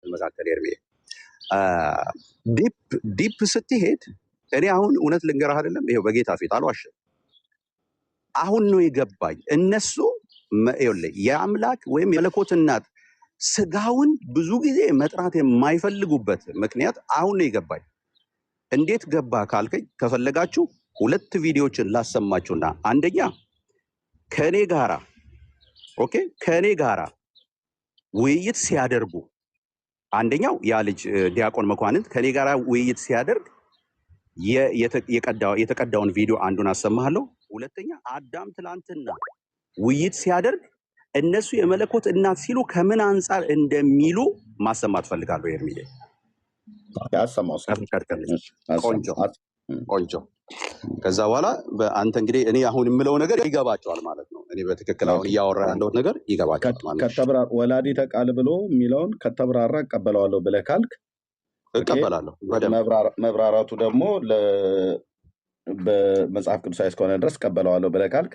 መካከል ኤርሜ ዲፕ ስትሄድ እኔ አሁን እውነት ልንገርህ አይደለም፣ ይሄው በጌታ ፊት አልዋሽም። አሁን ነው የገባኝ። እነሱ የአምላክ ወይም የመለኮት እናት ስጋውን ብዙ ጊዜ መጥራት የማይፈልጉበት ምክንያት አሁን ነው የገባኝ። እንዴት ገባ ካልከኝ ከፈለጋችሁ ሁለት ቪዲዮችን ላሰማችሁና አንደኛ ከኔ ጋራ ውይይት ሲያደርጉ አንደኛው ያ ልጅ ዲያቆን መኳንንት ከኔ ጋራ ውይይት ሲያደርግ የተቀዳውን ቪዲዮ አንዱን አሰማሃለሁ። ሁለተኛ አዳም ትላንትና ውይይት ሲያደርግ እነሱ የመለኮት እናት ሲሉ ከምን አንጻር እንደሚሉ ማሰማት ፈልጋለሁ። ኤርሚዬ ቆንጆ። ከዛ በኋላ አንተ እንግዲህ እኔ አሁን የምለው ነገር ይገባቸዋል ማለት ነው። እኔ በትክክል አሁን እያወራ ያለሁት ነገር ይገባቸዋል ማለት ነው። ወላዲተ ቃል ብሎ የሚለውን ከተብራራ እቀበለዋለሁ ብለህ ካልክ እቀበላለሁ። መብራራቱ ደግሞ በመጽሐፍ ቅዱሳዊ እስከሆነ ድረስ እቀበለዋለሁ ብለህ ካልክ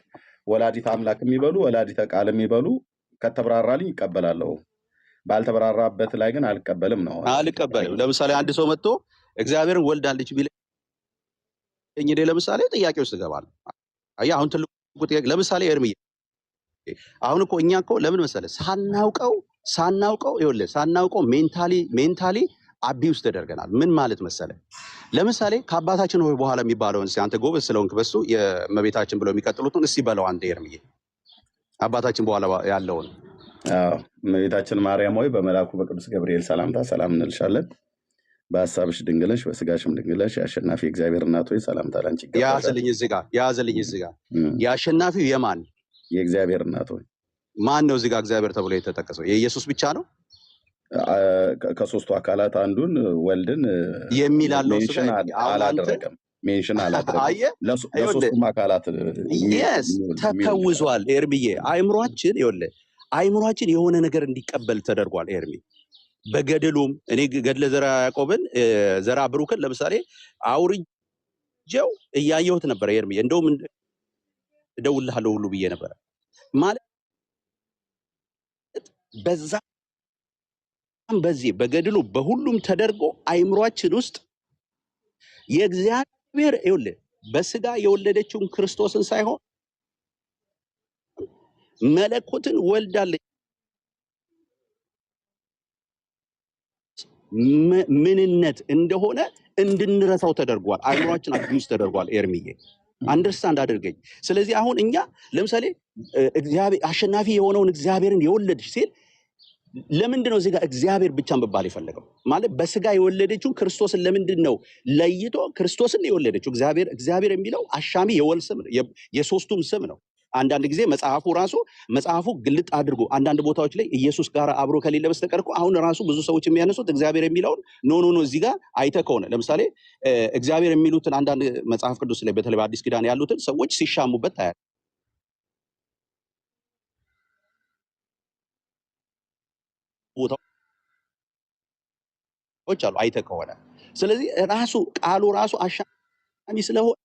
ወላዲተ አምላክ የሚበሉ ወላዲተ ቃል የሚበሉ ከተብራራልኝ እቀበላለሁ፣ ባልተብራራበት ላይ ግን አልቀበልም ነው። አልቀበልም። ለምሳሌ አንድ ሰው መጥቶ እግዚአብሔርን ወልዳለች ቢለኝ እኔ ለምሳሌ ጥያቄ ውስጥ እገባለሁ። አየህ አሁን ትልቁ ጥያቄ ለምሳሌ ኤርሚዬ አሁን እኮ እኛ እኮ ለምን መሰለህ ሳናውቀው ሜንታሊ አቢውስ ተደርገናል። ምን ማለት መሰለህ ለምሳሌ ከአባታችን ሆይ በኋላ የሚባለውን እስኪ አንተ ጎበዝ ስለሆንክ በሱ የእመቤታችን ብለው የሚቀጥሉትን እስኪ በለው አንተ ኤርሚዬ አባታችን በኋላ ያለውን። እመቤታችን ማርያም ሆይ በመልአኩ በቅዱስ ገብርኤል ሰላምታ ሰላም እንልሻለን። በሀሳብሽ ድንግል ነሽ፣ በስጋሽም ድንግል ነሽ። የአሸናፊ እግዚአብሔር እናት ሆይ ሰላምታ ላንቺ ይገባል። ያዘልኝ እዚህ ጋር የአሸናፊው የማን የእግዚአብሔር እናት ሆይ ማን ነው? እዚህ ጋር እግዚአብሔር ተብሎ የተጠቀሰው የኢየሱስ ብቻ ነው? ከሶስቱ አካላት አንዱን ወልድን የሚላለው አላደረገም። ሜንሽን አላደረገም። ለሶስቱም አካላት ተከውዟል። ኤርሚዬ አይምሯችን የሆነ ነገር እንዲቀበል ተደርጓል። ኤርሚ በገድሉም እኔ ገድለ ዘራ ያዕቆብን ዘራ ብሩክን ለምሳሌ አውርጄው እያየሁት ነበረ። ኤርሚ እንደውም እደውልልሃለሁ ሁሉ ብዬ ነበረ ማለት በዚህ በገድሉ በሁሉም ተደርጎ አይምሯችን ውስጥ የእግዚአብሔር በስጋ የወለደችውን ክርስቶስን ሳይሆን መለኮትን ወልዳለች ምንነት እንደሆነ እንድንረሳው ተደርጓል። አይምሯችን አቢውስ ተደርጓል። ኤርሚዬ አንደርስታንድ አድርገኝ። ስለዚህ አሁን እኛ ለምሳሌ እግዚአብሔር አሸናፊ የሆነውን እግዚአብሔርን የወለደች ሲል ለምንድን ነው እዚህ ጋር እግዚአብሔር ብቻ መባል የፈለገው? ማለት በስጋ የወለደችው ክርስቶስን ለምንድን ነው ለይቶ ክርስቶስን የወለደችው? እግዚአብሔር የሚለው አሻሚ የወል ስም ነው፣ የሶስቱም ስም ነው። አንዳንድ ጊዜ መጽሐፉ ግልጥ አድርጎ አንዳንድ ቦታዎች ላይ ኢየሱስ ጋር አብሮ ከሌለ በስተቀር እኮ አሁን ራሱ ብዙ ሰዎች የሚያነሱት እግዚአብሔር የሚለውን ኖ እዚህ ጋር አይተህ ከሆነ ለምሳሌ እግዚአብሔር የሚሉትን አንዳንድ መጽሐፍ ቅዱስ ላይ በተለይ በአዲስ ኪዳን ያሉትን ሰዎች ሲሻሙበት ታያለህ። ቦታዎች አሉ አይተህ ከሆነ። ስለዚህ ቃሉ ራሱ አሻሚ ስለሆነ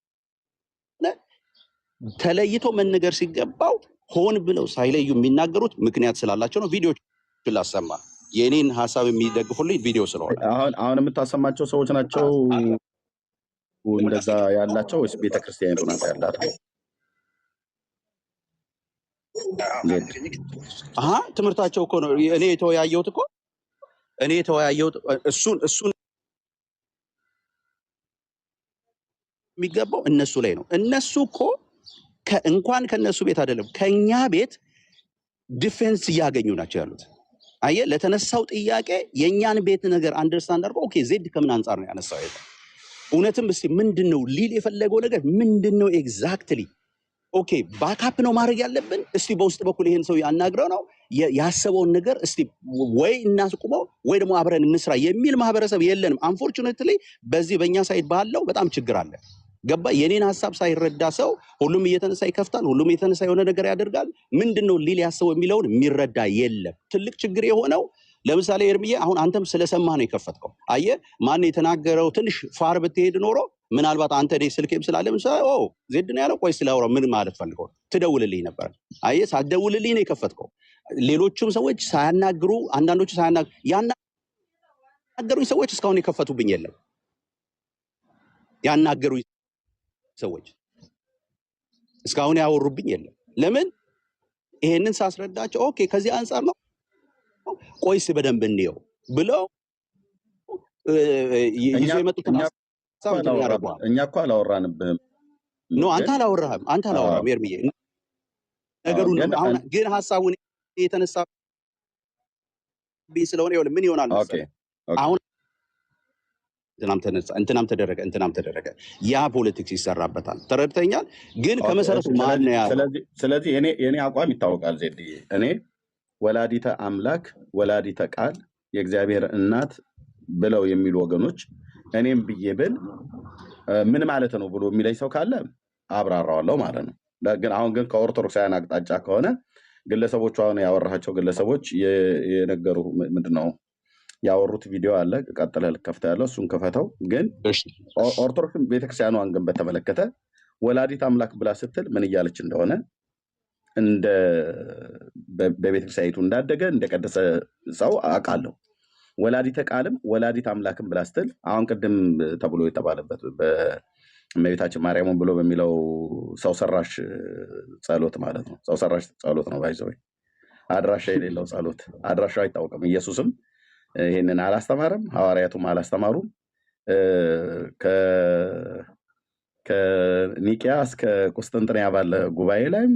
ተለይቶ መነገር ሲገባው ሆን ብለው ሳይለዩ የሚናገሩት ምክንያት ስላላቸው ነው። ቪዲዮች ላሰማ የኔን ሐሳብ የሚደግፉልኝ ቪዲዮ ስለሆነ አሁን የምታሰማቸው ሰዎች ናቸው እንደዛ ያላቸው ወይስ ቤተክርስቲያኒቱ ናት ያላት? ትምህርታቸው እኮ ነው። እኔ የተወያየሁት እሱን የሚገባው እነሱ ላይ ነው። እነሱ እኮ እንኳን ከነሱ ቤት አይደለም ከኛ ቤት ዲፌንስ እያገኙ ናቸው ያሉት። አየህ ለተነሳው ጥያቄ የኛን ቤት ነገር አንደርስታንድ አድርጎ ኦኬ ዜድ ከምን አንጻር ነው ያነሳው? እውነትም እስቲ ምንድነው ሊል የፈለገው ነገር ምንድነው ኤግዛክትሊ? ኦኬ ባካፕ ነው ማድረግ ያለብን። እስቲ በውስጥ በኩል ይሄን ሰው ያናግረው ነው ያሰበውን ነገር እስቲ ወይ እናስቁመው ወይ ደግሞ አብረን እንስራ የሚል ማህበረሰብ የለንም። አንፎርቹኔትሊ በዚህ በእኛ ሳይድ ባለው በጣም ችግር አለ። ገባ? የኔን ሐሳብ ሳይረዳ ሰው ሁሉም እየተነሳ ይከፍታል፣ ሁሉም እየተነሳ የሆነ ነገር ያደርጋል። ምንድነው ሊል ያሰበው የሚለውን የሚረዳ የለም። ትልቅ ችግር የሆነው ለምሳሌ ኤርሚዬ አሁን አንተም ስለሰማህ ነው የከፈትከው። አየህ ማን የተናገረው ትንሽ ፋር ብትሄድ ኖሮ ምናልባት አንተ ዴ ስልኬም ስላለ ኦ ዜድ ነው ያለው ቆይ ስላወራ ምን ማለት ፈልገው ትደውልልኝ ነበር። አየህ ሳትደውልልኝ ነው የከፈትከው። ሌሎቹም ሰዎች ሳያናግሩ አንዳንዶቹ ያናገሩኝ ሰዎች እስካሁን የከፈቱብኝ የለም። ያናገሩኝ ሰዎች እስካሁን ያወሩብኝ የለም። ለምን ይሄንን ሳስረዳቸው ኦኬ ከዚህ አንፃር ነው ቆይስ በደንብ እንየው ብለው ይዞ የመጡትን ሀሳብ ያደርጓል። እኛ እኮ አላወራንብህም። ኖ አንተ አላወራህም ኤርሚዬ ነገሩን አሁን ግን ሀሳቡን የተነሳብኝ ስለሆነ ይኸውልህ ምን ይሆናል መሰለህ አሁን እንትናም ተደረገ ያ ፖለቲክስ ይሰራበታል። ተረድተኛል። ግን ከመሰረቱ ማን ነው ያለው? ስለዚህ የኔ አቋም ይታወቃል። ዜድዬ እኔ ወላዲተ አምላክ ወላዲተ ቃል የእግዚአብሔር እናት ብለው የሚሉ ወገኖች እኔም ብዬ ብል ምን ማለት ነው ብሎ የሚለኝ ሰው ካለ አብራራዋለሁ ማለት ነው። ግን አሁን ግን ከኦርቶዶክሳውያን አቅጣጫ ከሆነ ግለሰቦቹ አሁን ያወራቸው ግለሰቦች የነገሩ ምንድነው ያወሩት ቪዲዮ አለ። ቀጥለህ ልከፍተህ ያለው እሱን ክፈተው። ግን ኦርቶዶክስ ቤተክርስቲያኗን ግን በተመለከተ ወላዲት አምላክ ብላ ስትል ምን እያለች እንደሆነ እንደ በቤተክርስቲያኒቱ እንዳደገ እንደቀደሰ ሰው አውቃለሁ። ወላዲተ ቃልም ወላዲት አምላክም ብላ ስትል አሁን ቅድም ተብሎ የተባለበት በእመቤታችን ማርያምን ብሎ በሚለው ሰው ሰራሽ ጸሎት ማለት ነው። ሰው ሰራሽ ጸሎት ነው። ባይዘው አድራሻ የሌለው ጸሎት አድራሻው አይታወቅም። ኢየሱስም ይሄንን አላስተማረም፣ ሐዋርያቱም አላስተማሩም። ከኒቂያ እስከ ቁስጥንጥንያ ባለ ጉባኤ ላይም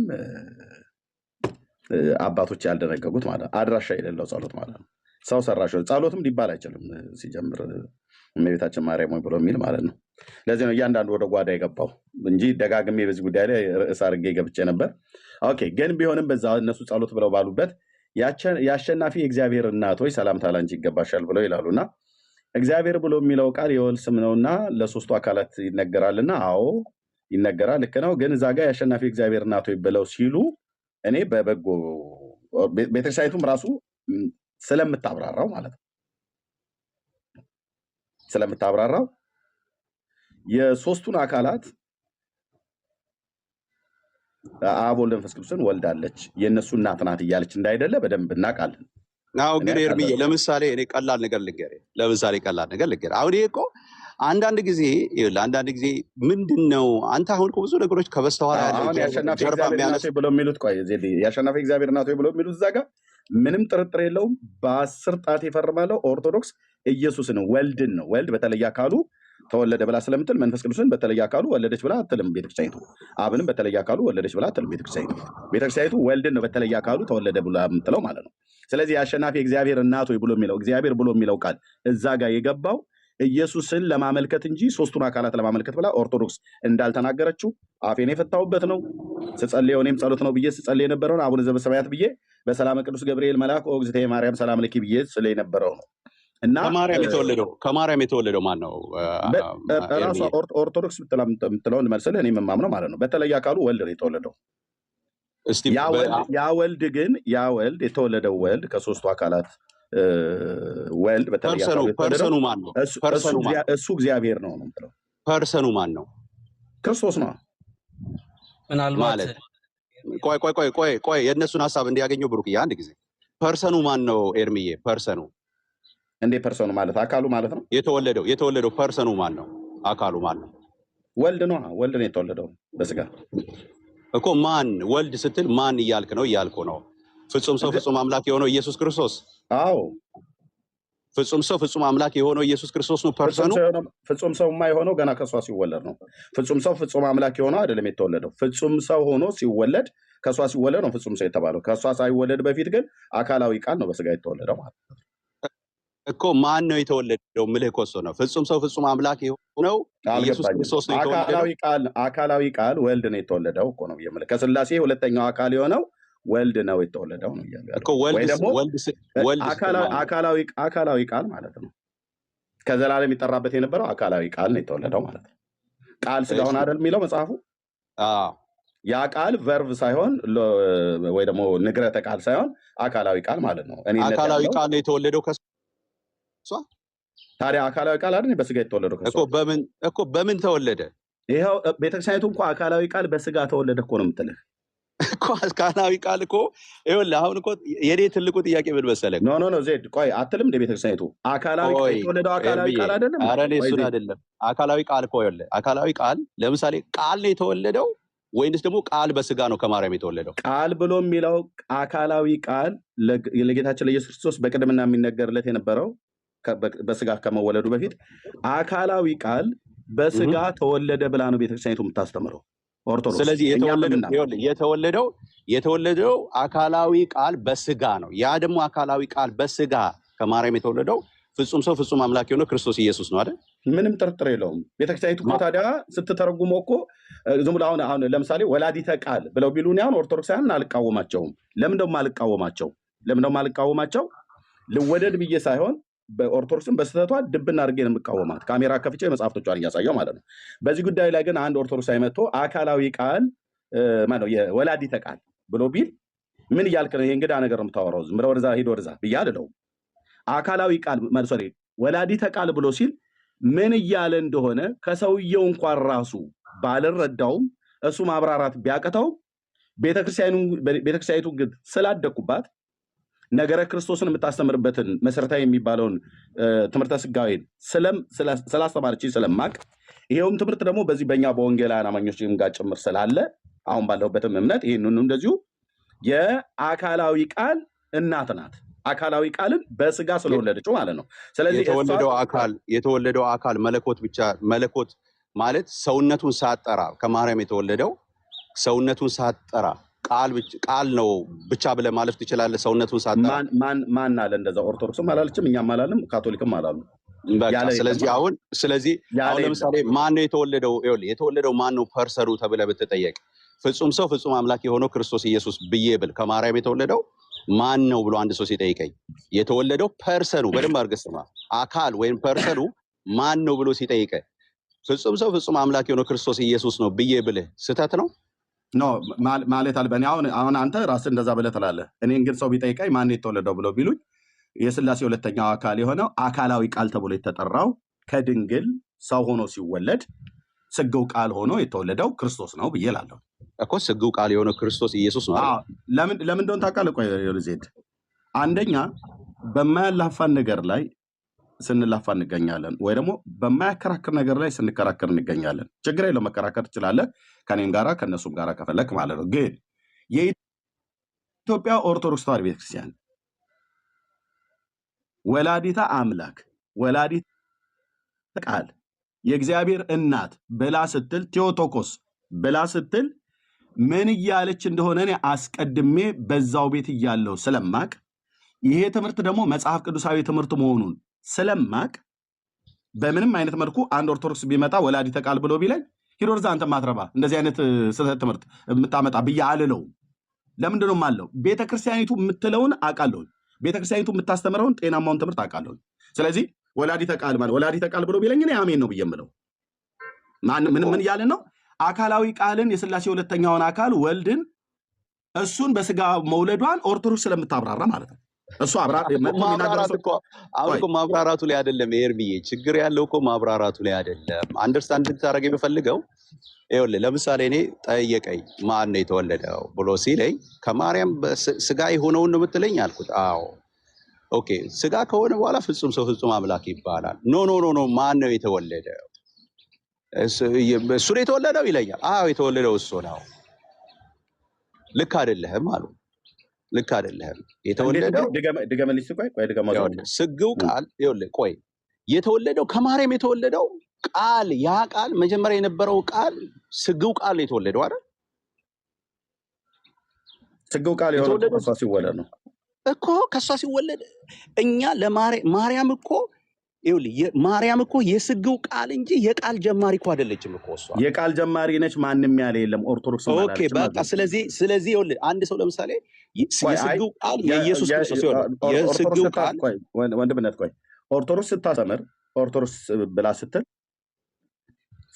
አባቶች ያልደነገጉት ማለት አድራሻ የሌለው ጸሎት ማለት ነው። ሰው ሰራሽ ጸሎትም ሊባል አይችልም ሲጀምር እመቤታችን ማርያም ብሎ የሚል ማለት ነው። ለዚህ ነው እያንዳንዱ ወደ ጓዳ የገባው እንጂ ደጋግሜ በዚህ ጉዳይ ላይ ርዕስ አድርጌ ገብቼ ነበር። ኦኬ ግን ቢሆንም በዛ እነሱ ጸሎት ብለው ባሉበት የአሸናፊ የእግዚአብሔር እናት ሆይ ሰላምታ ላንቺ ይገባሻል ብለው ይላሉና እግዚአብሔር ብሎ የሚለው ቃል የወል ስም ነውና ለሶስቱ አካላት ይነገራልና፣ አዎ ይነገራል፣ ልክ ነው። ግን እዛ ጋር የአሸናፊ እግዚአብሔር እናት ሆይ ብለው ሲሉ እኔ በበጎ ቤተክርስቲያኒቱም ራሱ ስለምታብራራው ማለት ነው ስለምታብራራው የሶስቱን አካላት አብ ወልድ መንፈስ ቅዱስን ወልዳለች የእነሱ እናት ናት እያለች እንዳይደለ በደንብ እናውቃለን። አዎ ግን ኤርሚዬ ለምሳሌ እኔ ቀላል ነገር ልንገርህ። አሁን ይሄ እኮ አንዳንድ ጊዜ ምንድነው አንተ አሁን ብዙ ነገሮች ከበስተኋላ ያለው የአሸናፊ እግዚአብሔር እናት ብለው የሚሉት ቆይ የአሸናፊ እግዚአብሔር እናት ብለው የሚሉት እዛ ጋር ምንም ጥርጥር የለውም። በ10 ጣት ይፈርማለሁ። ኦርቶዶክስ ኢየሱስን ወልድን ነው ወልድ በተለየ አካሉ ተወለደ ብላ ስለምትል መንፈስ ቅዱስን በተለየ አካሉ ወለደች ብላ አትልም ቤተክርስቲያኒቱ። አብንም በተለየ አካሉ ወለደች ብላ አትልም ቤተክርስቲያኒቱ ወልድን ነው በተለየ አካሉ ተወለደ ብላ የምትለው ማለት ነው። ስለዚህ የአሸናፊ እግዚአብሔር እናት ብሎ የሚለው እግዚአብሔር ብሎ የሚለው ቃል እዛ ጋር የገባው ኢየሱስን ለማመልከት እንጂ ሶስቱን አካላት ለማመልከት ብላ ኦርቶዶክስ እንዳልተናገረችው አፌን የፈታሁበት ነው። ስጸልየው እኔም ጸሎት ነው ብዬ ስጸልይ የነበረውን አቡነ ዘበሰማያት ብዬ በሰላም ቅዱስ ገብርኤል መልአክ ኦግዝቴ ማርያም ሰላም ለኪ ብዬ ስለ የነበረው ነው። እና ከማርያም የተወለደው ማን ነው? ራሷ ኦርቶዶክስ የምትለውን መልስልህ እኔ የምማምነው ማለት ነው በተለየ አካሉ ወልድ ነው የተወለደው። ያ ወልድ የተወለደው ወልድ ከሶስቱ አካላት ወልድ በተለየ አካሉ ፐርሰኑ ማን ነው? እሱ እግዚአብሔር ነው የምትለው። ፐርሰኑ ማን ነው? ክርስቶስ ነው ምናልባት ቆይ የእነሱን ሀሳብ እንዲያገኘው ብሩክዬ አንድ ጊዜ ፐርሰኑ ማን ነው ኤርሚዬ? ፐርሰኑ እንዴ ፐርሰኑ ማለት አካሉ ማለት ነው። የተወለደው ፐርሰኑ ማን ነው? አካሉ ማን ነው? ወልድ ነው። ወልድ ነው የተወለደው በስጋ እኮ። ማን ወልድ ስትል ማን እያልክ ነው? ፍጹም ሰው ፍጹም አምላክ የሆነው ኢየሱስ ክርስቶስ። አዎ ፍጹም ሰው ፍጹም አምላክ የሆነው ኢየሱስ ክርስቶስ ነው ፐርሰኑ። ፍጹም ሰው የማይሆነው ገና ከሷ ሲወለድ ነው። ፍጹም ሰው ፍጹም አምላክ የሆነው አይደለም የተወለደው። ፍጹም ሰው ሆኖ ሲወለድ ከሷ ሲወለድ ነው ፍጹም ሰው የተባለው። ከሷ ሳይወለድ በፊት ግን አካላዊ ቃል ነው በስጋ የተወለደው ማለት ነው እኮ። ማን ነው የተወለደው? ምልህ እኮ እሱ ነው። ፍጹም ሰው ፍጹም አምላክ የሆነው ኢየሱስ ክርስቶስ ነው የተወለደው። አካላዊ ቃል ወልድ ነው የተወለደው እኮ ነው የምልህ። ከስላሴ ሁለተኛው አካል የሆነው ወልድ ነው የተወለደው ነው እኮ። አካላዊ ቃል ማለት ነው። ከዘላለም ይጠራበት የነበረው አካላዊ ቃል ነው የተወለደው ማለት ነው። ቃል ስጋ ሆነ አይደል የሚለው መጽሐፉ። ያ ቃል ቨርብ ሳይሆን ወይ ደግሞ ንግረተ ቃል ሳይሆን አካላዊ ቃል ማለት ነው። አካላዊ ቃል ነው የተወለደው ከሷ ታዲያ አካላዊ ቃል አይደል በስጋ የተወለደው ከሷ እኮ በምን ተወለደ? ይሄው ቤተክርስቲያኒቱ እንኳን አካላዊ ቃል በስጋ ተወለደ እኮ ነው የምትልህ እኮ አካላዊ ቃል እኮ ይኸውልህ፣ አሁን እኮ የኔ ትልቁ ጥያቄ ምን መሰለህ? ኖ ዜድ ቆይ አትልም እንደ ቤተክርስቲያኒቱ አካላዊ ቃል የተወለደው አካላዊ ቃል አይደለም። ኧረ እኔ እሱን አይደለም አካላዊ ቃል እኮ ይኸውልህ፣ አካላዊ ቃል ለምሳሌ ቃል ነው የተወለደው ወይንስ ደግሞ ቃል በስጋ ነው ከማርያም የተወለደው? ቃል ብሎ የሚለው አካላዊ ቃል ለጌታችን ለኢየሱስ ክርስቶስ በቅድምና የሚነገርለት የነበረው በስጋ ከመወለዱ በፊት አካላዊ ቃል በስጋ ተወለደ ብላ ነው ቤተክርስቲያኒቱ የምታስተምረው ኦርቶዶክስ። ስለዚህ የተወለደው አካላዊ ቃል በስጋ ነው። ያ ደግሞ አካላዊ ቃል በስጋ ከማርያም የተወለደው ፍጹም ሰው ፍጹም አምላክ የሆነው ክርስቶስ ኢየሱስ ነው አይደል? ምንም ጥርጥር የለውም። ቤተክርስቲያኒቱ እኮ ታዲያ ስትተረጉሞ እኮ ዝም ብሎ አሁን ለምሳሌ ወላዲተ ቃል ብለው ቢሉን ያሁን ኦርቶዶክሳውያን አልቃወማቸውም። ለምን ደሞ አልቃወማቸው? ልወደድ ብዬ ሳይሆን በኦርቶዶክስም በስተቷ ድብና አድርጌ ነው የምቃወማት። ካሜራ ከፍቼ መጽሐፍቶቿን እያሳየው ማለት ነው። በዚህ ጉዳይ ላይ ግን አንድ ኦርቶዶክሳዊ መጥቶ አካላዊ ቃል ማነው የወላዲተ ቃል ብሎ ቢል ምን እያልክ ነው? ይሄ እንግዳ ነገር ነው የምታወራው። ዝም ብለህ ወደዛ ሂድ ወደዛ ብዬ አልለውም። አካላዊ ቃል ሶሪ ወላዲተ ቃል ብሎ ሲል ምን እያለ እንደሆነ ከሰውየው እንኳን ራሱ ባልረዳውም እሱ ማብራራት ቢያቅተው ቤተክርስቲያኒቱ ግን ስላደኩባት ነገረ ክርስቶስን የምታስተምርበትን መሰረታዊ የሚባለውን ትምህርተ ስጋዌን ስላስተማረችኝ ስለማቅ ይሄውም ትምህርት ደግሞ በዚህ በእኛ በወንጌላውያን አማኞችም ጋር ጭምር ስላለ አሁን ባለሁበትም እምነት ይህንኑ እንደዚሁ የአካላዊ ቃል እናት ናት። አካላዊ ቃልን በስጋ ስለወለደችው ማለት ነው። ስለዚህ የተወለደው አካል መለኮት ብቻ መለኮት ማለት ሰውነቱን ሳጠራ ከማርያም የተወለደው ሰውነቱን ሳጠራ ቃል ነው ብቻ ብለህ ማለት ትችላለህ። ሰውነቱን ሳጠራ ማን አለ እንደዛ? ኦርቶዶክስም አላለችም፣ እኛም አላለም፣ ካቶሊክም አላሉ። ስለዚህ አሁን ለምሳሌ ማን ነው የተወለደው? የተወለደው ማን ነው ፐርሰኑ ተብለህ ብትጠየቅ ፍጹም ሰው ፍጹም አምላክ የሆነው ክርስቶስ ኢየሱስ ብዬ ብል ከማርያም የተወለደው ማን ነው ብሎ አንድ ሰው ሲጠይቀኝ የተወለደው ፐርሰኑ በደንብ አድርገህ ስማ፣ አካል ወይም ፐርሰኑ ማን ነው ብሎ ሲጠይቀኝ ፍጹም ሰው ፍጹም አምላክ የሆነው ክርስቶስ ኢየሱስ ነው ብዬ ብልህ ስህተት ነው? ኖ ማለት አልበኔ አሁን አንተ ራስህ እንደዛ ብለህ ትላለህ። እኔን ግን ሰው ቢጠይቀኝ ማን የተወለደው ብለው ቢሉኝ የሥላሴ ሁለተኛው አካል የሆነው አካላዊ ቃል ተብሎ የተጠራው ከድንግል ሰው ሆኖ ሲወለድ ስግው ቃል ሆኖ የተወለደው ክርስቶስ ነው ብዬ እላለሁ እኮ። ስግው ቃል የሆነው ክርስቶስ ኢየሱስ ነው። ለምን እንደሆነ ታውቃለህ? ቆይ ዜድ፣ አንደኛ በማያላፋን ነገር ላይ ስንላፋ እንገኛለን፣ ወይ ደግሞ በማያከራክር ነገር ላይ ስንከራከር እንገኛለን። ችግር የለው፣ መከራከር ትችላለህ ከኔም ጋራ ከእነሱም ጋራ ከፈለክ ማለት ነው። ግን የኢትዮጵያ ኦርቶዶክስ ተዋሕዶ ቤተክርስቲያን ወላዲተ አምላክ ወላዲተ ቃል የእግዚአብሔር እናት ብላ ስትል ቴዎቶኮስ ብላ ስትል ምን እያለች እንደሆነ እኔ አስቀድሜ በዛው ቤት እያለሁ ስለማቅ ይሄ ትምህርት ደግሞ መጽሐፍ ቅዱሳዊ ትምህርት መሆኑን ስለማቅ በምንም አይነት መልኩ አንድ ኦርቶዶክስ ቢመጣ ወላዲተ ቃል ብሎ ቢለኝ ሂድ ወደዛ አንተ ማትረባ እንደዚህ አይነት ስህተት ትምህርት የምታመጣ ብዬ አልለውም። ለምንድን ነው የማለው? ቤተክርስቲያኒቱ የምትለውን አውቃለሁ። ቤተክርስቲያኒቱ የምታስተምረውን ጤናማውን ትምህርት አውቃለሁ። ስለዚህ ወላዲተ ቃል ብሎ ቢለኝ እኔ አሜን ነው ብዬ የምለው። ምን እያለ ነው? አካላዊ ቃልን የሥላሴ ሁለተኛውን አካል ወልድን እሱን በስጋ መውለዷን ኦርቶዶክስ ስለምታብራራ ማለት ነው። እሱ ማብራራቱ ላይ አይደለም ኤርሚዬ፣ ችግር ያለው እኮ ማብራራቱ ላይ አይደለም። አንደርስታንድ እንድታደርግ የሚፈልገው ይኸውልህ፣ ለምሳሌ እኔ ጠየቀኝ ማን ነው የተወለደው ብሎ ሲለኝ ከማርያም ስጋ የሆነውን ነው የምትለኝ አልኩት። አዎ ኦኬ፣ ስጋ ከሆነ በኋላ ፍጹም ሰው ፍጹም አምላክ ይባላል። ኖ ማን ነው የተወለደው? እሱ ነው የተወለደው ይለኛል። አዎ የተወለደው እሱ ነው። ልክ አይደለህም አሉ። ልክ አይደለህም። የተወለደው ስግው ቃል ይኸውልህ፣ ቆይ የተወለደው ከማርያም የተወለደው ቃል ያ ቃል መጀመሪያ የነበረው ቃል ስግው ቃል ነው የተወለደው አይደል? ስግው ቃል የሆነው ከሷ ሲወለድ ነው እኮ። ከሷ ሲወለድ እኛ ለማርያም እኮ ይኸውልህ፣ ማርያም እኮ የስግው ቃል እንጂ የቃል ጀማሪ እኮ አይደለችም እኮ። እሷ የቃል ጀማሪ ነች፣ ማንም ያለ የለም ኦርቶዶክስ ማለት። ኦኬ በቃ ስለዚህ ይኸውልህ፣ አንድ ሰው ለምሳሌ የስግው ቃል የኢየሱስ ክርስቶስ ይኸውልህ፣ የስግው ቃል ወንድምነት፣ ቆይ ኦርቶዶክስ ስታስተምር ኦርቶዶክስ ብላ ስትል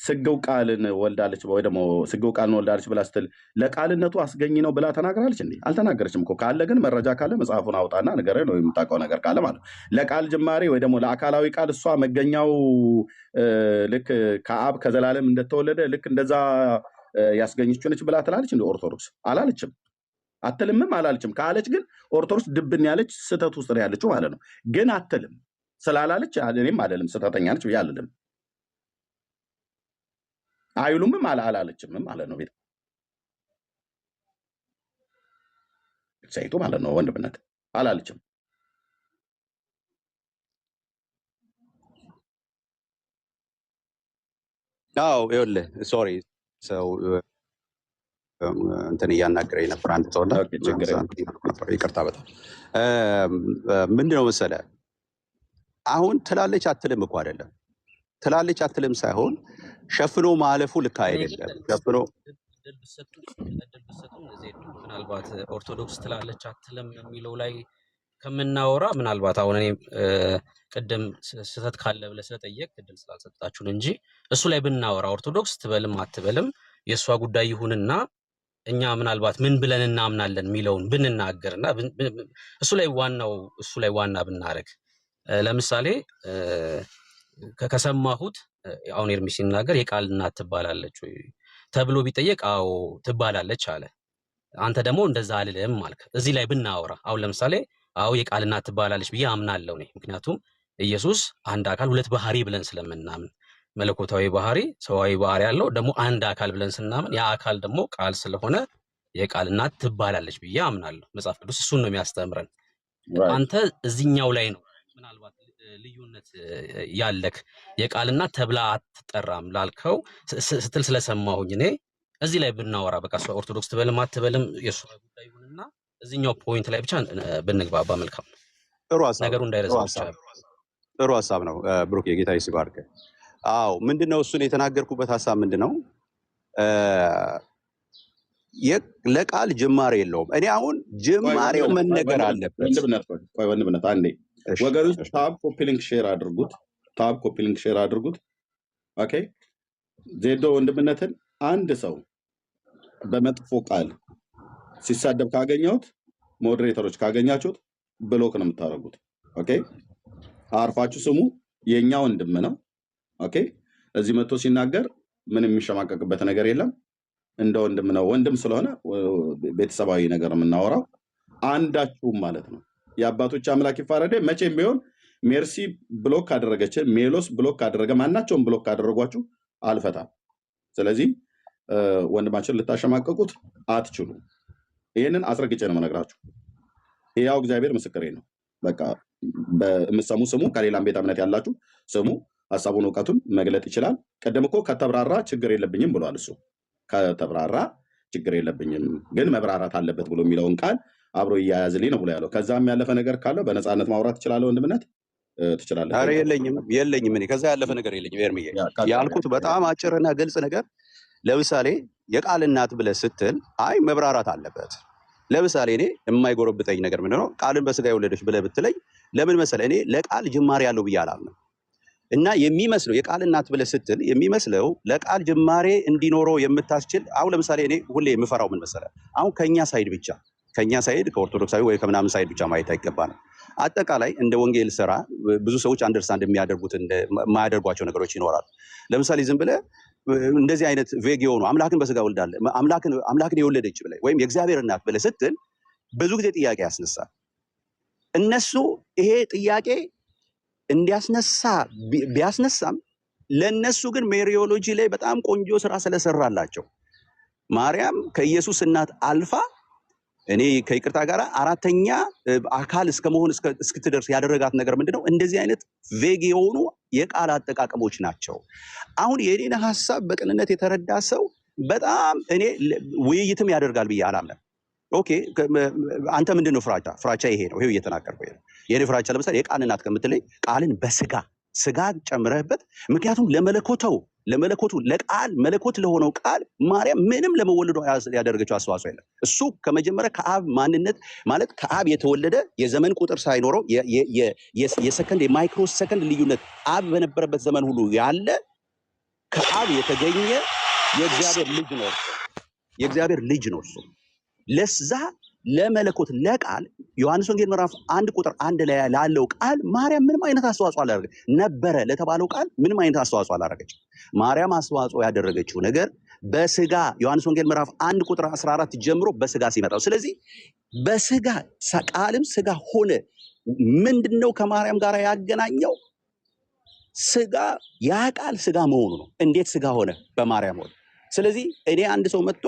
ስግው ቃልን ወልዳለች ወይ ደግሞ ስግው ቃልን ወልዳለች ብላ ስትል ለቃልነቱ አስገኝ ነው ብላ ተናግራለች እንዴ? አልተናገረችም እኮ። ካለ ግን መረጃ ካለ መጽሐፉን አውጣና ንገረኝ ነው የምታውቀው ነገር ካለ ማለት ነው። ለቃል ጅማሬ ወይ ደግሞ ለአካላዊ ቃል እሷ መገኛው ልክ ከአብ ከዘላለም እንደተወለደ ልክ እንደዛ ያስገኘችው ነች ብላ ትላለች እንደ ኦርቶዶክስ? አላለችም፣ አትልምም አላለችም። ካለች ግን ኦርቶዶክስ ድብን ያለች ስህተት ውስጥ ነው ያለችው ማለት ነው። ግን አትልም ስላላለች እኔም አልልም፣ ስህተተኛ ነች ብዬ አልልም። አይሉምም አላለችም ማለት ነው። ቤት ሳይቱ ማለት ነው ወንድምነት አላለችም። አዎ ይኸውልህ፣ ሶሪ ሰው እንትን እያናገረኝ ነበር። አንተ ተወና ይቅርታ። በጣም ምንድነው መሰለህ አሁን ትላለች አትልም እኮ አይደለም። ትላለች አትልም ሳይሆን ሸፍኖ ማለፉ ልክ አይደለም። ሸፍኖ እድል ብትሰጡም ምናልባት ኦርቶዶክስ ትላለች አትልም የሚለው ላይ ከምናወራ ምናልባት አሁን እኔ ቅድም ስህተት ካለ ብለህ ስለጠየቅ እድል ስላልሰጣችሁን እንጂ እሱ ላይ ብናወራ ኦርቶዶክስ ትበልም አትበልም የእሷ ጉዳይ ይሁንና እኛ ምናልባት ምን ብለን እናምናለን የሚለውን ብንናገርና እሱ ላይ ዋና ብናረግ ለምሳሌ ከሰማሁት አሁን ኤርሚ ሲናገር የቃል እናት ትባላለች ወይ ተብሎ ቢጠየቅ አዎ ትባላለች አለ። አንተ ደግሞ እንደዛ አልልም ማለት እዚህ ላይ ብናወራ አሁን ለምሳሌ አዎ የቃል እናት ትባላለች ብዬ አምናለሁ እኔ። ምክንያቱም ኢየሱስ አንድ አካል ሁለት ባህሪ ብለን ስለምናምን መለኮታዊ ባህሪ ሰዋዊ ባህሪ ያለው ደግሞ አንድ አካል ብለን ስናምን ያ አካል ደግሞ ቃል ስለሆነ የቃል እናት ትባላለች ብዬ አምናለሁ። መጽሐፍ ቅዱስ እሱን ነው የሚያስተምረን። አንተ እዚህኛው ላይ ነው ምናልባት ልዩነት ያለክ የቃል እናት ተብላ አትጠራም ላልከው ስትል ስለሰማሁኝ እኔ እዚህ ላይ ብናወራ በቃ ኦርቶዶክስ ትበልም አትበልም የሱ ጉዳይ ይሁንና እዚህኛው ፖይንት ላይ ብቻ ብንግባባ መልካም ነው። ጥሩ ሐሳብ ነገሩ እንዳይረዝም ብቻ። ጥሩ ሐሳብ ነው ብሩክ፣ የጌታ ይባርክ። አዎ ምንድነው እሱን የተናገርኩበት ሐሳብ ምንድነው ለቃል ጅማሬ የለውም። እኔ አሁን ጅማሬው መነገር አለበት። ወንድምነት አንዴ ወገኖች ታብ ኮፒ ሊንክ ሼር አድርጉት። ታብ ኮፒ ሊንክ ሼር አድርጉት። ኦኬ ዜዶ ወንድምነትን አንድ ሰው በመጥፎ ቃል ሲሳደብ ካገኘሁት ሞዴሬተሮች ካገኛችሁት ብሎክ ነው የምታደርጉት። ኦኬ አርፋችሁ ስሙ። የኛ ወንድም ነው። ኦኬ እዚህ መጥቶ ሲናገር ምንም የሚሸማቀቅበት ነገር የለም። እንደ ወንድም ነው። ወንድም ስለሆነ ቤተሰባዊ ነገር የምናወራው አንዳችሁም ማለት ነው። የአባቶች አምላክ ይፋረደ። መቼም ቢሆን ሜርሲ ብሎክ ካደረገች፣ ሜሎስ ብሎክ ካደረገ፣ ማናቸውም ብሎክ ካደረጓችሁ አልፈታም። ስለዚህ ወንድማችን ልታሸማቀቁት አትችሉም። ይህንን አስረግጬ ነው የምነግራችሁ። ያው እግዚአብሔር ምስክሬ ነው። በቃ በምትሰሙ ስሙ። ከሌላም ቤተ እምነት ያላችሁ ስሙ። ሀሳቡን እውቀቱን መግለጥ ይችላል። ቀደም እኮ ከተብራራ ችግር የለብኝም ብሏል። እሱ ከተብራራ ችግር የለብኝም ግን መብራራት አለበት ብሎ የሚለውን ቃል አብሮ እያያዝልኝ ነው ብሎ ያለው። ከዛም ያለፈ ነገር ካለው በነፃነት ማውራት ትችላለህ። ወንድምነት ትችላለህ። ኧረ የለኝም እኔ ከዛ ያለፈ ነገር የለኝም። ኤርሚዬ ያልኩት በጣም አጭርና ግልጽ ነገር። ለምሳሌ የቃል እናት ብለህ ስትል አይ መብራራት አለበት። ለምሳሌ እኔ የማይጎረብጠኝ ነገር ምንድነው ቃልን በስጋ የወለደች ብለህ ብትለኝ ለምን መሰለህ እኔ ለቃል ጅማሬ ያለው ብዬ አላምንም። እና የሚመስለው የቃል እናት ብለህ ስትል የሚመስለው ለቃል ጅማሬ እንዲኖረው የምታስችል አሁን ለምሳሌ እኔ ሁሌ የምፈራው ምን መሰለህ አሁን ከኛ ሳይድ ከኦርቶዶክሳዊ ወይ ከምናምን ሳይድ ብቻ ማየት አይገባንም። አጠቃላይ እንደ ወንጌል ስራ ብዙ ሰዎች አንደርስታንድ የሚያደርጉት የማያደርጓቸው ነገሮች ይኖራሉ። ለምሳሌ ዝም ብለህ እንደዚህ አይነት ቬግ የሆኑ አምላክን በስጋ ወልዳለህ አምላክን የወለደች ብለህ ወይም የእግዚአብሔር እናት ብለህ ስትል ብዙ ጊዜ ጥያቄ ያስነሳል። እነሱ ይሄ ጥያቄ እንዲያስነሳ ቢያስነሳም ለነሱ ግን ሜሪዮሎጂ ላይ በጣም ቆንጆ ስራ ስለሰራላቸው ማርያም ከኢየሱስ እናት አልፋ እኔ ከይቅርታ ጋር አራተኛ አካል እስከመሆን እስክትደርስ ያደረጋት ነገር ምንድነው? እንደዚህ አይነት ቬግ የሆኑ የቃል አጠቃቀሞች ናቸው። አሁን የኔን ሐሳብ በቅንነት የተረዳ ሰው በጣም እኔ ውይይትም ያደርጋል ብዬ አላምንም። ኦኬ አንተ ምንድነው ፍራቻ ይሄ ነው። ይሄው እየተናገርኩ ነው። የኔ ፍራቻ ለምሳሌ የቃል እናት ከምትለኝ ቃልን ስጋ ጨምረህበት፣ ምክንያቱም ለመለኮቱ ለቃል መለኮት ለሆነው ቃል ማርያም ምንም ለመወለዱ ያደረገችው አስተዋጽኦ የለም። እሱ ከመጀመሪያ ከአብ ማንነት ማለት ከአብ የተወለደ የዘመን ቁጥር ሳይኖረው የሰከንድ የማይክሮ ሰከንድ ልዩነት አብ በነበረበት ዘመን ሁሉ ያለ ከአብ የተገኘ የእግዚአብሔር ልጅ ነው እርሱ። የእግዚአብሔር ልጅ ነው እርሱ። ለዛ ለመለኮት ለቃል ዮሐንስ ወንጌል ምዕራፍ 1 ቁጥር 1 ላይ ላለው ቃል ማርያም ምንም አይነት አስተዋጽኦ አላደረገች ነበረ ለተባለው ቃል ምንም አይነት አስተዋጽኦ አላደረገች። ማርያም አስተዋጽኦ ያደረገችው ነገር በስጋ ዮሐንስ ወንጌል ምዕራፍ 1 ቁጥር 14 ጀምሮ በስጋ ሲመጣው። ስለዚህ በስጋ ቃልም ስጋ ሆነ። ምንድነው ከማርያም ጋር ያገናኘው? ስጋ ያ ቃል ስጋ መሆኑ ነው። እንዴት ስጋ ሆነ? በማርያም ሆነ። ስለዚህ እኔ አንድ ሰው መጥቶ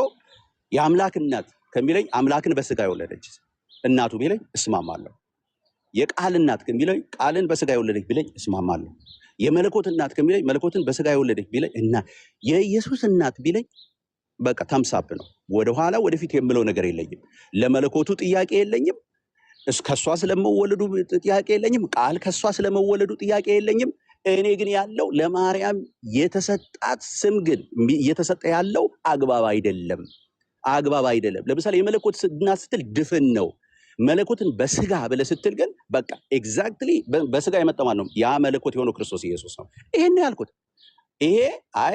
የአምላክ እናት ከሚለኝ አምላክን በስጋ የወለደች እናቱ ቢለኝ እስማማለሁ። የቃል እናት ከሚለኝ ቃልን በስጋ የወለደች ቢለኝ እስማማለሁ። የመለኮት እናት ከሚለኝ መለኮትን በስጋ የወለደች ቢለኝ እና የኢየሱስ እናት ቢለኝ በቃ ተምሳብ ነው። ወደኋላ ወደፊት የምለው ነገር የለኝም። ለመለኮቱ ጥያቄ የለኝም። ከሷ ስለመወለዱ ጥያቄ የለኝም። ቃል ከሷ ስለመወለዱ ጥያቄ የለኝም። እኔ ግን ያለው ለማርያም የተሰጣት ስም ግን እየተሰጠ ያለው አግባብ አይደለም። አግባብ አይደለም። ለምሳሌ የመለኮት እናት ስትል ድፍን ነው። መለኮትን በስጋ ብለህ ስትል ግን በቃ ኤግዛክትሊ በስጋ የመጣው ማን ነው? ያ መለኮት የሆነው ክርስቶስ ኢየሱስ ነው። ይሄን ያልኩት ይሄ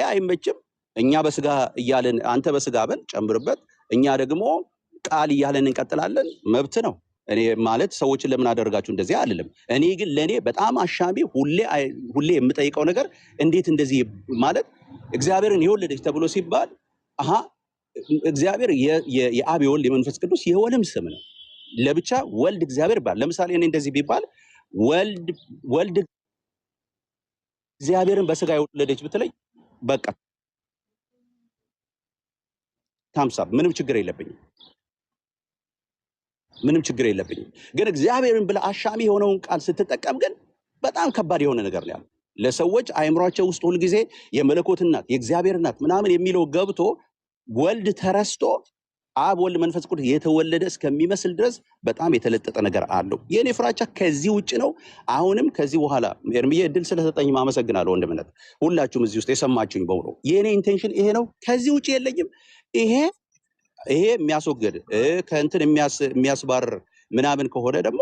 አይመችም። እኛ በስጋ እያለን አንተ በስጋ በል ጨምርበት፣ እኛ ደግሞ ቃል እያለን እንቀጥላለን። መብት ነው። እኔ ማለት ሰዎችን ለምን አደረጋችሁ እንደዚህ አልልም። እኔ ግን ለኔ በጣም አሻሚ ሁሌ የምጠይቀው ነገር እንዴት እንደዚህ ማለት እግዚአብሔርን የወለደች ተብሎ ሲባል አሃ እግዚአብሔር የአብ የወልድ የመንፈስ ቅዱስ የወልም ስም ነው። ለብቻ ወልድ እግዚአብሔር ይባል። ለምሳሌ እኔ እንደዚህ ቢባል ወልድ እግዚአብሔርን በስጋ የወለደች ብትለኝ በቃ ታምሳብ ምንም ችግር የለብኝም። ምንም ችግር የለብኝም። ግን እግዚአብሔርን ብለህ አሻሚ የሆነውን ቃል ስትጠቀም ግን በጣም ከባድ የሆነ ነገር ነው ያለው። ለሰዎች አእምሯቸው ውስጥ ሁልጊዜ የመለኮት እናት የእግዚአብሔር እናት ምናምን የሚለው ገብቶ ወልድ ተረስቶ አብ ወልድ መንፈስ ቅዱስ የተወለደ እስከሚመስል ድረስ በጣም የተለጠጠ ነገር አለው። የኔ ፍራቻ ከዚህ ውጭ ነው። አሁንም ከዚህ በኋላ ኤርሚዬ እድል ስለሰጠኝ አመሰግናለሁ ወንድምነት። ሁላችሁም እዚህ ውስጥ የሰማችሁኝ በሙሉ የኔ ኢንቴንሽን ይሄ ነው። ከዚህ ውጭ የለኝም። ይሄ የሚያስወግድ ከእንትን የሚያስባርር ምናምን ከሆነ ደግሞ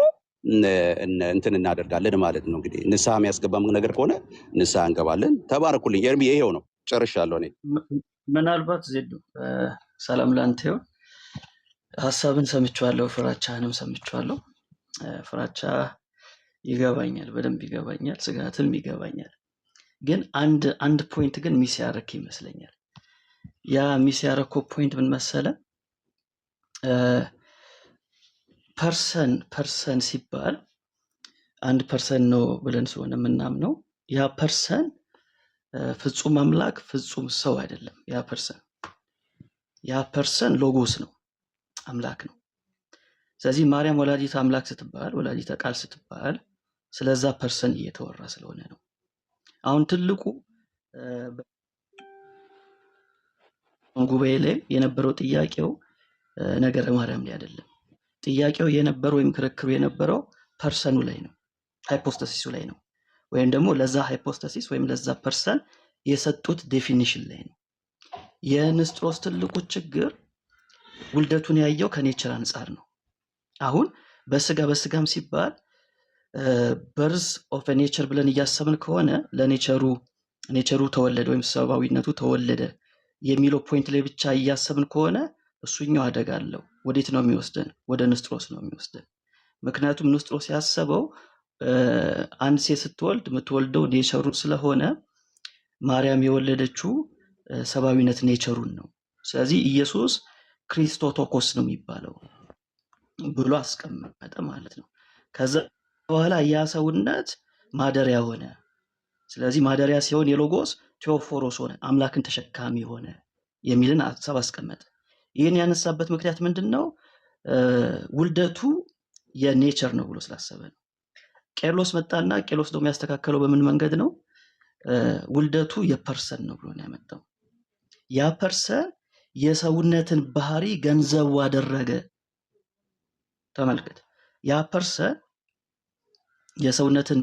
እንትን እናደርጋለን ማለት ነው። እንግዲህ ንስሐ የሚያስገባም ነገር ከሆነ ንስሐ እንገባለን። ተባረኩልኝ። ኤርሚዬ ይሄው ነው፣ ጨርሻለሁ እኔ። ምናልባት ዜዱ ሰላም ላንተ ይሁን። ሀሳብን ሰምቼዋለሁ፣ ፍራቻህንም ሰምቼዋለሁ። ፍራቻ ይገባኛል፣ በደንብ ይገባኛል፣ ስጋትም ይገባኛል። ግን አንድ ፖይንት ግን ሚስ ያረክ ይመስለኛል። ያ ሚስ ያረከው ፖይንት ምን መሰለ? ፐርሰን ሲባል አንድ ፐርሰን ነው ብለን ስለሆነ የምናምነው ያ ፐርሰን ፍጹም አምላክ ፍጹም ሰው አይደለም። ያ ፐርሰን ሎጎስ ነው፣ አምላክ ነው። ስለዚህ ማርያም ወላዲተ አምላክ ስትባል፣ ወላዲተ ቃል ስትባል ስለዛ ፐርሰን እየተወራ ስለሆነ ነው። አሁን ትልቁ ጉባኤ ላይ የነበረው ጥያቄው ነገረ ማርያም ላይ አይደለም። ጥያቄው የነበረው ወይም ክርክሩ የነበረው ፐርሰኑ ላይ ነው፣ ሃይፖስታሲሱ ላይ ነው። ወይም ደግሞ ለዛ ሃይፖስታሲስ ወይም ለዛ ፐርሰን የሰጡት ዴፊኒሽን ላይ ነው። የንስጥሮስ ትልቁ ችግር ውልደቱን ያየው ከኔቸር አንጻር ነው። አሁን በስጋም ሲባል በርዝ ኦፍ ኔቸር ብለን እያሰብን ከሆነ ለኔቸሩ ተወለደ ወይም ሰብአዊነቱ ተወለደ የሚለው ፖይንት ላይ ብቻ እያሰብን ከሆነ እሱኛው አደጋ አለው። ወዴት ነው የሚወስደን? ወደ ንስጥሮስ ነው የሚወስደን። ምክንያቱም ንስጥሮስ ያሰበው አንድ ሴት ስትወልድ የምትወልደው ኔቸሩን ስለሆነ ማርያም የወለደችው ሰብአዊነት ኔቸሩን ነው። ስለዚህ ኢየሱስ ክሪስቶቶኮስ ነው የሚባለው ብሎ አስቀመጠ ማለት ነው። ከዛ በኋላ ያ ሰውነት ማደሪያ ሆነ። ስለዚህ ማደሪያ ሲሆን የሎጎስ ቴዎፎሮስ ሆነ፣ አምላክን ተሸካሚ ሆነ የሚልን ሀሳብ አስቀመጠ። ይህን ያነሳበት ምክንያት ምንድን ነው? ውልደቱ የኔቸር ነው ብሎ ስላሰበ ነው። ቄርሎስ መጣና ቄርሎስ ደግሞ ያስተካከለው በምን መንገድ ነው? ውልደቱ የፐርሰን ነው ብሎ ነው ያመጣው። ያ ፐርሰን የሰውነትን ባህሪ ገንዘቡ አደረገ። ተመልከት፣ ያ ፐርሰን የሰውነትን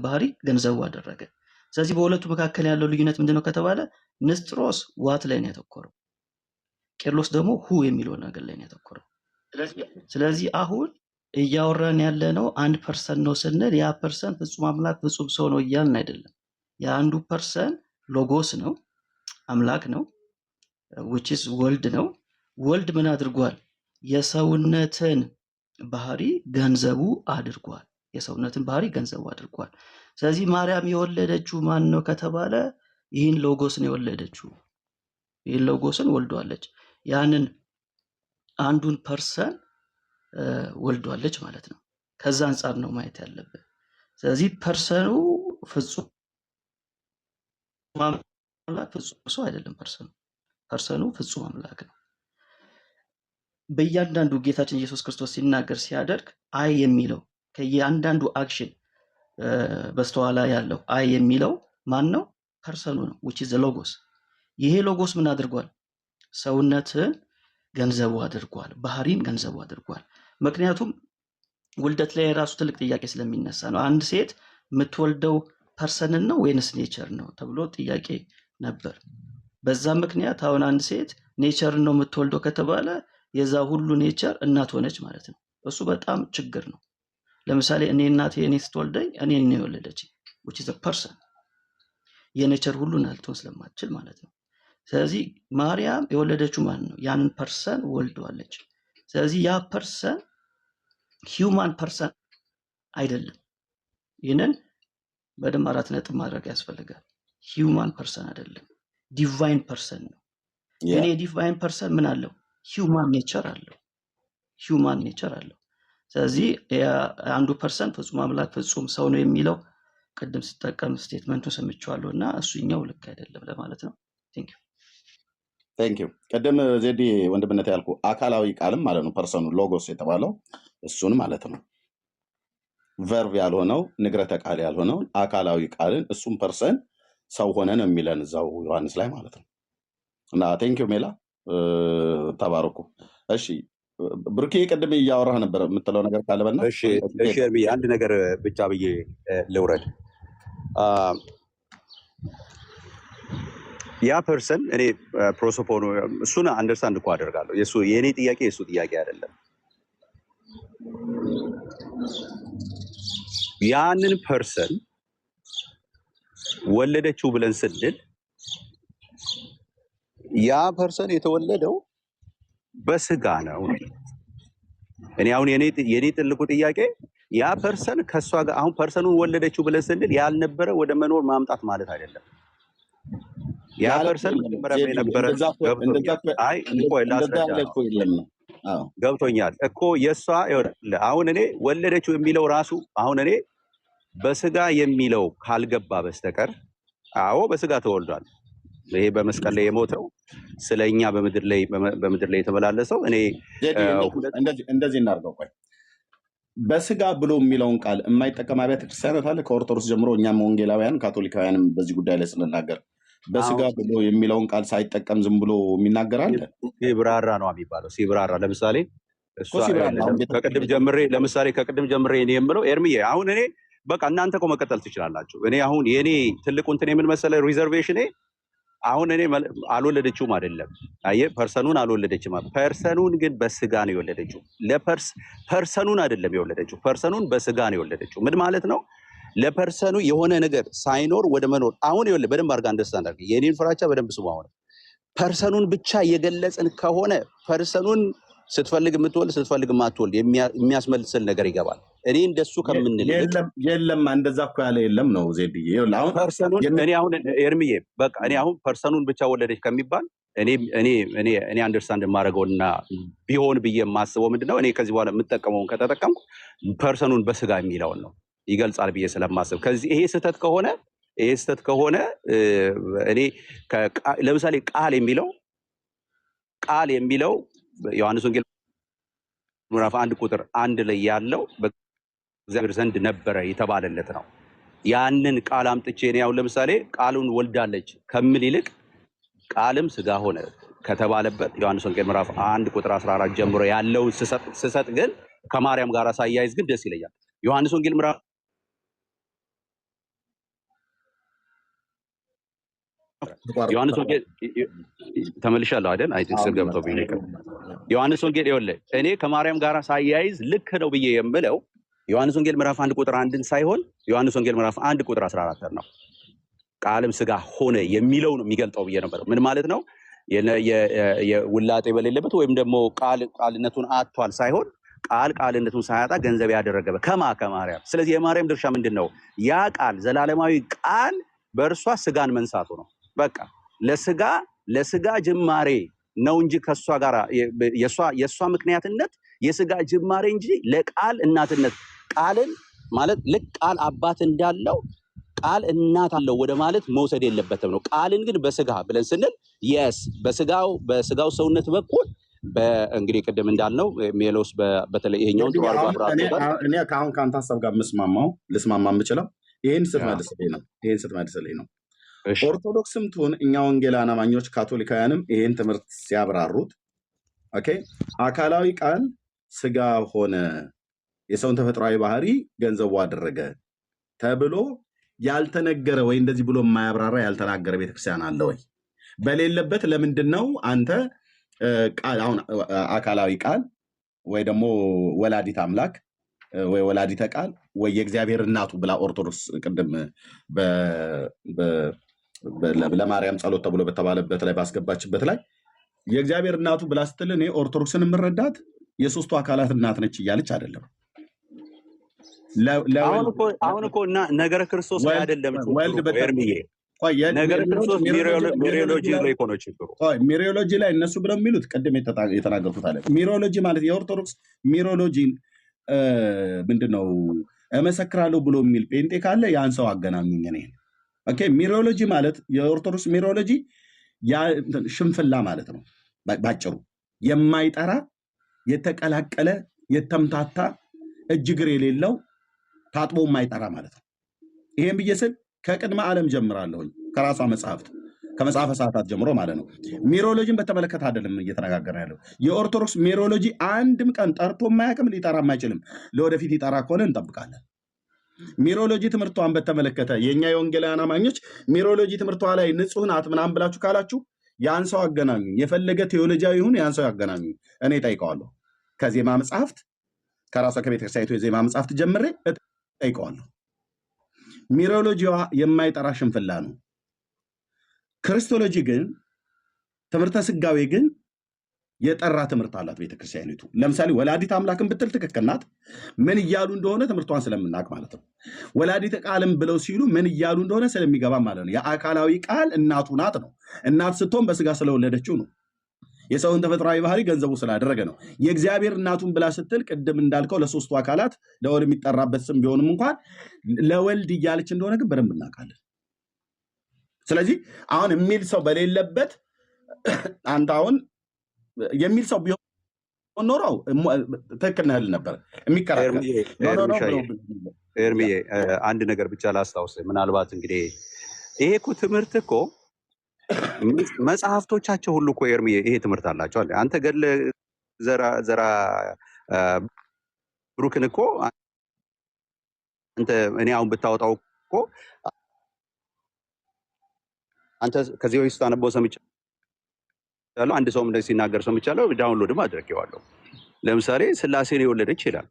ባህሪ ገንዘቡ አደረገ። ስለዚህ በሁለቱ መካከል ያለው ልዩነት ምንድነው ከተባለ ንስጥሮስ ዋት ላይ ነው ያተኮረው፣ ቄርሎስ ደግሞ ሁ የሚለው ነገር ላይ ነው ያተኮረው። ስለዚህ አሁን እያወራን ያለ ነው አንድ ፐርሰን ነው ስንል ያ ፐርሰን ፍጹም አምላክ ፍጹም ሰው ነው እያልን አይደለም። የአንዱ ፐርሰን ሎጎስ ነው፣ አምላክ ነው፣ which is ወልድ ነው። ወልድ ምን አድርጓል? የሰውነትን ባህሪ ገንዘቡ አድርጓል። የሰውነትን ባህሪ ገንዘቡ አድርጓል። ስለዚህ ማርያም የወለደችው ማን ነው ከተባለ ይህን ሎጎስን የወለደችው፣ ይህን ሎጎስን ወልዷለች። ያንን አንዱን ፐርሰን ወልዷለች ማለት ነው። ከዛ አንጻር ነው ማየት ያለብን። ስለዚህ ፐርሰኑ ፍጹም አምላክ ፍጹም ሰው አይደለም። ፐርሰኑ ፍጹም አምላክ ነው። በእያንዳንዱ ጌታችን ኢየሱስ ክርስቶስ ሲናገር ሲያደርግ አይ የሚለው ከእያንዳንዱ አክሽን በስተኋላ ያለው አይ የሚለው ማን ነው? ፐርሰኑ ነው፣ which is the logos። ይሄ ሎጎስ ምን አድርጓል? ሰውነትን ገንዘቡ አድርጓል፣ ባህሪን ገንዘቡ አድርጓል። ምክንያቱም ውልደት ላይ የራሱ ትልቅ ጥያቄ ስለሚነሳ ነው። አንድ ሴት የምትወልደው ፐርሰንን ነው ወይንስ ኔቸር ነው ተብሎ ጥያቄ ነበር። በዛ ምክንያት አሁን አንድ ሴት ኔቸርን ነው የምትወልደው ከተባለ የዛ ሁሉ ኔቸር እናት ሆነች ማለት ነው። እሱ በጣም ችግር ነው። ለምሳሌ እኔ እናቴ እኔ ስትወልደኝ እኔ ነው የወለደችኝ፣ which is a person። የኔቸር ሁሉ ልትሆን ስለማትችል ማለት ነው። ስለዚህ ማርያም የወለደችው ማለት ነው ያንን ፐርሰን ወልደዋለች። ስለዚህ ያ ፐርሰን ሂውማን ፐርሰን አይደለም። ይህንን በደንብ 4 ነጥብ ማድረግ ያስፈልጋል። ሂውማን ፐርሰን አይደለም፣ ዲቫይን ፐርሰን ነው። እኔ ዲቫይን ፐርሰን ምን አለው? ሂውማን ኔቸር አለው። ሂውማን ኔቸር አለው። ስለዚህ አንዱ ፐርሰን ፍጹም አምላክ ፍጹም ሰው ነው የሚለው ቅድም ስጠቀም ስቴትመንቱን ሰምቼዋለሁ እና እሱኛው ልክ አይደለም ለማለት ነው። ቴንክ ዩ። ቅድም ዜዲ ወንድምነት ያልኩ አካላዊ ቃልም ማለት ነው ፐርሰኑ ሎጎስ የተባለው እሱን ማለት ነው። ቨርብ ያልሆነው ንግረተ ቃል ያልሆነው አካላዊ ቃልን እሱም ፐርሰን ሰው ሆነ ነው የሚለን እዛው ዮሐንስ ላይ ማለት ነው። እና ቴንክ ዩ ሜላ ተባረኩ። እሺ ብሩኬ ቅድም እያወራህ ነበር የምትለው ነገር ካለ በና እሺ አንድ ነገር ብቻ ብዬ ልውረድ። ያ ፐርሰን እኔ ፕሮሶፖኑ እሱን አንደርስታንድ እኮ አደርጋለሁ። የእኔ ጥያቄ የእሱ ጥያቄ አይደለም። ያንን ፐርሰን ወለደችው ብለን ስንል ያ ፐርሰን የተወለደው በስጋ ነው። እኔ አሁን የኔ ትልቁ ጥያቄ ያ ፐርሰን ከሷ ጋር አሁን ፐርሰኑን ወለደችው ብለን ስንል ያልነበረ ወደ መኖር ማምጣት ማለት አይደለም። ያ ፐርሰን መጀመሪያ የነበረ ገብቶኛል እኮ የሷ አሁን እኔ ወለደችው የሚለው ራሱ አሁን እኔ በስጋ የሚለው ካልገባ በስተቀር አዎ በስጋ ተወልዷል። ይሄ በመስቀል ላይ የሞተው ስለኛ በምድር ላይ የተመላለሰው እኔ እንደዚህ እናድርገው። ቆይ በስጋ ብሎ የሚለውን ቃል የማይጠቀም አብያተ ክርስቲያናት አለ ከኦርቶዶክስ ጀምሮ፣ እኛም ወንጌላውያን ካቶሊካውያንም በዚህ ጉዳይ ላይ ስንናገር በስጋ ብሎ የሚለውን ቃል ሳይጠቀም ዝም ብሎ የሚናገር አለ። ሲብራራ ነው የሚባለው። ሲብራራ ለምሳሌ ከቅድም ጀምሬ እኔ የምለው ኤርሚዬ አሁን እኔ በቃ እናንተ እኮ መቀጠል ትችላላችሁ። እኔ አሁን የኔ ትልቁ እንትን የምን መሰለህ ሪዘርቬሽኔ አሁን እኔ አልወለደችውም አይደለም። አየህ ፐርሰኑን አልወለደችም። ፐርሰኑን ግን በስጋ ነው የወለደችው። ፐርሰኑን አይደለም የወለደችው፣ ፐርሰኑን በስጋ ነው የወለደችው። ምን ማለት ነው? ለፐርሰኑ የሆነ ነገር ሳይኖር ወደ መኖር። አሁን ይኸውልህ በደንብ አድርጋ አንደርስታንድ አድርግ። የኔን ፍራቻ በደንብ ስሙ። አሁን ፐርሰኑን ብቻ የገለጽን ከሆነ ፐርሰኑን ስትፈልግ የምትወልድ ስትፈልግ የማትወልድ የሚያስመልስል ነገር ይገባል። እኔ እንደሱ ከምንል የለም እንደዛ እኮ ያለ የለም ነው ዜድዬ። እኔ አሁን ኤርሚዬ በቃ እኔ አሁን ፐርሰኑን ብቻ ወለደች ከሚባል እኔ አንደርስታንድ የማደርገውና ቢሆን ብዬ የማስበው ምንድነው እኔ ከዚህ በኋላ የምጠቀመውን ከተጠቀምኩ ፐርሰኑን በስጋ የሚለውን ነው ይገልጻል ብዬ ስለማስብ ከዚህ ይሄ ስህተት ከሆነ እኔ ለምሳሌ ቃል የሚለው ዮሐንስ ወንጌል ምዕራፍ 1 ቁጥር 1 ላይ ያለው በእግዚአብሔር ዘንድ ነበረ የተባለለት ነው። ያንን ቃል አምጥቼ እኔ ያው ለምሳሌ ቃሉን ወልዳለች ከምል ይልቅ ቃልም ስጋ ሆነ ከተባለበት ዮሐንስ ወንጌል ምዕራፍ 1 ቁጥር 14 ጀምሮ ያለው ስሰጥ ግን ከማርያም ጋር ሳያይዝ ግን ደስ ይለኛል። ዮሐንስ ወንጌል ምዕራፍ ተመልሻለሁ አይደል? አይ ቲንክ ገብቶብኝ ነው። ዮሐንስ ወንጌል ይኸውልህ እኔ ከማርያም ጋር ሳያይዝ ልክ ነው ብዬ የምለው ዮሐንስ ወንጌል ምዕራፍ 1 ቁጥር 1ን ሳይሆን ዮሐንስ ወንጌል ምዕራፍ 1 ቁጥር 14 ነው። ቃልም ስጋ ሆነ የሚለው ነው የሚገልጠው ብዬ ነበር። ምን ማለት ነው? የውላጤ በሌለበት ወይም ደግሞ ቃልነቱን አጥቷል ሳይሆን ቃልነቱን ሳያጣ ገንዘብ ያደረገ ከማርያም። ስለዚህ የማርያም ድርሻ ምንድን ነው? ያ ቃል ዘላለማዊ ቃል በእርሷ ስጋን መንሳቱ ነው። በቃ ለስጋ ጅማሬ ነው እንጂ ከሷ ጋር የሷ ምክንያትነት የስጋ ጅማሬ እንጂ ለቃል እናትነት ቃልን ማለት ልክ ቃል አባት እንዳለው ቃል እናት አለው ወደ ማለት መውሰድ የለበትም ነው። ቃልን ግን በስጋ ብለን ስንል በስጋው ሰውነት በኩል እንግዲህ ቅድም እንዳልነው ሜሎስ በተለይ ይሄኛውን ጥሩ አድርጎ አብራርቶታል። እኔ ከአሁን ከአንተ ሀሳብ ጋር ልስማማ የምችለው ይህን ስትመልስልኝ ነው። ኦርቶዶክስም ትሁን እኛ ወንጌላውያን አማኞች ካቶሊካውያንም ይህን ትምህርት ሲያብራሩት አካላዊ ቃል ስጋ ሆነ የሰውን ተፈጥሯዊ ባህሪ ገንዘቡ አደረገ ተብሎ ያልተነገረ ወይ እንደዚህ ብሎ የማያብራራ ያልተናገረ ቤተክርስቲያን አለ ወይ? በሌለበት ለምንድን ነው አንተ ቃል አሁን አካላዊ ቃል ወይ ደግሞ ወላዲት አምላክ ወይ ወላዲተ ቃል ወይ የእግዚአብሔር እናቱ ብላ ኦርቶዶክስ ቅድም ለማርያም ጸሎት ተብሎ በተባለበት ላይ ባስገባችበት ላይ የእግዚአብሔር እናቱ ብላ ስትል እኔ ኦርቶዶክስን የምረዳት የሶስቱ አካላት እናት ነች እያለች አይደለም። አሁን እኮ ነገረ ክርስቶስ ላይ አይደለም ነገረ ክርስቶስ ሚሪዮሎጂ ላይ እነሱ ብለው የሚሉት ቅድም የተናገርኩት አለ። ሚሪዮሎጂ ማለት የኦርቶዶክስ ሚሪዮሎጂን ምንድነው እመሰክራለሁ ብሎ የሚል ጴንጤ ካለ ያን ሰው አገናኙኝ። እኔ ሚሪዮሎጂ ማለት የኦርቶዶክስ ሚሪዮሎጂ ሽንፍላ ማለት ነው። ባጭሩ የማይጠራ የተቀላቀለ የተምታታ እጅግር የሌለው ታጥቦ የማይጠራ ማለት ነው። ይሄን ብዬ ስል ከቅድመ ዓለም ጀምራለሁኝ ከራሷ መጽሐፍት ከመጽሐፈ ሰዓታት ጀምሮ ማለት ነው። ሚሮሎጂን በተመለከተ አይደለም እየተነጋገረ ያለው። የኦርቶዶክስ ሚሮሎጂ አንድም ቀን ጠርቶ የማያውቅም፣ ሊጠራም አይችልም። ለወደፊት ይጠራ ከሆነ እንጠብቃለን። ሚሮሎጂ ትምህርቷን በተመለከተ የእኛ የወንጌላውያን አማኞች ሚሮሎጂ ትምህርቷ ላይ ንጹህ ናት ምናምን ብላችሁ ካላችሁ ያን ሰው አገናኙ። የፈለገ ቴዎሎጂያዊ ይሁን ያን ሰው ያገናኙ። እኔ ጠይቀዋለሁ። ከዜማ መጽሐፍት ከራሷ ከቤተክርስቲያኒቱ የዜማ መጽሐፍት ጀምሬ ጠይቀዋለሁ። ሚሮሎጂዋ የማይጠራ ሽንፍላ ነው። ክርስቶሎጂ ግን ትምህርተ ስጋዌ ግን የጠራ ትምህርት አላት ቤተክርስቲያኒቱ። ለምሳሌ ወላዲት አምላክን ብትል ትክክል ናት። ምን እያሉ እንደሆነ ትምህርቷን ስለምናውቅ ማለት ነው። ወላዲተ ቃልም ብለው ሲሉ ምን እያሉ እንደሆነ ስለሚገባ ማለት ነው። የአካላዊ ቃል እናቱ ናት ነው። እናት ስትሆን በስጋ ስለወለደችው ነው። የሰውን ተፈጥሯዊ ባህሪ ገንዘቡ ስላደረገ ነው። የእግዚአብሔር እናቱን ብላ ስትል ቅድም እንዳልከው ለሶስቱ አካላት ለወልድ የሚጠራበት ስም ቢሆንም እንኳን ለወልድ እያለች እንደሆነ ግን በደንብ እናውቃለን። ስለዚህ አሁን የሚል ሰው በሌለበት አንተ አሁን የሚል ሰው ቢሆን ኖረው ትክክል ነህ ነበር የሚከራከር። ኤርሚዬ አንድ ነገር ብቻ ላስታውስ። ምናልባት እንግዲህ ይሄ እኮ ትምህርት እኮ መጽሐፍቶቻቸው ሁሉ እኮ ኤርሚዬ ይሄ ትምህርት አላቸው አለ። አንተ ገድለ ዘራ ብሩክን እኮ አንተ እኔ አሁን ብታወጣው እኮ አንተ ከዚህ በፊት ስታነበው ሰምቻለሁ። አንድ ሰውም እንደዚህ ሲናገር ሰምቻለሁ። ዳውንሎድም አድርጌዋለሁ። ለምሳሌ ስላሴን የወለደች ይላል።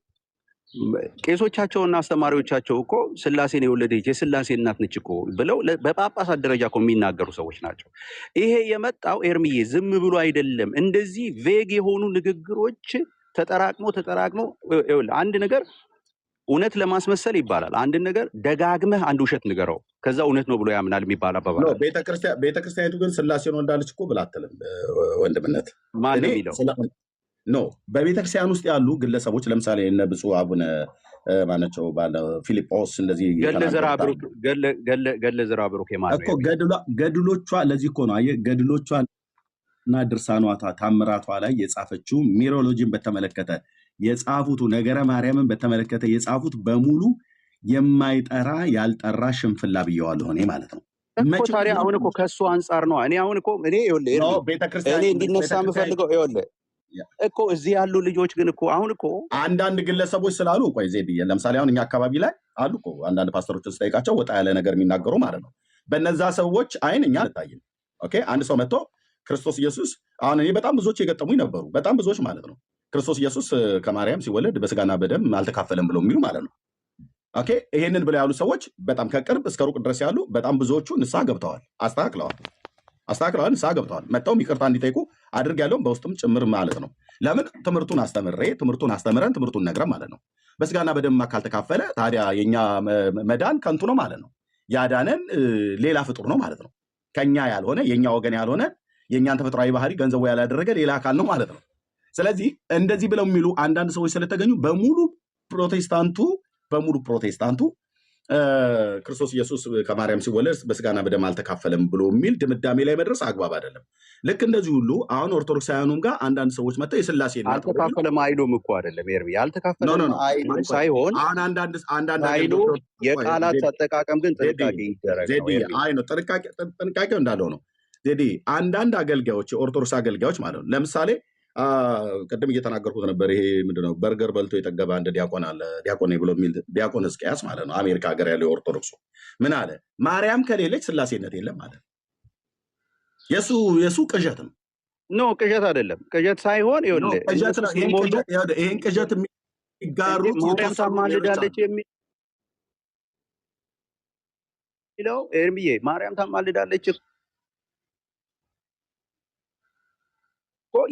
ቄሶቻቸውና አስተማሪዎቻቸው እኮ ስላሴን የወለደች የስላሴ እናት ነች እኮ ብለው በጳጳሳት ደረጃ እኮ የሚናገሩ ሰዎች ናቸው። ይሄ የመጣው ኤርሚዬ ዝም ብሎ አይደለም። እንደዚህ ቬግ የሆኑ ንግግሮች ተጠራቅሞ አንድ ነገር እውነት ለማስመሰል ይባላል። አንድ ነገር ደጋግመህ አንድ ውሸት ንገረው፣ ከዛ እውነት ነው ብሎ ያምናል የሚባል አባባል። ቤተክርስቲያኒቱ ግን ስላሴን ወልዳለች እኮ ብላ አትልም። ወንድምነት ማን የሚለው ኖ በቤተክርስቲያን ውስጥ ያሉ ግለሰቦች ለምሳሌ እነ ብፁዕ አቡነ ማናቸው ባለ ፊልጶስ እንደዚህ ገድለ ዘርዓ ብሩክ እኮ ገድሎቿ ለዚህ እኮ ነው አየህ፣ ገድሎቿ እና ድርሳኗታ ታምራቷ ላይ የጻፈችው ሚሮሎጂን በተመለከተ የጻፉት ነገረ ማርያምን በተመለከተ የጻፉት በሙሉ የማይጠራ ያልጠራ ሽንፍላ ብየዋለሁ እኔ ማለት ነው። ታዲያ አሁን እኮ ከእሱ አንጻር ነው እኔ እንዲነሳ የምፈልገው እኮ እዚህ ያሉ ልጆች ግን እኮ አሁን እኮ አንዳንድ ግለሰቦች ስላሉ ቆይ ዜድዬ ለምሳሌ አሁን እኛ አካባቢ ላይ አሉ እኮ አንዳንድ ፓስተሮችን ስጠይቃቸው ወጣ ያለ ነገር የሚናገሩ ማለት ነው። በነዛ ሰዎች አይን እኛ አልታይም። ኦኬ አንድ ሰው መጥቶ ክርስቶስ ኢየሱስ አሁን እኔ በጣም ብዙዎች የገጠሙኝ ነበሩ። በጣም ብዙዎች ማለት ነው ክርስቶስ ኢየሱስ ከማርያም ሲወለድ በስጋና በደም አልተካፈለም ብለው የሚሉ ማለት ነው። ኦኬ ይሄንን ብለው ያሉ ሰዎች በጣም ከቅርብ እስከ ሩቅ ድረስ ያሉ በጣም ብዙዎቹ ንስሐ ገብተዋል፣ አስተካክለዋል፣ ንስሐ ገብተዋል። መጥተውም ይቅርታ እንዲጠይቁ አድርጌያለሁም በውስጥም ጭምር ማለት ነው። ለምን ትምህርቱን አስተምረን ትምህርቱን ነግረን ማለት ነው። በስጋና በደም ካልተካፈለ ታዲያ የኛ መዳን ከንቱ ነው ማለት ነው። ያዳነን ሌላ ፍጡር ነው ማለት ነው። ከኛ ያልሆነ የኛ ወገን ያልሆነ የኛን ተፈጥሯዊ ባህሪ ገንዘቡ ያላደረገ ሌላ አካል ነው ማለት ነው። ስለዚህ እንደዚህ ብለው የሚሉ አንዳንድ ሰዎች ስለተገኙ በሙሉ ፕሮቴስታንቱ ክርስቶስ ኢየሱስ ከማርያም ሲወለድ በስጋና በደም አልተካፈለም ብሎ የሚል ድምዳሜ ላይ መድረስ አግባብ አይደለም። ልክ እንደዚህ ሁሉ አሁን ኦርቶዶክሳውያኑም ጋር አንዳንድ ሰዎች መጥተው የስላሴ አልተካፈለም አይሉም እኮ አይደለም ኤርሚ፣ አልተካፈለም አይሉም ሳይሆን አይሉ የቃላት አጠቃቀም ግን ጥንቃቄ ይደረግ። ጥንቃቄው እንዳለው ነው። ዜዲ አንዳንድ አገልጋዮች የኦርቶዶክስ አገልጋዮች ማለት ነው። ለምሳሌ ቅድም እየተናገርኩት ነበር። ይሄ ምንድነው በርገር በልቶ የጠገበ አንድ ዲያቆን አለ፣ ዲያቆን ብሎ የሚል ዲያቆን ሕዝቅያስ ማለት ነው። አሜሪካ ሀገር ያለው የኦርቶዶክሱ ምን አለ? ማርያም ከሌለች ስላሴነት የለም ማለት ነው። የሱ ቅዠት ነው። ኖ ቅዠት አይደለም። ቅዠት ሳይሆን ይሄን ቅዠት የሚጋሩት ማርያም ታማልዳለች የሚለው ኤርሚዬ፣ ማርያም ታማልዳለች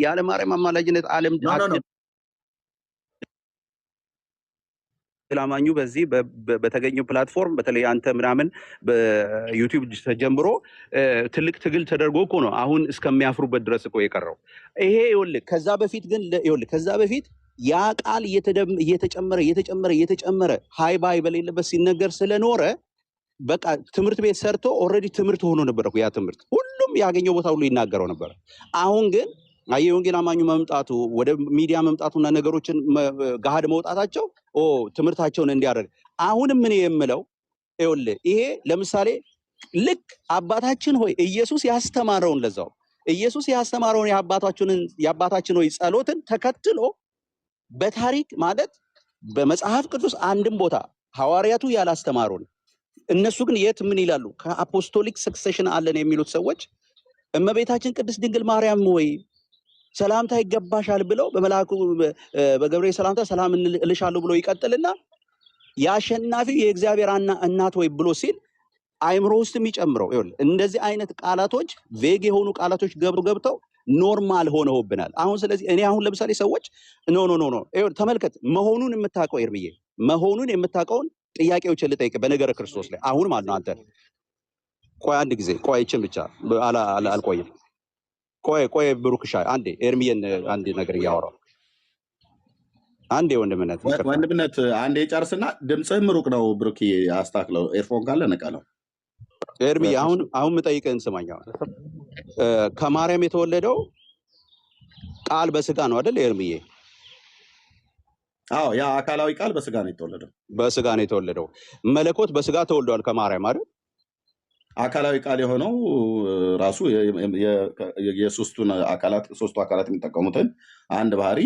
ያለ ማርያም አማላጅነት ዓለም ላማኙ በዚህ በተገኘው ፕላትፎርም በተለይ አንተ ምናምን በዩቲዩብ ተጀምሮ ትልቅ ትግል ተደርጎ እኮ ነው አሁን እስከሚያፍሩበት ድረስ እኮ የቀረው ይሄ። ይኸውልህ ከዛ በፊት ያ ቃል እየተጨመረ ሃይ ባይ በሌለበት ሲነገር ስለኖረ በቃ ትምህርት ቤት ሰርቶ ኦልሬዲ ትምህርት ሆኖ ነበር እኮ ያ ትምህርት ሁሉም ያገኘው ቦታ ሁሉ ይናገረው ነበር። አሁን ግን የወንጌል አማኙ መምጣቱ ወደ ሚዲያ መምጣቱና ነገሮችን ገሃድ መውጣታቸው ትምህርታቸውን እንዲያደርግ አሁንም ምን የምለው ይኸውልህ ይሄ ለምሳሌ ልክ አባታችን ሆይ ኢየሱስ ያስተማረውን ኢየሱስ ያስተማረውን የአባታችን ሆይ ጸሎትን ተከትሎ በታሪክ ማለት በመጽሐፍ ቅዱስ አንድም ቦታ ሐዋርያቱ ያላስተማሩን እነሱ ግን የት ምን ይላሉ? ከአፖስቶሊክ ሰክሴሽን አለን የሚሉት ሰዎች እመቤታችን ቅድስት ድንግል ማርያም ወይ ሰላምታ ይገባሻል ብለው በመልአኩ በገብርኤል ሰላምታ ሰላም እልሻለሁ ብሎ ይቀጥልና የአሸናፊው የእግዚአብሔር እናት ወይ ብሎ ሲል አይምሮ ውስጥ የሚጨምረው ይኸውልህ እንደዚህ አይነት ቃላቶች ቬግ የሆኑ ቃላቶች ገብተው ኖርማል ሆነውብናል አሁን። ስለዚህ እኔ አሁን ለምሳሌ ሰዎች ኖ ይኸውልህ ተመልከት፣ መሆኑን የምታውቀው ኤርሚዬ መሆኑን የምታውቀውን ጥያቄዎች ልጠይቅ በነገረ ክርስቶስ ላይ አሁን ማለት ነው። አንተ ቆይ አንድ ጊዜ ቆይ እችን ብቻ አልቆይም። ቆይ ብሩክሻ አንዴ ኤርሚዬን አንድ ነገር እያወራው አንዴ ወንድምነት አንዴ ጨርስና ድምፅህም ሩቅ ነው ብሩክ፣ አስተካክለው። ኤርፎን ካለ ነቀለው። ኤርሚ አሁን የምጠይቅህን ስማኝ። ከማርያም የተወለደው ቃል በስጋ ነው አይደል ኤርሚዬ? አዎ ያ አካላዊ ቃል በስጋ ነው የተወለደው። መለኮት በስጋ ተወልዷል ከማርያም አይደል? አካላዊ ቃል የሆነው ራሱ የሶስቱ አካላት የሚጠቀሙትን አንድ ባህሪ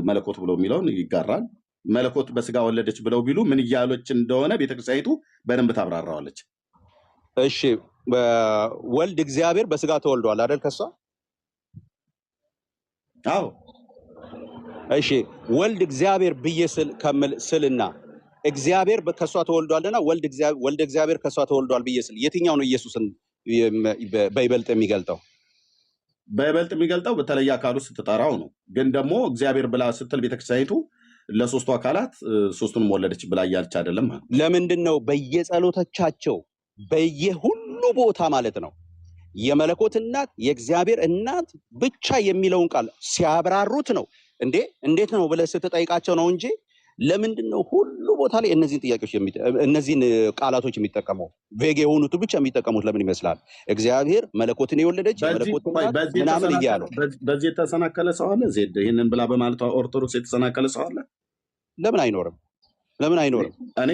መለኮት ብሎ የሚለውን ይጋራል። መለኮት በስጋ ወለደች ብለው ቢሉ ምን እያሎች እንደሆነ ቤተክርስቲያኒቱ በደንብ ታብራራዋለች። እሺ ወልድ እግዚአብሔር በስጋ ተወልዷል አይደል ከሷ? አዎ እሺ ወልድ እግዚአብሔር ብዬ ስልና እግዚአብሔር ከሷ ተወልዷልና ወልድ እግዚአብሔር ከሷ ተወልዷል ብዬ ስል የትኛው ነው ኢየሱስን በይበልጥ የሚገልጠው? በይበልጥ የሚገልጠው በተለየ አካሉ ስትጠራው ነው። ግን ደግሞ እግዚአብሔር ብላ ስትል ቤተክርስቲያኒቱ ለሶስቱ አካላት ሶስቱንም ወለደች ብላ እያለች አይደለም። ለምንድን ነው በየጸሎቶቻቸው በየሁሉ ቦታ ማለት ነው የመለኮት እናት የእግዚአብሔር እናት ብቻ የሚለውን ቃል ሲያብራሩት ነው እንዴት ነው ብለህ ስትጠይቃቸው ነው እንጂ ለምንድን ነው ሁሉ ቦታ ላይ እነዚህን ቃላቶች የሚጠቀመው? ቬግ የሆኑት ብቻ የሚጠቀሙት ለምን ይመስላል? እግዚአብሔር መለኮትን የወለደች የመለኮት እናት ምናምን እያሉ በዚህ የተሰናከለ ሰው አለ? ዜድ ይህንን ብላ በማለቷ ኦርቶዶክስ የተሰናከለ ሰው አለ? ለምን አይኖርም? እኔ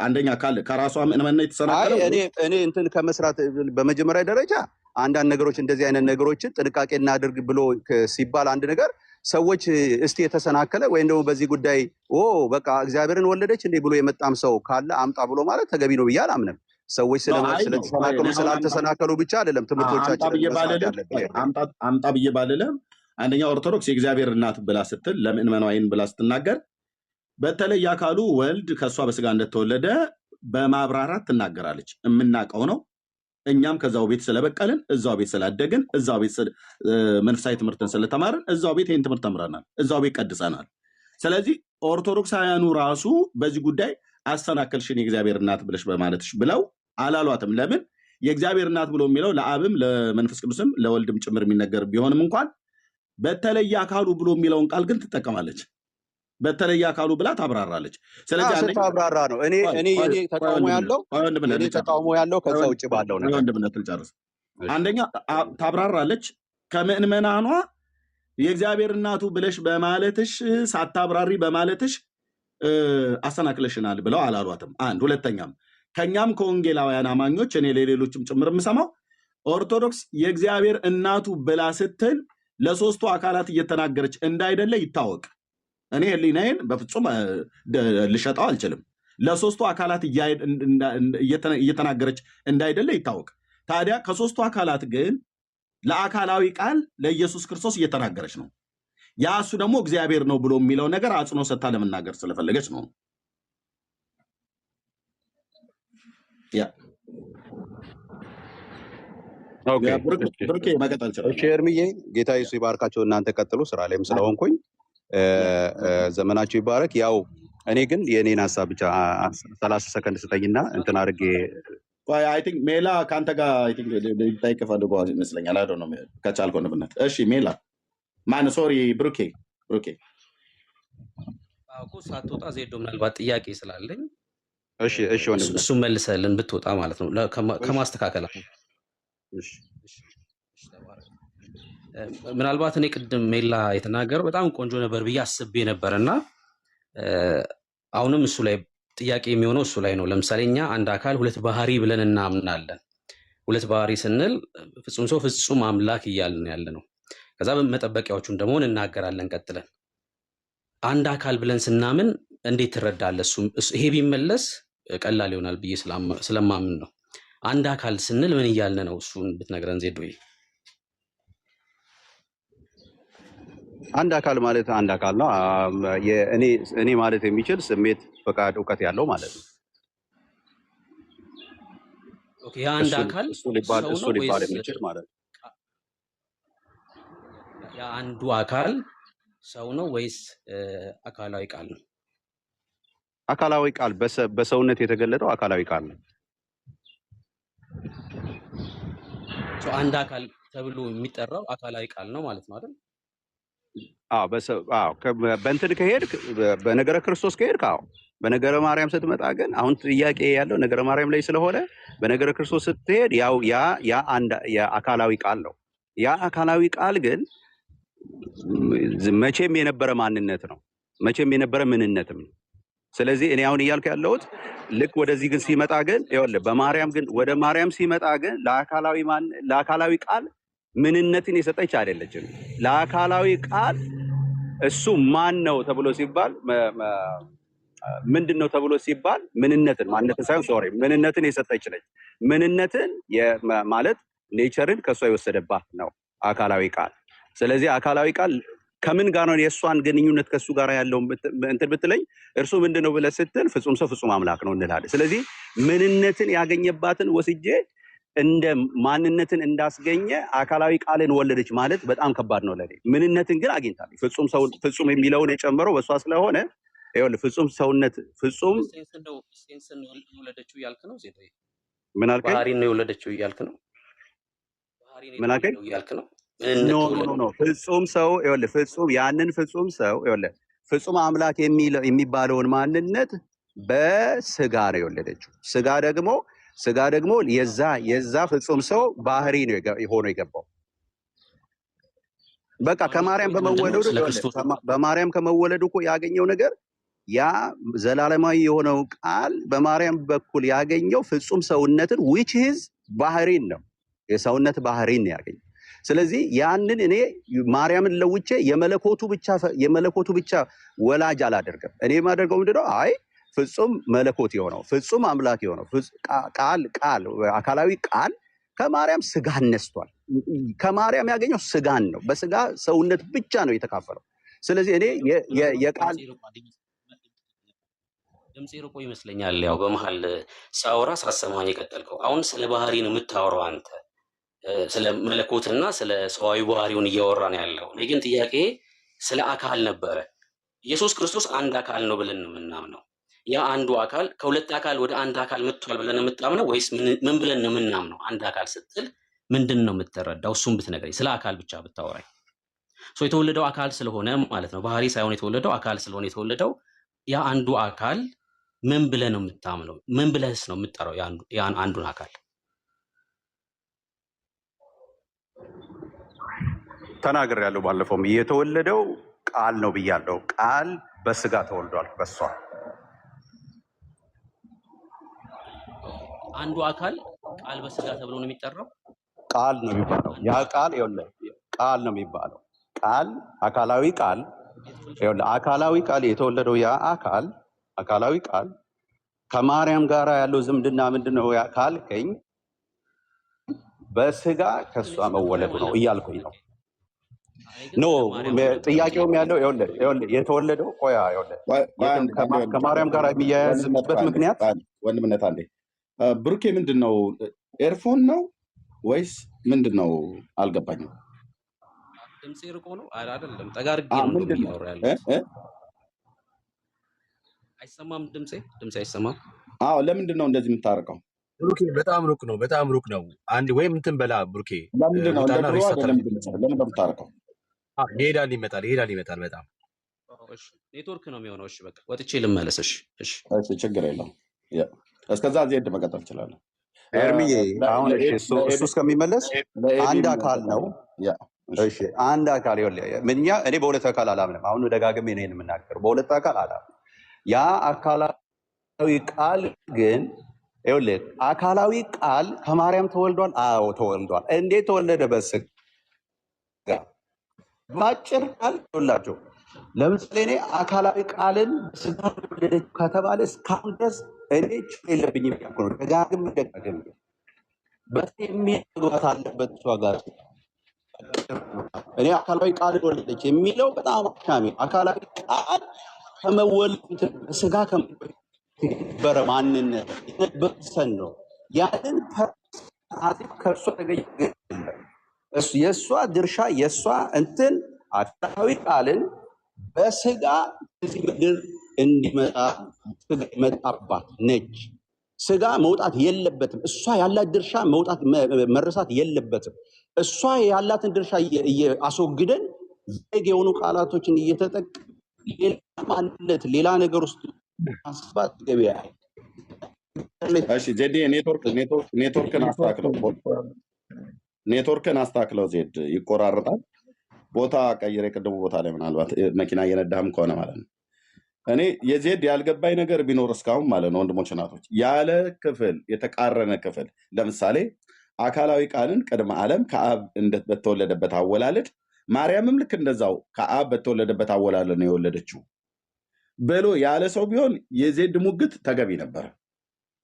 አንደኛ ከራሷ ምእመን ነው የተሰናከለው። እኔ እንትን ከመስራት በመጀመሪያ ደረጃ አንዳንድ ነገሮች እንደዚህ አይነት ነገሮችን ጥንቃቄ እናድርግ ብሎ ሲባል አንድ ነገር ሰዎች እስቲ የተሰናከለ ወይም ደግሞ በዚህ ጉዳይ በቃ እግዚአብሔርን ወለደች እንዴ ብሎ የመጣም ሰው ካለ አምጣ ብሎ ማለት ተገቢ ነው ብዬ አላምንም። ሰዎች ስለተሰናከሉ ስላልተሰናከሉ ብቻ አይደለም ትምህርቶቻችን አምጣ ብዬ ባልልም አንደኛ ኦርቶዶክስ የእግዚአብሔር እናት ብላ ስትል ለምእመናዊን ብላ ስትናገር በተለይ አካሉ ወልድ ከእሷ በስጋ እንደተወለደ በማብራራት ትናገራለች። የምናውቀው ነው። እኛም ከዛው ቤት ስለበቀልን፣ እዛው ቤት ስላደግን፣ እዛው ቤት መንፈሳዊ ትምህርትን ስለተማርን፣ እዛው ቤት ይህን ትምህርት ተምረናል፣ እዛው ቤት ቀድሰናል። ስለዚህ ኦርቶዶክሳውያኑ ራሱ በዚህ ጉዳይ አሰናከልሽን የእግዚአብሔር እናት ብለሽ በማለትሽ ብለው አላሏትም። ለምን? የእግዚአብሔር እናት ብሎ የሚለው ለአብም ለመንፈስ ቅዱስም ለወልድም ጭምር የሚነገር ቢሆንም እንኳን በተለየ አካሉ ብሎ የሚለውን ቃል ግን ትጠቀማለች። በተለየ አካሉ ብላ ታብራራለች። ስለዚህ ስታብራራ ነው እኔ ተቃውሞ ያለው ከዛ ውጭ ባለው ነገር ወንድምነት ልጨርስ። አንደኛ ታብራራለች። ከምእመናኗ የእግዚአብሔር እናቱ ብለሽ በማለትሽ ሳታብራሪ በማለትሽ አሰናክለሽናል ብለው አላሏትም። አንድ ሁለተኛም ከኛም ከወንጌላውያን አማኞች እኔ ለሌሎችም ጭምር የምሰማው ኦርቶዶክስ የእግዚአብሔር እናቱ ብላ ስትል ለሶስቱ አካላት እየተናገረች እንዳይደለ ይታወቅ። እኔ ህሊናዬን በፍጹም ልሸጠው አልችልም። ለሶስቱ አካላት እየተናገረች እንዳይደለ ይታወቅ። ታዲያ ከሶስቱ አካላት ግን ለአካላዊ ቃል ለኢየሱስ ክርስቶስ እየተናገረች ነው። ያ እሱ ደግሞ እግዚአብሔር ነው ብሎ የሚለው ነገር አጽንኦ ሰጥታ ለመናገር ስለፈለገች ነው። ብርኬ መቀጠል ይችላል። እርምዬ ጌታ ኢየሱስ ይባርካቸው። እናንተ ቀጥሉ። ስራ ላይም ስለሆንኩኝ ዘመናቸው ይባረክ። ያው እኔ ግን የኔን ሀሳብ ብቻ 30 ሰከንድ ስጠኝና እንትን አድርጌ አይ ቲንክ ሜላ ከአንተ ጋር አይ ቲንክ ልጠይቅ ፈልጎ ይመስለኛል። አይ ዶንት ኖ ከቻልክ ወንድምነት። እሺ ሜላ ሶሪ ብሩኬ እኮ ሳትወጣ ዜዶ ምናልባት ጥያቄ ስላለኝ እሺ ወንድም እሱ መልሰልን ብትወጣ ማለት ነው ከማስተካከል ምናልባት እኔ ቅድም ሜላ የተናገረው በጣም ቆንጆ ነበር ብዬ አስቤ ነበር እና አሁንም እሱ ላይ ጥያቄ የሚሆነው እሱ ላይ ነው። ለምሳሌ እኛ አንድ አካል ሁለት ባህሪ ብለን እናምናለን። ሁለት ባህሪ ስንል ፍጹም ሰው ፍጹም አምላክ እያልን ያለ ነው። ከዛ መጠበቂያዎቹን ደግሞ እንናገራለን ቀጥለን። አንድ አካል ብለን ስናምን እንዴት ትረዳለህ? ይሄ ቢመለስ ቀላል ይሆናል ብዬ ስለማምን ነው። አንድ አካል ስንል ምን እያልን ነው? እሱን ብትነግረን ዜዶዬ። አንድ አካል ማለት አንድ አካል ነው። እኔ ማለት የሚችል ስሜት፣ ፈቃድ፣ እውቀት ያለው ማለት ነው። ኦኬ፣ አንድ አካል እሱ ሊባል የሚችል ማለት ነው። የአንዱ አካል ሰው ነው ወይስ አካላዊ ቃል ነው? አካላዊ ቃል በሰውነት የተገለጠው አካላዊ ቃል ነው። አንድ አካል ተብሎ የሚጠራው አካላዊ ቃል ነው ማለት ነው አይደል? በእንትን ከሄድክ በነገረ ክርስቶስ ከሄድክ በነገረ ማርያም ስትመጣ ግን አሁን ጥያቄ ያለው ነገረ ማርያም ላይ ስለሆነ በነገረ ክርስቶስ ስትሄድ ያ አንድ የአካላዊ ቃል ነው። ያ አካላዊ ቃል ግን መቼም የነበረ ማንነት ነው። መቼም የነበረ ምንነትም ነው። ስለዚህ እኔ አሁን እያልኩ ያለሁት ልክ ወደዚህ ግን ሲመጣ ግን ይኸውልህ በማርያም ግን ወደ ማርያም ሲመጣ ግን ለአካላዊ ቃል ምንነትን የሰጠች አይደለችም። ለአካላዊ ቃል እሱ ማን ነው ተብሎ ሲባል ምንድን ነው ተብሎ ሲባል ማንነትን ሳይሆን ምንነትን የሰጠች ነች። ምንነትን ማለት ኔቸርን ከእሷ የወሰደባት ነው አካላዊ ቃል። ስለዚህ አካላዊ ቃል ከምን ጋር ነው የእሷን ግንኙነት ከእሱ ጋር ያለው እንትን ብትለኝ እርሱ ምንድን ነው ብለህ ስትል ፍጹም ሰው ፍጹም አምላክ ነው እንላለን። ስለዚህ ምንነትን ያገኘባትን ወስጄ እንደ ማንነትን እንዳስገኘ አካላዊ ቃልን ወለደች ማለት በጣም ከባድ ነው ለኔ። ምንነትን ግን አግኝታለች። ፍጹም የሚለውን የጨመረው በእሷ ስለሆነ ይኸውልህ ፍጹም ሰውነት ፍጹም ሴንስን የወለደችው እያልክ ነው ዜዶ? ምን አልከኝ? ባህሪን ነው የወለደችው እያልክ ነው? ምን አልከኝ? እያልክ ነው? ኖ ፍጹም ሰው ይኸውልህ ያንን ፍጹም ሰው ይኸውልህ ፍጹም አምላክ የሚባለውን ማንነት በስጋ ነው የወለደችው። ስጋ ደግሞ የዛ ፍጹም ሰው ባህሪ ነው ሆኖ የገባው። በቃ ከማርያም በማርያም ከመወለዱ እኮ ያገኘው ነገር ያ ዘላለማዊ የሆነው ቃል በማርያም በኩል ያገኘው ፍጹም ሰውነትን which is ባህሪን ነው፣ የሰውነት ባህሪን ነው ያገኘው። ስለዚህ ያንን እኔ ማርያምን ለውጬ የመለኮቱ ብቻ ወላጅ አላደርግም። እኔ የማደርገው ምንድነው? ፍጹም መለኮት የሆነው ፍጹም አምላክ የሆነው ቃል አካላዊ ቃል ከማርያም ስጋን ነስቷል። ከማርያም ያገኘው ስጋን ነው። በስጋ ሰውነት ብቻ ነው የተካፈለው። ስለዚህ እኔ የቃል ድምጼ ርቆ ይመስለኛል። ያው በመሃል ሳወራ ሳሰማኝ የቀጠልከው። አሁን ስለ ባህሪ ነው የምታወራው አንተ፣ ስለ መለኮትና ስለ ሰዋዊ ባህሪውን እያወራ ነው ያለው። እኔ ግን ጥያቄ ስለ አካል ነበረ። ኢየሱስ ክርስቶስ አንድ አካል ነው ብለን ነው የምናምነው። ያ አንዱ አካል ከሁለት አካል ወደ አንድ አካል መጥቷል ብለን ነው የምታምነው ወይስ ምን ብለን ነው የምናምነው? አንድ አካል ስትል ምንድን ነው የምትረዳው? እሱም ብትነግረኝ፣ ስለ አካል ብቻ ብታወራኝ። የተወለደው አካል ስለሆነ ማለት ነው፣ ባህሪ ሳይሆን የተወለደው አካል ስለሆነ የተወለደው ያ አንዱ አካል ምን ብለህ ነው የምታምነው? ምን ብለህስ ነው የምትጠራው ያን አንዱን አካል? ተናግሬያለሁ። ባለፈውም የተወለደው ቃል ነው ብያለሁ። ቃል በስጋ ተወልዷል በሷ አንዱ አካል ቃል በስጋ ተብሎ ነው የሚጠራው። ቃል ነው የሚባለው። ያ ቃል ይኸውልህ ቃል ነው የሚባለው። ቃል አካላዊ ቃል ይኸውልህ አካላዊ ቃል የተወለደው ያ አካላዊ ቃል ከማርያም ጋር ያለው ዝምድና ምንድነው? ያ ካልከኝ በስጋ ከሷ መወለዱ ነው እያልኩኝ ነው። ኖ ጥያቄውም ያለው ይኸውልህ የተወለደው ከማርያም ጋር የሚያያዝበት ምክንያት ወንድምነት አንዴ ብሩኬ ምንድን ነው ኤርፎን ነው ወይስ ምንድን ነው? አልገባኝም። ድምጼ ርቆ ነው አይደለም? ጠጋ አድርጌ ነው የሚያወራ ያለው። አይሰማም? ድምጼ አይሰማም? አዎ። ለምንድን ነው እንደዚህ የምታረቀው? ብሩኬ በጣም ሩቅ ነው። አንድ ወይም እንትን በላ ብሩኬ። ለምንድን ነው የምታረቀው? ይሄዳል ይመጣል። በጣም ኔትወርክ ነው የሚሆነው። እሺ በቃ ወጥቼ ልመለስ። እሺ ችግር የለውም። እስከዛ ዜድ መቀጠል ይችላል። ኤርሚዬ አሁን እሱ እስከሚመለስ አንድ አካል ነው። እሺ አንድ አካል እኔ በሁለት አካል አላምንም። አሁን ደጋግሜ ነው የምናገረው፣ በሁለት አካል አላምንም። ያ አካላዊ ቃል ግን ይኸውልህ አካላዊ ቃል ከማርያም ተወልዷል። አዎ ተወልዷል። እንዴት ተወለደ? በስጋ ባጭር ቃል ይኸውላችሁ፣ ለምሳሌ እኔ አካላዊ ቃልን በስጋ ተወለደች ከተባለ እስካሁን ድረስ እኔ ችግር የለብኝም ያልኩ ነው። ደጋግም መግባት አለበት እሷ ጋር። እኔ አካላዊ ቃል ወለደች የሚለው በጣም አሻሚ። አካላዊ ቃል ከመወለድ በስጋ ከነበረ ማንነት የነበረሰን ነው። ያንን ከእርሷ ተገኘ። የእሷ ድርሻ የእሷ እንትን አካላዊ ቃልን በስጋ እዚህ ምድር እንዲመጣ ስጋ መጣባት ነች። ስጋ መውጣት የለበትም። እሷ ያላት ድርሻ መውጣት መረሳት የለበትም። እሷ ያላትን ድርሻ አስወግደን ዜግ የሆኑ ቃላቶችን እየተጠቀ ሌላ ማንነት ሌላ ነገር ውስጥ ማስባት ገበያ። እሺ ዜድ ኔትወርክን አስተካክለው። ዜድ ይቆራርጣል። ቦታ ቀይር። የቅድሙ ቦታ ላይ ምናልባት መኪና እየነዳህም ከሆነ ማለት ነው። እኔ የዜድ ያልገባኝ ነገር ቢኖር እስካሁን ማለት ነው ወንድሞች እናቶች፣ ያለ ክፍል የተቃረነ ክፍል ለምሳሌ አካላዊ ቃልን ቅድመ ዓለም ከአብ በተወለደበት አወላለድ ማርያምም ልክ እንደዛው ከአብ በተወለደበት አወላለድ ነው የወለደችው ብሎ ያለ ሰው ቢሆን የዜድ ሙግት ተገቢ ነበረ።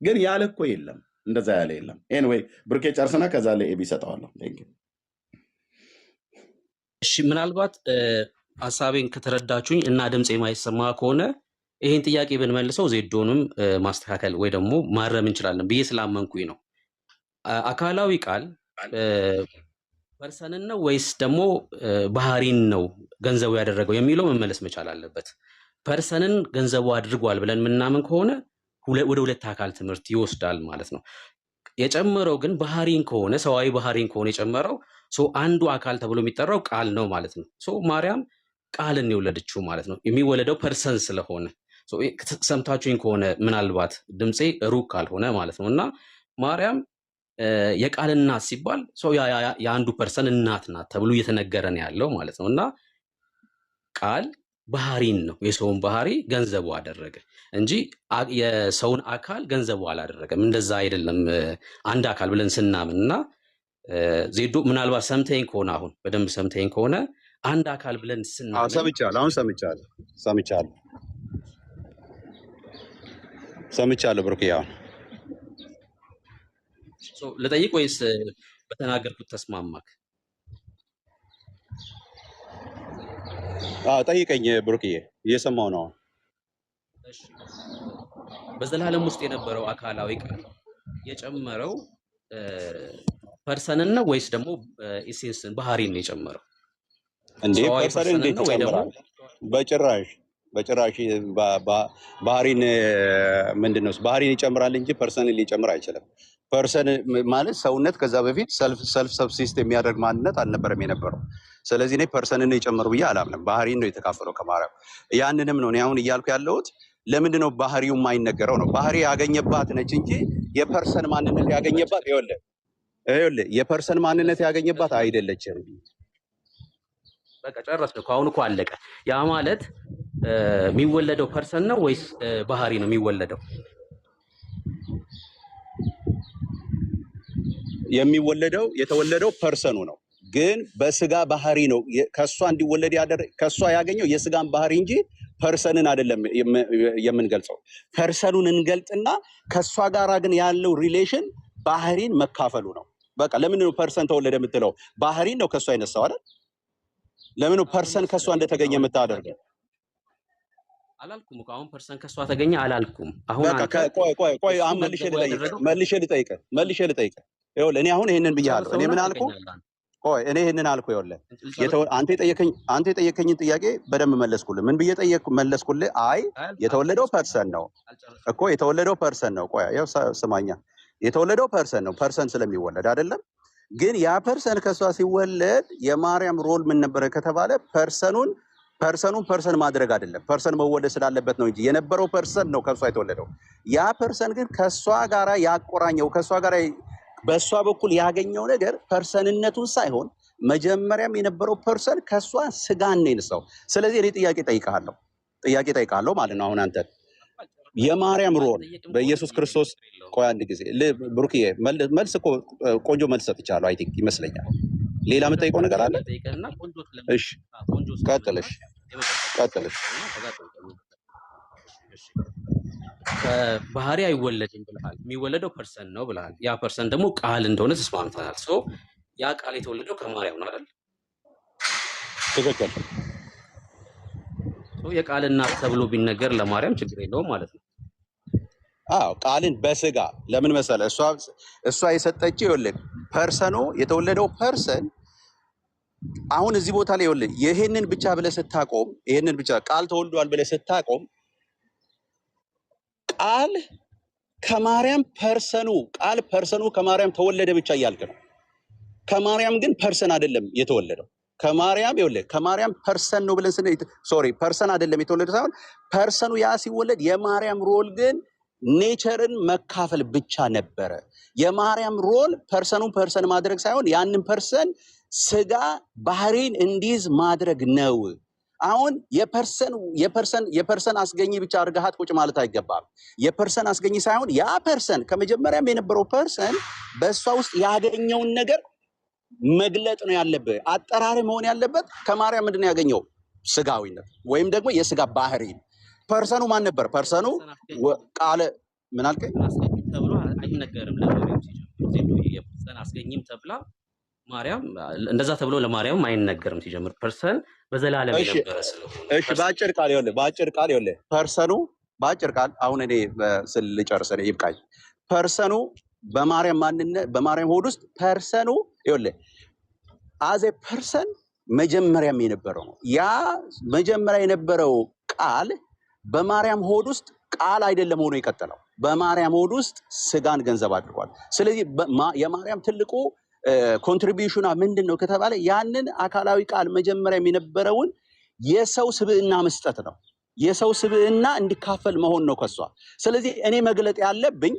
ግን ያለ እኮ የለም፣ እንደዛ ያለ የለም። ኤኒዌይ ብሩኬ ጨርስና ከዛ ላይ ኤቢ ሰጠዋለሁ። እሺ ምናልባት ሀሳቤን ከተረዳችሁኝ እና ድምፅ የማይሰማ ከሆነ ይህን ጥያቄ ብንመልሰው ዜዶንም ማስተካከል ወይ ደግሞ ማረም እንችላለን ብዬ ስላመንኩኝ ነው። አካላዊ ቃል ፐርሰንን ነው ወይስ ደግሞ ባህሪን ነው ገንዘቡ ያደረገው የሚለው መመለስ መቻል አለበት። ፐርሰንን ገንዘቡ አድርጓል ብለን የምናምን ከሆነ ወደ ሁለት አካል ትምህርት ይወስዳል ማለት ነው። የጨመረው ግን ባህሪን ከሆነ ሰዋዊ ባህሪን ከሆነ የጨመረው አንዱ አካል ተብሎ የሚጠራው ቃል ነው ማለት ነው። ማርያም ቃልን የወለደችው ማለት ነው። የሚወለደው ፐርሰን ስለሆነ ሰምታችሁኝ ከሆነ ምናልባት ድምፄ ሩቅ ካልሆነ ማለት ነው። እና ማርያም የቃል እናት ሲባል የአንዱ ፐርሰን እናት ናት ተብሎ እየተነገረ ነው ያለው ማለት ነው። እና ቃል ባህሪን ነው የሰውን ባህሪ ገንዘቡ አደረገ እንጂ የሰውን አካል ገንዘቡ አላደረገም። እንደዛ አይደለም አንድ አካል ብለን ስናምን። እና ዜዶ ምናልባት ሰምተኝ ከሆነ አሁን በደንብ ሰምተኝ ከሆነ አንድ አካል ብለን ስናምን ሰምቻለሁ ብሩክ። አሁን ልጠይቅ ወይስ በተናገርኩት ተስማማክ? ጠይቀኝ ብሩክዬ፣ እየሰማው ነው። በዘላለም ውስጥ የነበረው አካላዊ ቃል የጨመረው ፐርሰንን ነው ወይስ ደግሞ ኢሴንስን ባህሪን ነው የጨመረው? እንዴ ሰዋዊ ፐርሰን ፐርሰንን እንዴት ነው ወይ ደግሞ ይጨምራል? በጭራሽ በጭራሽ ባህሪን ምንድነው ባህሪን ይጨምራል እንጂ ፐርሰንን ሊጨምር አይችልም። ፐርሰን ማለት ሰውነት ከዛ በፊት ሰልፍ ሰብሲስት የሚያደርግ ማንነት አልነበረም የነበረው። ስለዚህ እኔ ፐርሰንን የጨመሩ ብዬ አላምንም። ባህሪን ነው የተካፈለው ከማርያም። ያንንም ነው እኔ አሁን እያልኩ ያለሁት። ለምንድን ነው ባህሪው የማይነገረው ነው? ባህሪ ያገኘባት ነች እንጂ የፐርሰን ማንነት ያገኘባት ይኸውልህ የፐርሰን ማንነት ያገኘባት አይደለችም። በቃ ጨረስን እኮ አሁን እኮ አለቀ። ያ ማለት የሚወለደው ፐርሰን ነው ወይስ ባህሪ ነው የሚወለደው? የተወለደው ፐርሰኑ ነው፣ ግን በስጋ ባህሪ ነው ከሷ እንዲወለድ ከሷ ያገኘው የስጋን ባህሪ እንጂ ፐርሰንን አይደለም የምንገልጸው። ፐርሰኑን እንገልጥና ከሷ ጋር ግን ያለው ሪሌሽን ባህሪን መካፈሉ ነው። በቃ ለምን ነው ፐርሰን ተወለደ የምትለው? ባህሪን ነው ከሷ የነሳው አይደል? ለምን ነው ፐርሰን ከሷ እንደተገኘ የምታደርገው? አላልኩም እኮ አሁን ፐርሰን ከሷ ተገኘ አላልኩም። አሁን በቃ አንተ ቆይ እሱ አሁን ገንዘቡ መልሼ ያደረገው ልጠይቅህ። ይኸውልህ እኔ አሁን ይሄንን ብያለሁ። እኔ ጨርሰውና ምን አልኩ? ትጠይቀኛለህ አንተ። ቆይ እኔ ይሄንን አልኩ። ይኸውልህ ልጨርስ አንተ የጠየከኝን ጥያቄ በደንብ መለስኩልህ። ምን ብዬ መለስኩልህ? አይ የተወለደው ፐርሰን ነው አልጨረስኩም። እኮ የተወለደው ፐርሰን ነው። ቆይ ያው ስማኛ፣ የተወለደው ፐርሰን ነው። ፐርሰን ስለሚወለድ አይደለም። ግን ያ ፐርሰን ከሷ ሲወለድ የማርያም ሮል ምን ነበረ ከተባለ ፐርሰኑን ፐርሰን ማድረግ አይደለም። ፐርሰን መወለድ ስላለበት ነው እንጂ የነበረው ፐርሰን ነው ከሷ የተወለደው። ያ ፐርሰን ግን ከሷ ጋራ ያቆራኘው ከሷ ጋራ በሷ በኩል ያገኘው ነገር ፐርሰንነቱን ሳይሆን መጀመሪያም የነበረው ፐርሰን ከሷ ስጋን ነው የነሳው። ስለዚህ እኔ ጥያቄ ጠይቃለሁ ማለት ነው። አሁን አንተ የማርያም ሮል በኢየሱስ ክርስቶስ ቆይ አንድ ጊዜ ብሩክዬ፣ መልስ እኮ ቆንጆ መልስ ሰጥቻለሁ። አይ ቲንክ ይመስለኛል። ሌላ የምጠይቀው ነገር አለ? እሺ ቀጥልሽ። ከባህሪ አይወለድም ብለሃል። የሚወለደው ፐርሰን ነው ብለሃል። ያ ፐርሰን ደግሞ ቃል እንደሆነ ተስማምተናል። ሶ ያ ቃል የተወለደው ከማርያም ነው አይደል? ትክክል። ሶ የቃል እናት ተብሎ ቢነገር ለማርያም ችግር የለውም ማለት ነው። አዎ ቃልን በስጋ ለምን መሰለ እሷ የሰጠችው ይኸውልህ ፐርሰኑ የተወለደው ፐርሰን አሁን እዚህ ቦታ ላይ ይኸውልህ ይሄንን ብቻ ብለህ ስታቆም ይሄንን ብቻ ቃል ተወልዷል ብለህ ስታቆም ቃል ፐርሰኑ ከማርያም ተወለደ ብቻ እያልክ ነው። ከማርያም ግን ፐርሰን አይደለም የተወለደው። ከማርያም ፐርሰን ነው ብለን ፐርሰን አይደለም የተወለደው ሳይሆን ፐርሰኑ ያ ሲወለድ የማርያም ሮል ግን ኔቸርን መካፈል ብቻ ነበረ። የማርያም ሮል ፐርሰን ማድረግ ሳይሆን ያንን ፐርሰን ስጋ ባህሪን እንዲይዝ ማድረግ ነው። አሁን የፐርሰን አስገኝ ብቻ አድርገሃት ቁጭ ማለት አይገባም። የፐርሰን አስገኝ ሳይሆን ያ ፐርሰን ከመጀመሪያም የነበረው ፐርሰን በእሷ ውስጥ ያገኘውን ነገር መግለጥ ነው ያለብህ። አጠራሪ መሆን ያለበት ከማርያም ምንድን ነው ያገኘው? ስጋዊነት ወይም ደግሞ የስጋ ባህሪ። ፐርሰኑ ማን ነበር? ፐርሰኑ ቃለ ምን አልከኝ? አስገኝም ተብሎ አይነገርም ለማርያም ሲጀምር። የፐርሰን አስገኝም ተብላ ማርያም እንደዛ ተብሎ ለማርያም አይነገርም ሲጀምር። ፐርሰን በዘላለም የነበረ ስለሆነ እሺ በአጭር ቃል ይኸውልህ ፐርሰኑ በአጭር ቃል አሁን እኔ ልጨርስ ይብቃኝ። ፐርሰኑ በማርያም ሆድ ውስጥ ፐርሰኑ ይኸውልህ አዜ ፐርሰን መጀመሪያም የነበረው ነው። ያ መጀመሪያ የነበረው ቃል በማርያም ሆድ ውስጥ ቃል አይደለም ሆኖ የቀጠለው፣ በማርያም ሆድ ውስጥ ስጋን ገንዘብ አድርጓል። ስለዚህ የማርያም ትልቁ ኮንትሪቢዩሽኗ ምንድን ነው ከተባለ ያንን አካላዊ ቃል መጀመሪያም የነበረውን የሰው ስብዕና መስጠት ነው። የሰው ስብዕና እንዲካፈል መሆን ነው ከሷ። ስለዚህ እኔ መግለጥ ያለብኝ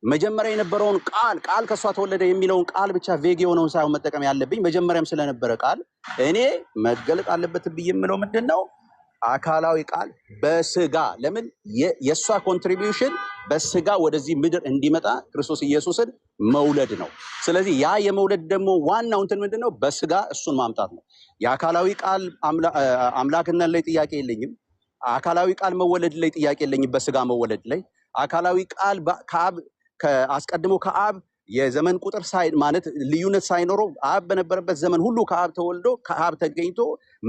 መጀመሪያ የነበረውን ቃል ከሷ ተወለደ የሚለውን ቃል ብቻ ቬግ የሆነውን ሳይሆን መጠቀም ያለብኝ መጀመሪያም ስለነበረ ቃል እኔ መገለጥ አለበት ብዬ የምለው ምንድን ነው? አካላዊ ቃል በስጋ ለምን የእሷ ኮንትሪቢዩሽን በስጋ ወደዚህ ምድር እንዲመጣ ክርስቶስ ኢየሱስን መውለድ ነው። ስለዚህ ያ የመውለድ ደግሞ ዋናው እንትን ምንድን ነው? በስጋ እሱን ማምጣት ነው። የአካላዊ ቃል አምላክነት ላይ ጥያቄ የለኝም። አካላዊ ቃል መወለድ ላይ ጥያቄ የለኝም። በስጋ መወለድ ላይ አካላዊ ቃል አስቀድሞ ከአብ የዘመን ቁጥር ማለት ልዩነት ሳይኖረው አብ በነበረበት ዘመን ሁሉ ከአብ ተወልዶ ከአብ ተገኝቶ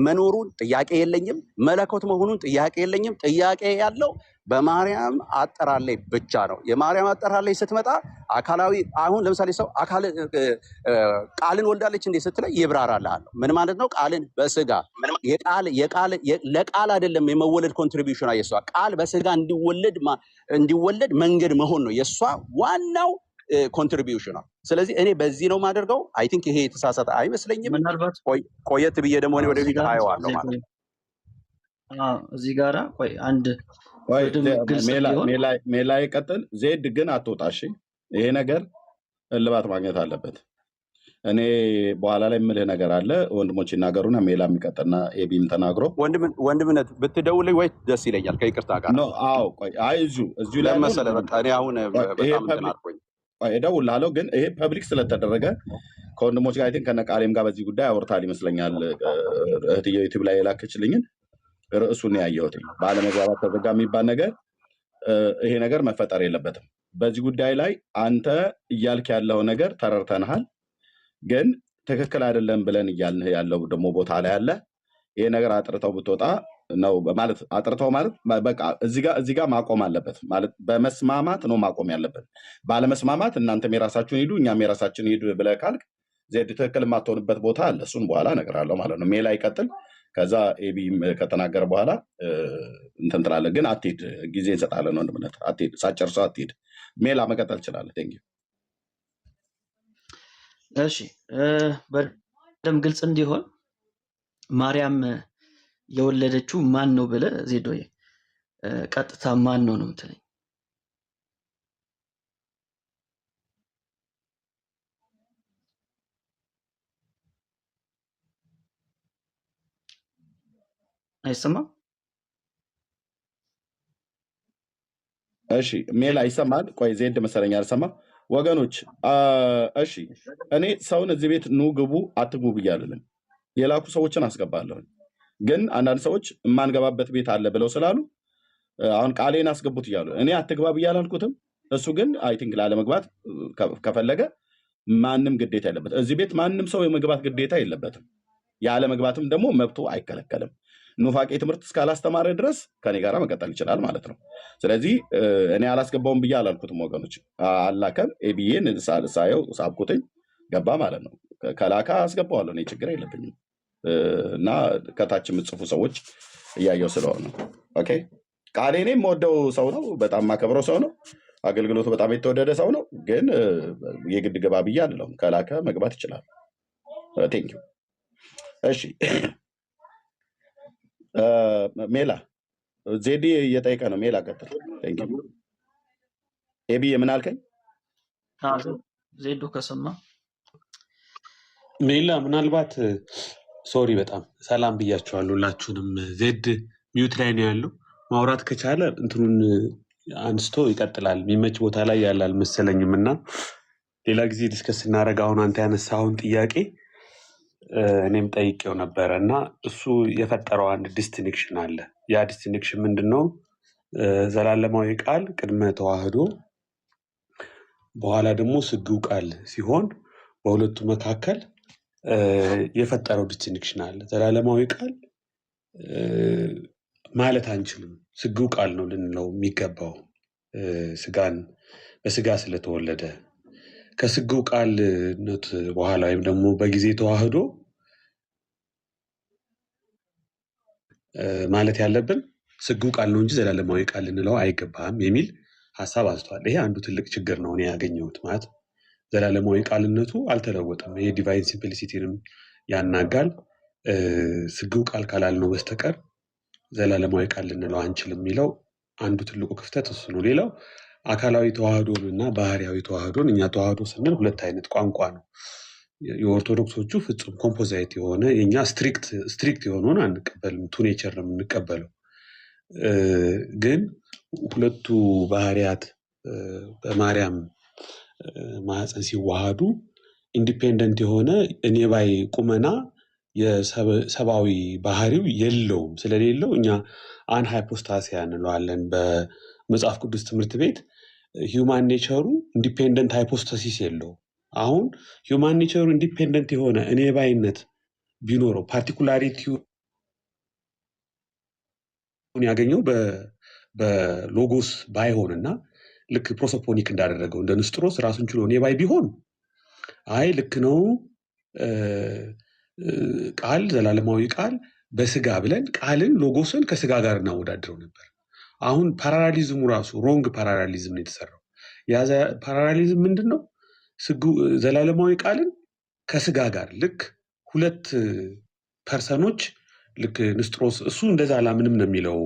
መኖሩን ጥያቄ የለኝም። መለኮት መሆኑን ጥያቄ የለኝም። ጥያቄ ያለው በማርያም አጠራር ላይ ብቻ ነው። የማርያም አጠራር ላይ ስትመጣ አካላዊ አሁን ለምሳሌ ሰው አካል ቃልን ወልዳለች እንዴ ስትለኝ ይብራራልሃል። ምን ማለት ነው? ቃልን በስጋ ለቃል አይደለም የመወለድ ኮንትሪቢዩሽን የሷ ቃል በስጋ እንዲወለድ መንገድ መሆን ነው የሷ ዋናው ኮንትሪቢዩሽን ነው። ስለዚህ እኔ በዚህ ነው የማደርገው። አይ ቲንክ ይሄ የተሳሳተ አይመስለኝም። ምናልባት ቆየት ብዬ ደግሞ እኔ እዚህ ወደፊት ጋር አየዋለሁ ማለት ነው። እዚህ ጋራ ቆይ አንድ ግልጽ እንዲሆን ሜላ ይቀጥል። ዜድ ግን አትወጣ እሺ። ይሄ ነገር እልባት ማግኘት አለበት። እኔ በኋላ ላይ የምልህ ነገር አለ። ወንድሞች ይናገሩና ሜላ የሚቀጥልና ኤቢም ተናግሮ ወንድምነት ብትደውልኝ ወይ ደስ ይለኛል ከይቅርታ ጋር ነው። አዎ ቆይ አይ እዚሁ ላይ ለመሰለ በቃ እኔ አሁን በጣም ተናርቆኝ እደውልልሃለሁ። ግን ይሄ ፐብሊክ ስለተደረገ ከወንድሞች ጋር አይተን ከነቃሌም ጋር በዚህ ጉዳይ አውርታል ይመስለኛል። እህትዬ ዩቲዩብ ላይ የላከችልኝን ርዕሱን ያየሁት ባለመግባባት ተዘጋ የሚባል ነገር ይሄ ነገር መፈጠር የለበትም። በዚህ ጉዳይ ላይ አንተ እያልክ ያለው ነገር ተረድተንሃል፣ ግን ትክክል አይደለም ብለን እያልንህ ያለው ደግሞ ቦታ ላይ አለ። ይሄ ነገር አጥርተው ብትወጣ ነው ማለት አጥርተው ማለት በቃ እዚህ ጋር ማቆም አለበት ማለት በመስማማት ነው ማቆም ያለበት። ባለመስማማት እናንተም የራሳችሁን ሂዱ እኛም የራሳችን ሂዱ ብለህ ካልክ ዜድ ትክክል የማትሆንበት ቦታ አለ። እሱን በኋላ እነግርሃለሁ ማለት ነው። ሜላ ይቀጥል። ከዛ ኤቢ ከተናገረ በኋላ እንትን ትላለህ። ግን አትሄድ፣ ጊዜ እንሰጣለን ወንድምነት። አትሄድ፣ ሳትጨርሰው አትሄድ። ሜላ መቀጠል ትችላለህ። ቴንክ ዩ። እሺ በደምብ ግልጽ እንዲሆን ማርያም የወለደችው ማን ነው ብለህ ዜዶዬ ቀጥታ ማን ነው የምትለኝ? አይሰማም? እሺ ሜላ ይሰማል? ቆይ ዜድ መሰለኝ አልሰማ ወገኖች። እሺ እኔ ሰውን እዚህ ቤት ኑ ግቡ አትግቡ ብያለሁ። የላኩ ሰዎችን አስገባለሁ። ግን አንዳንድ ሰዎች የማንገባበት ቤት አለ ብለው ስላሉ አሁን ቃሌን አስገቡት እያሉ እኔ አትግባ ብያላልኩትም። እሱ ግን አይ ቲንክ ላለመግባት ከፈለገ ማንም ግዴታ የለበት። እዚህ ቤት ማንም ሰው የመግባት ግዴታ የለበትም። ያለ መግባትም ደግሞ መብቱ አይከለከልም። ኑፋቄ ትምህርት እስካላስተማረ ድረስ ከኔ ጋር መቀጠል ይችላል ማለት ነው። ስለዚህ እኔ አላስገባውም ብዬ አላልኩትም ወገኖች። አላከም ኤቢዬን ሳየው ሳብኩትኝ ገባ ማለት ነው። ከላካ አስገባዋለሁ፣ እኔ ችግር የለብኝም። እና ከታች የምጽፉ ሰዎች እያየው ስለሆነ ኦኬ። ቃሌ እኔ የምወደው ሰው ነው፣ በጣም ማከብረው ሰው ነው፣ አገልግሎቱ በጣም የተወደደ ሰው ነው። ግን የግድ ገባ ብዬ አይደለም። ከላከ መግባት ይችላል። ቴንኪው። እሺ ሜላ ዜዲ እየጠየቀ ነው። ሜላ ቀጥል። ቴንኪው። ኤቢ የምን አልከኝ? ዜዶ ከሰማ ሜላ ምናልባት ሶሪ በጣም ሰላም ብያቸዋለሁ ሁላችሁንም። ዜድ ሚዩት ላይ ነው ያለው። ማውራት ከቻለ እንትኑን አንስቶ ይቀጥላል። የሚመች ቦታ ላይ ያላል መሰለኝም እና ሌላ ጊዜ ዲስከስ ስናደርግ አሁን አንተ ያነሳውን ጥያቄ እኔም ጠይቄው ነበረ እና እሱ የፈጠረው አንድ ዲስቲንክሽን አለ። ያ ዲስቲንክሽን ምንድን ነው? ዘላለማዊ ቃል ቅድመ ተዋህዶ በኋላ ደግሞ ስግው ቃል ሲሆን በሁለቱ መካከል የፈጠረው ዲስቲንክሽን አለ። ዘላለማዊ ቃል ማለት አንችልም፣ ስግው ቃል ነው ልንለው የሚገባው ስጋን በስጋ ስለተወለደ። ከስግው ቃልነት በኋላ ወይም ደግሞ በጊዜ ተዋህዶ ማለት ያለብን ስግው ቃል ነው እንጂ ዘላለማዊ ቃል ልንለው አይገባም የሚል ሀሳብ አንስቷል። ይሄ አንዱ ትልቅ ችግር ነው እኔ ያገኘሁት። ማለት ዘላለማዊ ቃልነቱ አልተለወጠም። ይሄ ዲቫይን ሲምፕሊሲቲንም ያናጋል። ስግው ቃል ካላልነው በስተቀር ዘላለማዊ ቃል ልንለው አንችልም የሚለው አንዱ ትልቁ ክፍተት እሱ ነው። ሌላው አካላዊ ተዋህዶን እና ባህሪያዊ ተዋህዶን፣ እኛ ተዋህዶ ስንል ሁለት አይነት ቋንቋ ነው። የኦርቶዶክሶቹ ፍጹም ኮምፖዛይት የሆነ የኛ ስትሪክት የሆነውን አንቀበልም፣ ቱ ኔቸር ነው የምንቀበለው። ግን ሁለቱ ባህሪያት በማርያም ማህፀን ሲዋሃዱ ኢንዲፔንደንት የሆነ እኔ ባይ ቁመና የሰብአዊ ባህሪው የለውም። ስለሌለው እኛ አን ሃይፖስታሲያ እንለዋለን በመጽሐፍ ቅዱስ ትምህርት ቤት። ሂውማን ኔቸሩ ኢንዲፔንደንት ሃይፖስታሲስ የለውም። አሁን ሂውማን ኔቸሩ ኢንዲፔንደንት የሆነ እኔ ባይነት ቢኖረው ፓርቲኩላሪቲውን ያገኘው በሎጎስ ባይሆንና ልክ ፕሮሶፖኒክ እንዳደረገው እንደ ንስጥሮስ ራሱን ችሎ እኔ ባይ ቢሆን አይ ልክ ነው ቃል ዘላለማዊ ቃል በስጋ ብለን ቃልን ሎጎስን ከስጋ ጋር እናወዳድረው ነበር። አሁን ፓራራሊዝሙ ራሱ ሮንግ ፓራራሊዝም ነው የተሰራው። ያ ፓራራሊዝም ምንድነው? ዘላለማዊ ቃልን ከስጋ ጋር ልክ ሁለት ፐርሰኖች ልክ ንስጥሮስ እሱ እንደዛ አላምንም ነው የሚለው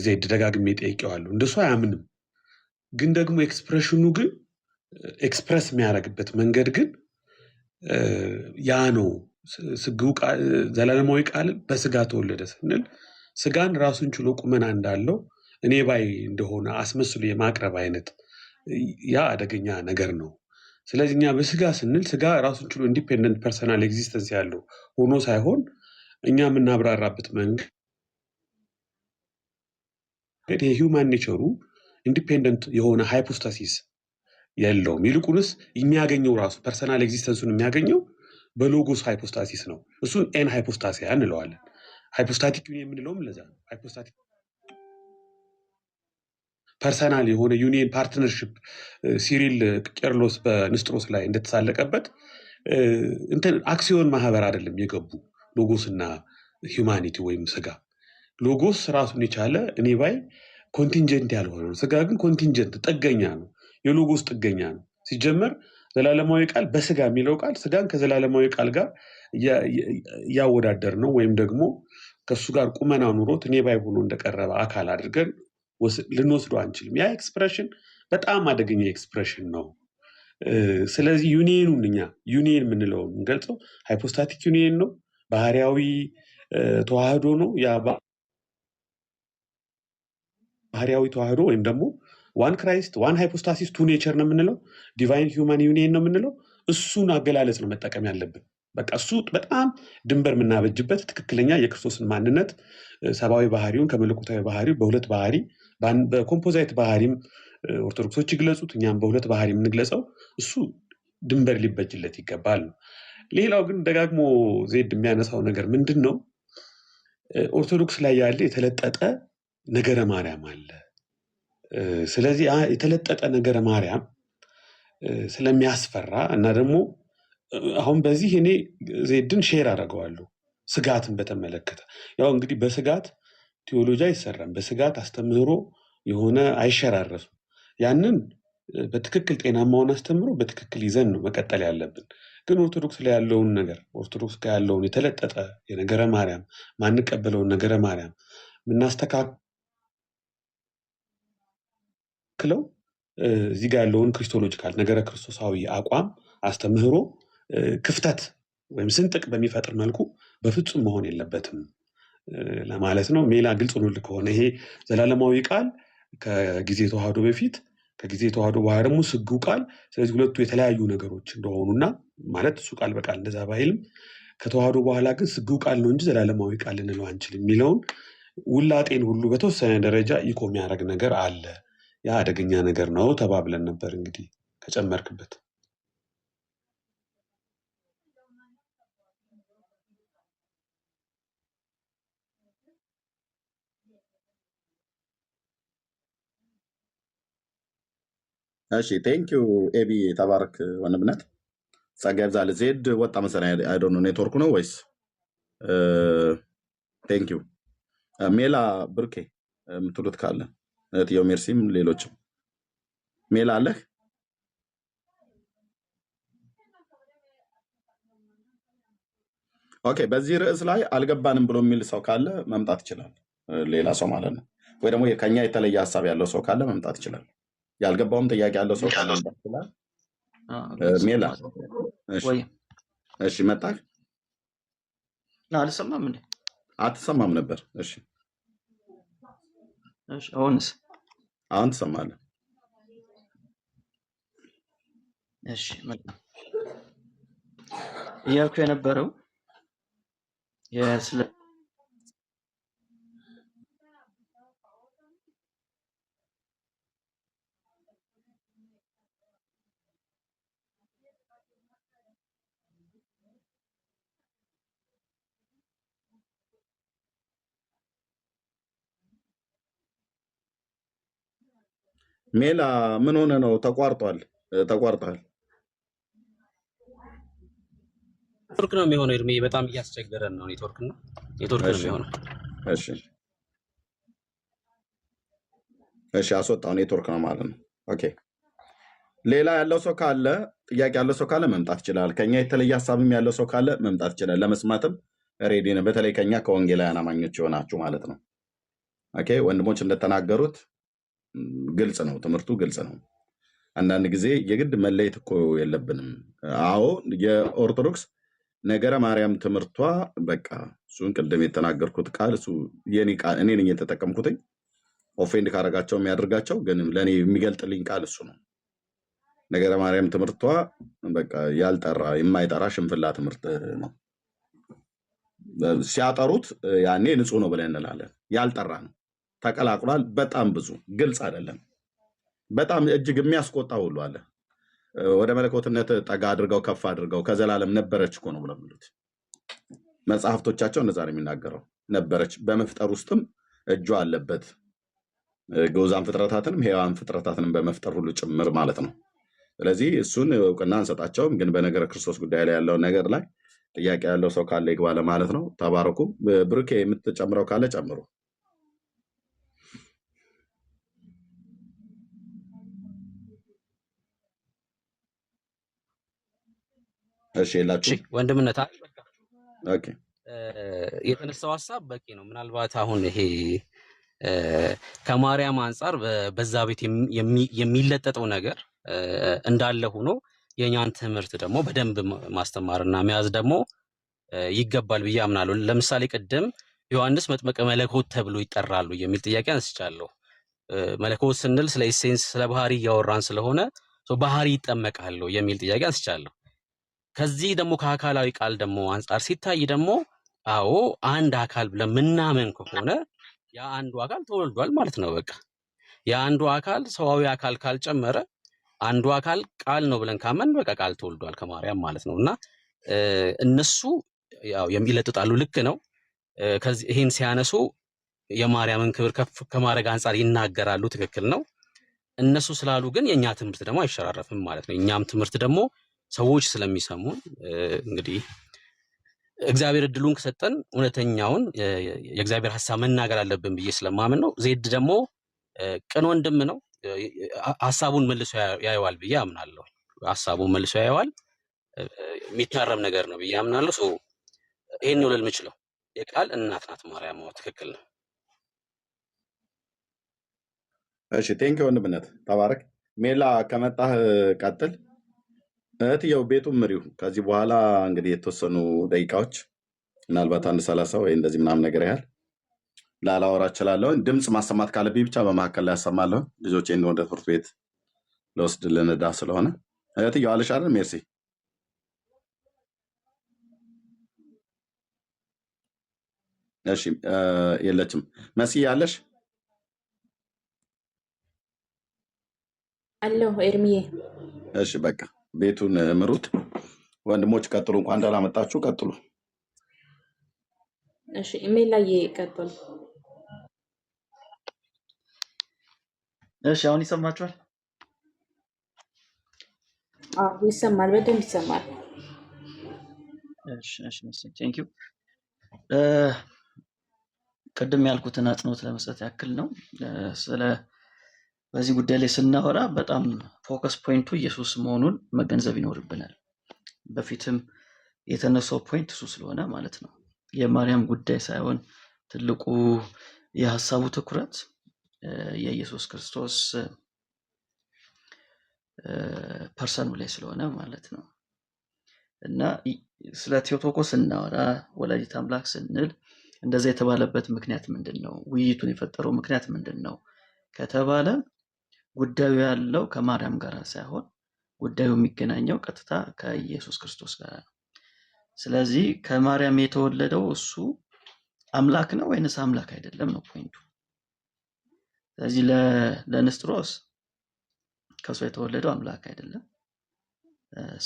ዜድ ደጋግሜ ጠይቄዋለሁ። እንደሱ አያምንም። ግን ደግሞ ኤክስፕሬሽኑ ግን ኤክስፕረስ የሚያደርግበት መንገድ ግን ያ ነው። ዘላለማዊ ቃልን በስጋ ተወለደ ስንል ስጋን ራሱን ችሎ ቁመና እንዳለው እኔ ባይ እንደሆነ አስመስሎ የማቅረብ አይነት ያ አደገኛ ነገር ነው። ስለዚህ እኛ በስጋ ስንል ስጋ ራሱን ችሎ ኢንዲፔንደንት ፐርሰናል ኤግዚስተንስ ያለው ሆኖ ሳይሆን እኛ የምናብራራበት መንገድ የሂውማን ኔቸሩ ኢንዲፔንደንት የሆነ ሃይፖስታሲስ የለውም። ይልቁንስ የሚያገኘው ራሱ ፐርሰናል ኤግዚስተንሱን የሚያገኘው በሎጎስ ሃይፖስታሲስ ነው። እሱን ኤን ሃይፖስታሲያ እንለዋለን። ሃይፖስታቲክ የምንለውም ለዛ ነው። ሃይፖስታቲክ ፐርሰናል የሆነ ዩኒየን ፓርትነርሽፕ ሲሪል ቄርሎስ በንስጥሮስ ላይ እንደተሳለቀበት እንትን አክሲዮን ማህበር አይደለም የገቡ ሎጎስና ሂውማኒቲ ወይም ስጋ። ሎጎስ ራሱን የቻለ እኔ ባይ ኮንቲንጀንት ያልሆነ ነው። ስጋ ግን ኮንቲንጀንት ጥገኛ ነው። የሎጎስ ጥገኛ ነው። ሲጀመር ዘላለማዊ ቃል በስጋ የሚለው ቃል ስጋን ከዘላለማዊ ቃል ጋር እያወዳደር ነው ወይም ደግሞ ከሱ ጋር ቁመና ኑሮት እኔ ባይ ሆኖ እንደቀረበ አካል አድርገን ልንወስዶ አንችልም። ያ ኤክስፕሬሽን በጣም አደገኛ ኤክስፕሬሽን ነው። ስለዚህ ዩኒየኑን እኛ ዩኒየን የምንለው የምንገልጸው ሃይፖስታቲክ ዩኒየን ነው፣ ባህሪያዊ ተዋህዶ ነው። ያ ባህሪያዊ ተዋህዶ ወይም ደግሞ ዋን ክራይስት ዋን ሃይፖስታሲስ ቱ ኔቸር ነው የምንለው፣ ዲቫይን ሂውማን ዩኒየን ነው የምንለው። እሱን አገላለጽ ነው መጠቀም ያለብን። በቃ እሱ በጣም ድንበር የምናበጅበት ትክክለኛ የክርስቶስን ማንነት ሰብአዊ ባህሪውን ከመለኮታዊ ባህሪው በሁለት ባህሪ በኮምፖዛይት ባህሪም ኦርቶዶክሶች ይግለጹት፣ እኛም በሁለት ባህሪ የምንግለጸው እሱ ድንበር ሊበጅለት ይገባል ነው። ሌላው ግን ደጋግሞ ዜድ የሚያነሳው ነገር ምንድን ነው? ኦርቶዶክስ ላይ ያለ የተለጠጠ ነገረ ማርያም አለ። ስለዚህ የተለጠጠ ነገረ ማርያም ስለሚያስፈራ እና ደግሞ አሁን በዚህ እኔ ዜድን ሼር አደርገዋለሁ። ስጋትን በተመለከተ ያው እንግዲህ በስጋት ቴዎሎጂ አይሰራም፣ በስጋት አስተምህሮ የሆነ አይሸራረፍም። ያንን በትክክል ጤናማውን አስተምህሮ በትክክል ይዘን ነው መቀጠል ያለብን። ግን ኦርቶዶክስ ላይ ያለውን ነገር ኦርቶዶክስ ጋር ያለውን የተለጠጠ የነገረ ማርያም ማንቀበለውን ነገረ ማርያም የምናስተካክለው እዚህ ጋር ያለውን ክሪስቶሎጂካል ነገረ ክርስቶሳዊ አቋም አስተምህሮ ክፍተት ወይም ስንጥቅ በሚፈጥር መልኩ በፍጹም መሆን የለበትም ለማለት ነው። ሜላ ግልጽ ሆኖልህ ከሆነ ይሄ ዘላለማዊ ቃል ከጊዜ ተዋህዶ በፊት ከጊዜ ተዋህዶ በኋላ ደግሞ ስግው ቃል፣ ስለዚህ ሁለቱ የተለያዩ ነገሮች እንደሆኑና ማለት እሱ ቃል በቃል እንደዛ ባይልም ከተዋህዶ በኋላ ግን ስግው ቃል ነው እንጂ ዘላለማዊ ቃል ልንለው አንችልም የሚለውን ውላጤን ሁሉ በተወሰነ ደረጃ ኢኮ የሚያደርግ ነገር አለ። ያ አደገኛ ነገር ነው ተባብለን ነበር። እንግዲህ ከጨመርክበት እሺ ቴንኪዩ ኤቢ ተባረክ ወንድምነት ጸጋ ይብዛል። ዜድ ወጣ መሰለኝ አይ ዶንት ኖ ኔትወርኩ ነው ወይስ ቴንኪዩ ሜላ ብርኬ የምትሉት ካለ እህትየው ሜርሲም ሌሎችም ሜላ አለህ? ኦኬ በዚህ ርዕስ ላይ አልገባንም ብሎ የሚል ሰው ካለ መምጣት ይችላል። ሌላ ሰው ማለት ነው። ወይ ደግሞ ከኛ የተለየ ሀሳብ ያለው ሰው ካለ መምጣት ይችላል። ያልገባውም ጥያቄ ያለው ሰው ካለ መምጣት ይችላል። ሜላ ወይ እሺ መጣህ? አልሰማም እንዴ? አትሰማም ነበር። እሺ እሺ አሁንስ? አሁን ትሰማለህ። እሺ መጣ እያልኩ የነበረው የስለ ሜላ ምን ሆነ ነው? ተቋርጧል። ተቋርጧል። ኔትወርክ ነው የሚሆነው። እድሜ በጣም እያስቸገረን ነው። ኔትወርክ ነው እሺ የሚሆነው። እሺ እሺ፣ አስወጣው። ኔትወርክ ነው ማለት ነው። ኦኬ። ሌላ ያለው ሰው ካለ፣ ጥያቄ ያለው ሰው ካለ መምጣት ይችላል። ከኛ የተለየ ሀሳብም ያለው ሰው ካለ መምጣት ይችላል። ለመስማትም ሬዲ ነው። በተለይ ከኛ ከወንጌላውያን አማኞች የሆናችሁ ማለት ነው። ኦኬ። ወንድሞች እንደተናገሩት ግልጽ ነው፣ ትምህርቱ ግልጽ ነው። አንዳንድ ጊዜ የግድ መለየት እኮ የለብንም። አዎ የኦርቶዶክስ ነገረ ማርያም ትምህርቷ በቃ እሱን ቅድም የተናገርኩት ቃል እሱ የኔ ቃል እኔ ነኝ የተጠቀምኩትኝ። ኦፌንድ ካረጋቸው የሚያደርጋቸው ግን ለእኔ የሚገልጥልኝ ቃል እሱ ነው። ነገረ ማርያም ትምህርቷ በቃ ያልጠራ የማይጠራ ሽንፍላ ትምህርት ነው። ሲያጠሩት ያኔ ንጹህ ነው ብለን እንላለን። ያልጠራ ነው፣ ተቀላቅሏል። በጣም ብዙ ግልጽ አይደለም። በጣም እጅግ የሚያስቆጣ ሁሉ አለ። ወደ መለኮትነት ጠጋ አድርገው ከፍ አድርገው ከዘላለም ነበረች እኮ ነው ብለው የሚሉት መጽሐፍቶቻቸው እነዛ ነው የሚናገረው። ነበረች፣ በመፍጠር ውስጥም እጇ አለበት። ግዑዛን ፍጥረታትንም ሕያዋን ፍጥረታትንም በመፍጠር ሁሉ ጭምር ማለት ነው። ስለዚህ እሱን እውቅና አንሰጣቸውም። ግን በነገረ ክርስቶስ ጉዳይ ላይ ያለው ነገር ላይ ጥያቄ ያለው ሰው ካለ ይግባ ለማለት ነው። ተባረኩ። ብሩኬ የምትጨምረው ካለ ጨምሩ። እሺ የላችሁ ወንድምነት ኦኬ። የተነሳው ሀሳብ በቂ ነው። ምናልባት አሁን ይሄ ከማርያም አንጻር በዛ ቤት የሚለጠጠው ነገር እንዳለ ሆኖ የኛን ትምህርት ደግሞ በደንብ ማስተማርና መያዝ ደግሞ ይገባል ብዬ አምናለሁ። ለምሳሌ ቅድም ዮሐንስ መጥምቀ መለኮት ተብሎ ይጠራሉ የሚል ጥያቄ አንስቻለሁ። መለኮት ስንል ስለ ኢሴንስ ስለ ባህሪ እያወራን ስለሆነ ባህሪ ይጠመቃሉ የሚል ጥያቄ አንስቻለሁ። ከዚህ ደግሞ ከአካላዊ ቃል ደግሞ አንጻር ሲታይ ደግሞ አዎ አንድ አካል ብለን ምናምን ከሆነ ያ አንዱ አካል ተወልዷል ማለት ነው። በቃ ያ አንዱ አካል ሰዋዊ አካል ካልጨመረ አንዱ አካል ቃል ነው ብለን ካመን በቃ ቃል ተወልዷል ከማርያም ማለት ነው። እና እነሱ ያው የሚለጥጣሉ፣ ልክ ነው። ከዚህ ይሄን ሲያነሱ የማርያምን ክብር ከፍ ከማድረግ አንጻር ይናገራሉ፣ ትክክል ነው። እነሱ ስላሉ ግን የኛ ትምህርት ደግሞ አይሸራረፍም ማለት ነው። እኛም ትምህርት ደግሞ ሰዎች ስለሚሰሙን እንግዲህ እግዚአብሔር እድሉን ከሰጠን እውነተኛውን የእግዚአብሔር ሐሳብ መናገር አለብን ብዬ ስለማምን ነው። ዜድ ደግሞ ቅን ወንድም ነው። ሐሳቡን መልሶ ያየዋል ብዬ አምናለሁ። ሐሳቡን መልሶ ያየዋል፣ የሚታረም ነገር ነው ብዬ አምናለሁ። ሶ ይሄን ነው ልል የምችለው። የቃል እናት ናት ማርያም። ትክክል ነው። እሺ ቴንክ ወንድምነት ተባረክ። ሜላ ከመጣህ ቀጥል። እህትየው ቤቱን ምሪው። ከዚህ በኋላ እንግዲህ የተወሰኑ ደቂቃዎች ምናልባት 1:30 ወይ እንደዚህ ምናምን ነገር ያህል ላላወራ እችላለሁ። ድምፅ ማሰማት ካለብኝ ብቻ በመካከል ላይ ያሰማለሁ። ልጆቼን ወደ ትምህርት ቤት ለወስድ ልንዳ ስለሆነ እህትየው አለሽ አይደል? ሜርሲ እሺ። የለችም። መሲ ያለሽ አለሁ ኤርሚዬ። እሺ በቃ ቤቱን ምሩት። ወንድሞች ቀጥሉ። እንኳን ደህና መጣችሁ። ቀጥሉ። እሺ ኢሜላዬ ቀጥሉ። እሺ አሁን ይሰማችኋል? አዎ ይሰማል፣ በደንብ ይሰማል። እሺ እሺ ቴንክ ዩ። ቅድም ያልኩትን አጽንኦት ለመስጠት ያክል ነው። ስለ በዚህ ጉዳይ ላይ ስናወራ በጣም ፎከስ ፖይንቱ ኢየሱስ መሆኑን መገንዘብ ይኖርብናል። በፊትም የተነሳው ፖይንት እሱ ስለሆነ ማለት ነው። የማርያም ጉዳይ ሳይሆን ትልቁ የሐሳቡ ትኩረት የኢየሱስ ክርስቶስ ፐርሰኑ ላይ ስለሆነ ማለት ነው። እና ስለ ቴዎቶኮስ ስናወራ ወላዲተ አምላክ ስንል እንደዛ የተባለበት ምክንያት ምንድነው? ውይይቱን የፈጠረው ምክንያት ምንድነው ከተባለ ጉዳዩ ያለው ከማርያም ጋር ሳይሆን ጉዳዩ የሚገናኘው ቀጥታ ከኢየሱስ ክርስቶስ ጋር ነው። ስለዚህ ከማርያም የተወለደው እሱ አምላክ ነው ወይንስ አምላክ አይደለም ነው ፖይንቱ። ስለዚህ ለንስጥሮስ ከሱ የተወለደው አምላክ አይደለም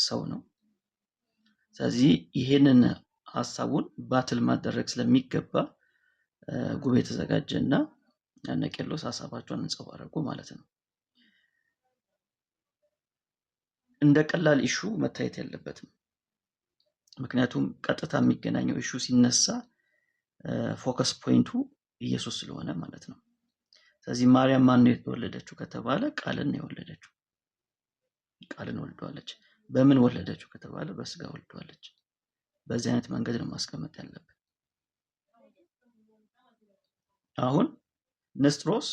ሰው ነው። ስለዚህ ይሄንን ሐሳቡን ባትል ማድረግ ስለሚገባ ጉባኤ ተዘጋጀና እነ ቄርሎስ ሐሳባቸውን እንጸባረቁ ማለት ነው። እንደ ቀላል ኢሹ መታየት ያለበትም። ምክንያቱም ቀጥታ የሚገናኘው ኢሹ ሲነሳ ፎከስ ፖይንቱ ኢየሱስ ስለሆነ ማለት ነው። ስለዚህ ማርያም ማን ነው የወለደችው ከተባለ ቃልን ነው የወለደችው። ቃልን ወልደዋለች። በምን ወለደችው ከተባለ በስጋ ወልደዋለች። በዚህ አይነት መንገድ ነው ማስቀመጥ ያለብን። አሁን ንስጥሮስ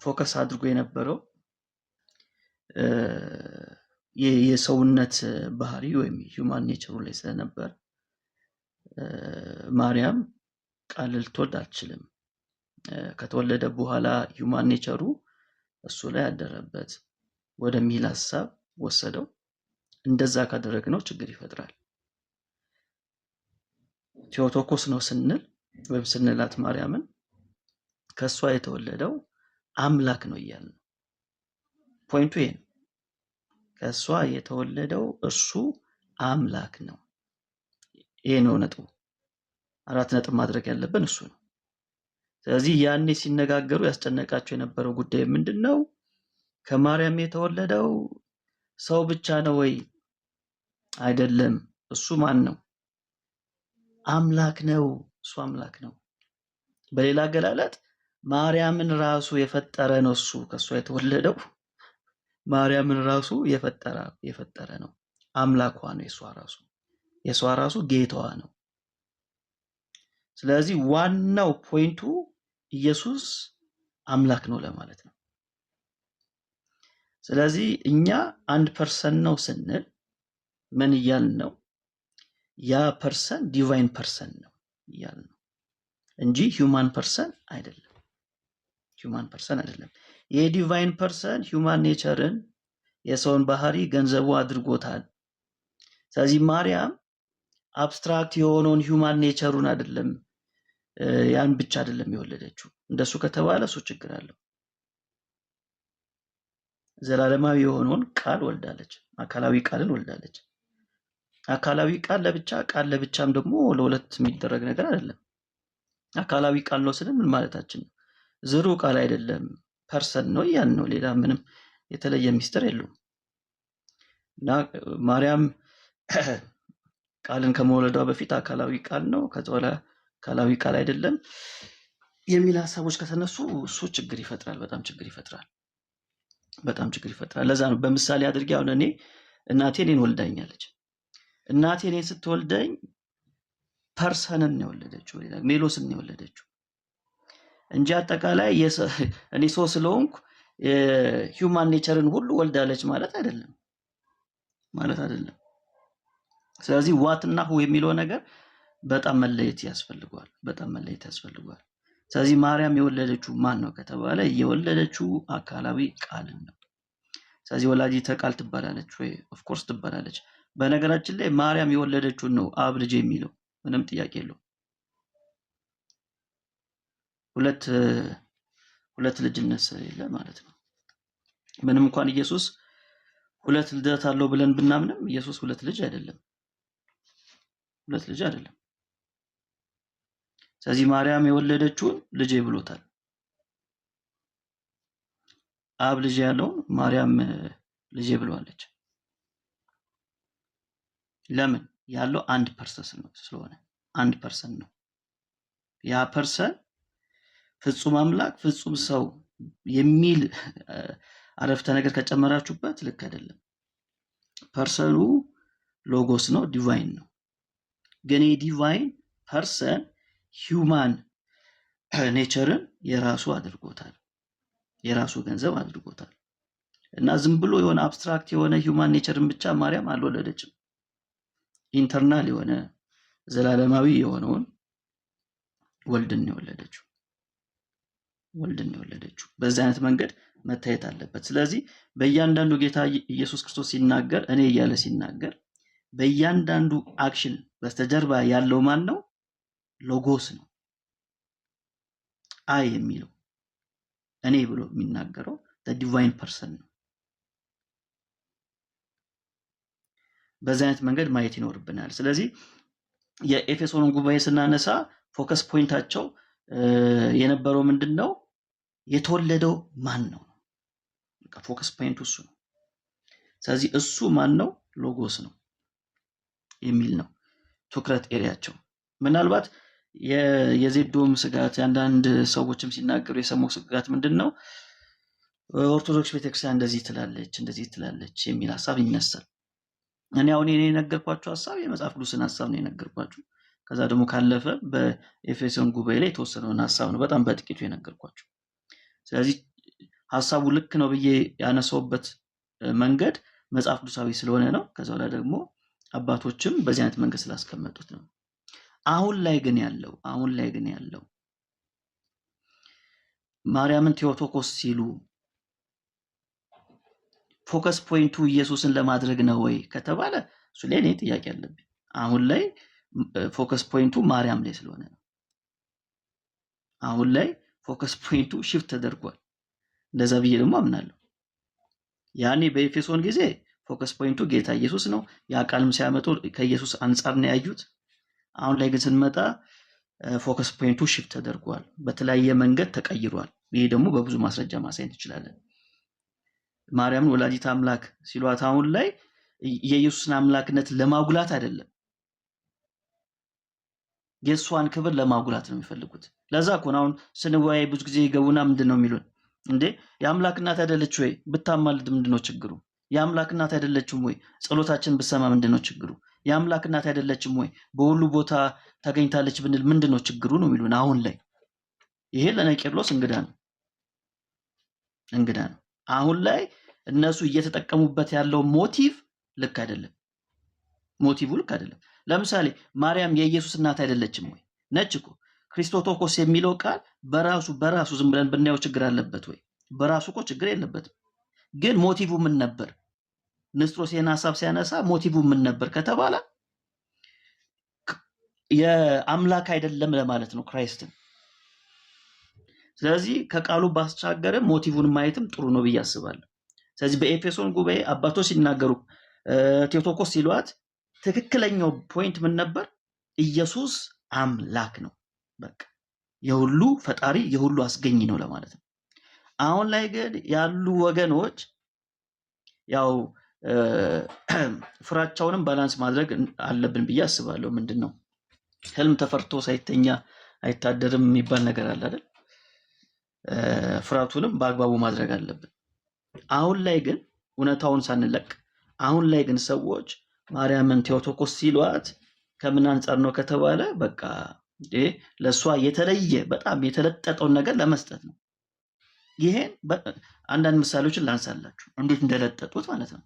ፎከስ አድርጎ የነበረው የሰውነት ባህሪ ወይም ሂውማን ኔቸሩ ላይ ስለነበር ማርያም ቃል ልትወልድ አትችልም። ከተወለደ በኋላ ሂውማን ኔቸሩ እሱ ላይ ያደረበት ወደሚል ሐሳብ ወሰደው። እንደዛ ካደረግነው ችግር ይፈጥራል። ቴዎቶኮስ ነው ስንል ወይም ስንላት ማርያምን ከሷ የተወለደው አምላክ ነው እያልን ፖይንቱ ይሄ ነው። ከሷ የተወለደው እርሱ አምላክ ነው። ይሄ ነው ነጥቡ። 4 ነጥብ ማድረግ ያለብን እሱ ነው። ስለዚህ ያኔ ሲነጋገሩ ያስጨነቃቸው የነበረው ጉዳይ ምንድነው? ከማርያም የተወለደው ሰው ብቻ ነው ወይ? አይደለም። እሱ ማን ነው? አምላክ ነው። እሱ አምላክ ነው። በሌላ አገላለጥ ማርያምን ራሱ የፈጠረ ነው። እሱ ከሷ የተወለደው ማርያምን ራሱ የፈጠረ ነው። አምላኳ ነው። የሷ ራሱ ጌታዋ ነው። ስለዚህ ዋናው ፖይንቱ ኢየሱስ አምላክ ነው ለማለት ነው። ስለዚህ እኛ አንድ ፐርሰን ነው ስንል ምን እያልን ነው? ያ ፐርሰን ዲቫይን ፐርሰን ነው እያልን ነው እንጂ ሂውማን ፐርሰን አይደለም። ሂውማን ፐርሰን አይደለም። የዲቫይን ፐርሰን ሂውማን ኔቸርን የሰውን ባህሪ ገንዘቡ አድርጎታል። ስለዚህ ማርያም አብስትራክት የሆነውን ሂውማን ኔቸሩን አይደለም ያን ብቻ አይደለም የወለደችው። እንደሱ ከተባለ እሱ ችግር አለው። ዘላለማዊ የሆነውን ቃል ወልዳለች። አካላዊ ቃልን ወልዳለች። አካላዊ ቃል ለብቻም ደግሞ ለሁለት የሚደረግ ነገር አይደለም። አካላዊ ቃል ነው ስንል ምን ማለታችን ነው? ዝሩ ቃል አይደለም፣ ፐርሰን ነው ያን ነው። ሌላ ምንም የተለየ ሚስጥር የለውም። እና ማርያም ቃልን ከመወለዷ በፊት አካላዊ ቃል ነው፣ ከዛ በኋላ አካላዊ ቃል አይደለም የሚል ሐሳቦች ከተነሱ እሱ ችግር ይፈጥራል። በጣም ችግር ይፈጥራል። ለዛ ነው በምሳሌ አድርጌ አሁን እኔ እናቴ እኔን ወልዳኛለች። እናቴ እኔን ስትወልደኝ ፐርሰንን ነው የወለደችው፣ ሌላ ሜሎስን ነው የወለደችው እንጂ አጠቃላይ እኔ ሰው ስለሆንኩ ሂውማን ኔቸርን ሁሉ ወልዳለች ማለት አይደለም። ስለዚህ ዋትና ሁ የሚለው ነገር በጣም መለየት ያስፈልገዋል። ስለዚህ ማርያም የወለደችው ማን ነው ከተባለ የወለደችው አካላዊ ቃልን ነው። ስለዚህ ወላዲተ ቃል ትባላለች ወይ? ኦፍ ኮርስ ትባላለች። በነገራችን ላይ ማርያም የወለደችውን ነው አብ ልጅ የሚለው፣ ምንም ጥያቄ የለውም። ሁለት ልጅነት ስለሌለ ማለት ነው። ምንም እንኳን ኢየሱስ ሁለት ልደት አለው ብለን ብናምንም ኢየሱስ ሁለት ልጅ አይደለም። ስለዚህ ማርያም የወለደችውን ልጄ ብሎታል። አብ ልጅ ያለውን ማርያም ልጄ ብለዋለች። ለምን? ያለው አንድ ፐርሰን ነው ስለሆነ አንድ ፐርሰን ነው። ያ ፐርሰን ፍጹም አምላክ ፍጹም ሰው የሚል አረፍተ ነገር ከጨመራችሁበት ልክ አይደለም። ፐርሰኑ ሎጎስ ነው፣ ዲቫይን ነው። ግን የዲቫይን ፐርሰን ሂውማን ኔቸርን የራሱ አድርጎታል፣ የራሱ ገንዘብ አድርጎታል። እና ዝም ብሎ የሆነ አብስትራክት የሆነ ሂውማን ኔቸርን ብቻ ማርያም አልወለደችም። ኢንተርናል የሆነ ዘላለማዊ የሆነውን ወልድን የወለደችው በዛ አይነት መንገድ መታየት አለበት። ስለዚህ በእያንዳንዱ ጌታ ኢየሱስ ክርስቶስ ሲናገር እኔ እያለ ሲናገር በእያንዳንዱ አክሽን በስተጀርባ ያለው ማን ነው? ሎጎስ ነው። አይ የሚለው እኔ ብሎ የሚናገረው ዲቫይን ፐርሰን ነው። በዛ አይነት መንገድ ማየት ይኖርብናል። ስለዚህ የኤፌሶንን ጉባኤ ስናነሳ ፎከስ ፖይንታቸው የነበረው ምንድነው? የተወለደው ማን ነው? ፎከስ ፖይንቱ እሱ ነው። ስለዚህ እሱ ማን ነው? ሎጎስ ነው የሚል ነው ትኩረት ኤሪያቸው። ምናልባት የዜዶም ስጋት አንዳንድ ሰዎችም ሲናገሩ የሰማው ስጋት ምንድነው? ኦርቶዶክስ ቤተክርስቲያን እንደዚህ ትላለች የሚል ሐሳብ ይነሳል። እኔ አሁን የነገርኳችሁ ሐሳብ የመጽሐፍ ቅዱስን ሐሳብ ነው የነገርኳችሁ። ከዛ ደግሞ ካለፈ በኤፌሶን ጉባኤ ላይ የተወሰነውን ሐሳብ ነው በጣም በጥቂቱ የነገርኳችሁ። ስለዚህ ሐሳቡ ልክ ነው ብዬ ያነሳውበት መንገድ መጽሐፍ ቅዱሳዊ ስለሆነ ነው። ከዛ በኋላ ደግሞ አባቶችም በዚህ አይነት መንገድ ስላስቀመጡት ነው። አሁን ላይ ግን ያለው ማርያምን ቴዎቶኮስ ሲሉ ፎከስ ፖይንቱ ኢየሱስን ለማድረግ ነው ወይ ከተባለ እሱ ላይ እኔ ጥያቄ አለብኝ። አሁን ላይ ፎከስ ፖይንቱ ማርያም ላይ ስለሆነ ነው። አሁን ላይ ፎከስ ፖይንቱ ሽፍት ተደርጓል። እንደዛ ብዬ ደግሞ አምናለሁ። ያኔ በኤፌሶን ጊዜ ፎከስ ፖይንቱ ጌታ ኢየሱስ ነው። ያ ቃልም ሲያመጡ ከኢየሱስ አንጻር ነው ያዩት። አሁን ላይ ግን ስንመጣ ፎከስ ፖይንቱ ሽፍት ተደርጓል፣ በተለያየ መንገድ ተቀይሯል። ይሄ ደግሞ በብዙ ማስረጃ ማሳየት እንችላለን። ማርያምን ወላዲት አምላክ ሲሏት አሁን ላይ የኢየሱስን አምላክነት ለማጉላት አይደለም፣ የእሷን ክብር ለማጉላት ነው የሚፈልጉት። ለዛ እኮ ነው አሁን ስንወያይ ብዙ ጊዜ ይገቡና ምንድነው የሚሉን? እንዴ የአምላክ እናት አይደለች ወይ? ብታማልድ ምንድነው ችግሩ? የአምላክ እናት አይደለችም ወይ? ጸሎታችን ብሰማ ምንድነው ችግሩ? የአምላክ እናት አይደለችም ወይ? በሁሉ ቦታ ተገኝታለች ብንል ምንድነው ችግሩ ነው የሚሉን አሁን ላይ። ይሄ ለነቄርሎስ እንግዳ ነው። አሁን ላይ እነሱ እየተጠቀሙበት ያለው ሞቲቭ ልክ አይደለም። ለምሳሌ ማርያም የኢየሱስ እናት አይደለችም ወይ? ነች እኮ። ክርስቶቶኮስ የሚለው ቃል በራሱ ዝም ብለን ብናየው ችግር አለበት ወይ? በራሱ እኮ ችግር የለበትም። ግን ሞቲቭ ምን ነበር? ንስጥሮስ ይህን ሐሳብ ሲያነሳ ሞቲቭ ምን ነበር ከተባለ የአምላክ አይደለም ለማለት ነው ክራይስትን። ስለዚህ ከቃሉ ባስቻገረ ሞቲቭን ማየትም ጥሩ ነው ብዬ አስባለሁ። ስለዚህ በኤፌሶን ጉባኤ አባቶች ሲናገሩ ቴዎቶኮስ ሲሏት ትክክለኛው ፖይንት ምን ነበር? ኢየሱስ አምላክ ነው፣ በቃ የሁሉ ፈጣሪ የሁሉ አስገኝ ነው ለማለት ነው። አሁን ላይ ግን ያሉ ወገኖች ያው ፍራቻውንም ባላንስ ማድረግ አለብን ብዬ አስባለሁ። ምንድነው ህልም ተፈርቶ ሳይተኛ አይታደርም የሚባል ነገር አለ አይደል? ፍራቱንም በአግባቡ ማድረግ አለብን። አሁን ላይ ግን እውነታውን ሳንለቅ አሁን ላይ ግን ሰዎች ማርያምን ቴዎቶኮስ ሲሏት ከምን አንጻር ነው ከተባለ በቃ ለሷ የተለየ በጣም የተለጠጠውን ነገር ለመስጠት ነው። ይሄን አንዳንድ ምሳሌዎችን ላንሳላችሁ፣ እንዴት እንደለጠጡት ማለት ነው።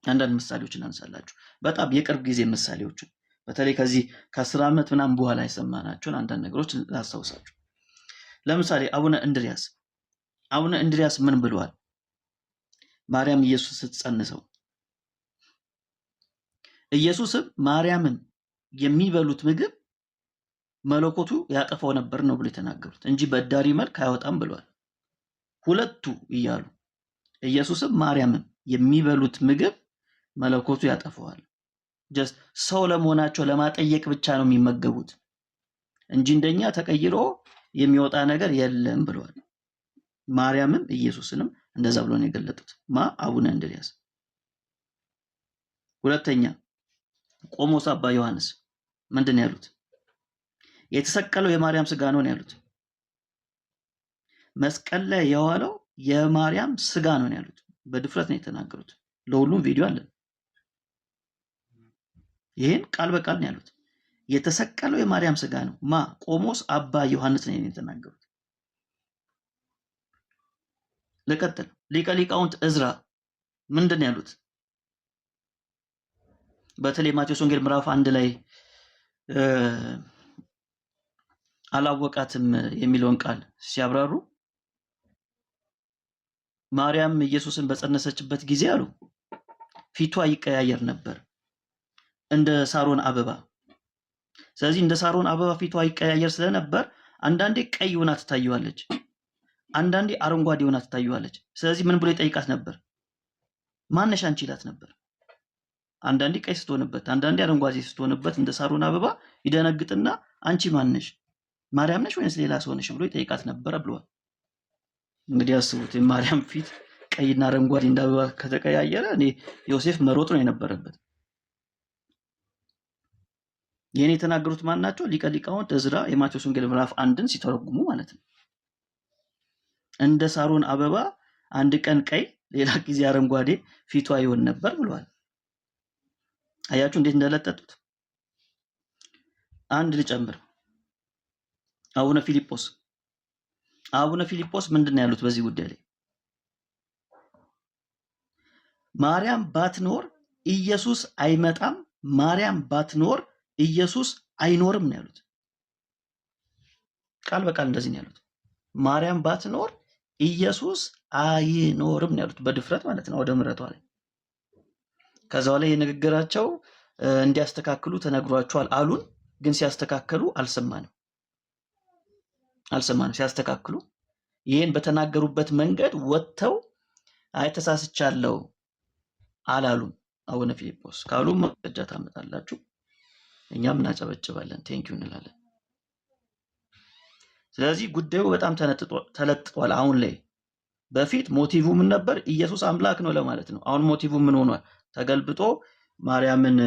አንዳንድ ምሳሌዎችን ላንሳላችሁ፣ በጣም የቅርብ ጊዜ ምሳሌዎችን፣ በተለይ ከዚህ ከ10 ዓመት ምናምን በኋላ የሰማናቸውን አንዳንድ ነገሮች ላስታውሳችሁ። ለምሳሌ አቡነ እንድሪያስ ምን ብለዋል? ማርያም ኢየሱስ ስትጸንሰው ኢየሱስም ማርያምን የሚበሉት ምግብ መለኮቱ ያጠፋው ነበር ነው ብሎ የተናገሩት እንጂ በዳሪ መልክ አያወጣም ብለዋል። ሁለቱ እያሉ ኢየሱስም ማርያምን የሚበሉት ምግብ መለኮቱ ያጠፋዋል። ጀስት ሰው ለመሆናቸው ለማጠየቅ ብቻ ነው የሚመገቡት እንጂ እንደኛ ተቀይሮ የሚወጣ ነገር የለም ብለዋል። ማርያምም ኢየሱስንም እንደዛ ብሎ ነው የገለጡት አቡነ እንድሪያስ። ሁለተኛ ቆሞስ አባ ዮሐንስ ምንድን ነው ያሉት? የተሰቀለው የማርያም ስጋ ነው ያሉት። መስቀል ላይ የዋለው የማርያም ስጋ ነው ያሉት። በድፍረት ነው የተናገሩት። ለሁሉም ቪዲዮ አለ። ይሄን ቃል በቃል ነው ያሉት። የተሰቀለው የማርያም ስጋ ነው። ቆሞስ አባ ዮሐንስ ነው የተናገሩት። ለቀጥል ሊቀ ሊቃውንት እዝራ ምንድን ያሉት? በተለይ ማቴዎስ ወንጌል ምዕራፍ 1 ላይ አላወቃትም የሚለውን ቃል ሲያብራሩ ማርያም ኢየሱስን በጸነሰችበት ጊዜ አሉ ፊቷ ይቀያየር ነበር እንደ ሳሮን አበባ። ስለዚህ እንደ ሳሮን አበባ ፊቷ ይቀያየር ስለነበር አንዳንዴ ቀይ ሆና ትታየዋለች፣ አንዳንዴ አረንጓዴ ሆና ትታየዋለች። ስለዚህ ምን ብሎ ይጠይቃት ነበር? ማነሽ አንቺ ይላት ነበር። አንዳንዴ ቀይ ስትሆንበት፣ አንዳንዴ አረንጓዴ ስትሆንበት እንደ ሳሮን አበባ ይደነግጥና አንቺ ማነሽ? ማርያም ነሽ ወይስ ሌላ ሰው ነሽ ብሎ ይጠይቃት ነበር ብለዋል። እንግዲህ አስቡት የማርያም ፊት ቀይና አረንጓዴ እንደ አበባ ከተቀያየረ እኔ ዮሴፍ መሮጥ ነው የነበረበት። ይህን የተናገሩት ማን ናቸው? ሊቀ ሊቃውንት ዕዝራ የማቴዎስ ወንጌል ምዕራፍ 1ን ሲተረጉሙ ማለት ነው። እንደ ሳሮን አበባ አንድ ቀን ቀይ ሌላ ጊዜ አረንጓዴ ፊቷ ይሆን ነበር ብለዋል። አያችሁ እንዴት እንደለጠጡት። አንድ ልጨምር። አቡነ ፊልጶስ ምንድን ነው ያሉት በዚህ ጉዳይ ላይ? ማርያም ባትኖር ኢየሱስ አይመጣም፣ ማርያም ባትኖር ኢየሱስ አይኖርም ነው ያሉት። ቃል በቃል እንደዚህ ነው ያሉት። ማርያም ባትኖር ኢየሱስ አይኖርም ነው ያሉት፣ በድፍረት ማለት ነው፣ ወደ ምሕረቷ ላይ። ከዛው ላይ የንግግራቸው እንዲያስተካክሉ ተነግሯቸዋል አሉን፣ ግን ሲያስተካክሉ አልሰማንም። ሲያስተካክሉ ይህን በተናገሩበት መንገድ ወጥተው አይ ተሳስቻለሁ አላሉም። አቡነ ፊልጶስ ካሉ ማስረጃ ታመጣላችሁ፣ እኛም እናጨበጭባለን፣ ቴንኪው እንላለን። ስለዚህ ጉዳዩ በጣም ተለጥጧል። አሁን ላይ በፊት ሞቲቭ ምን ነበር? ኢየሱስ አምላክ ነው ለማለት ነው። አሁን ሞቲቭ ምን ሆኗል? ተገልብጦ ማርያምን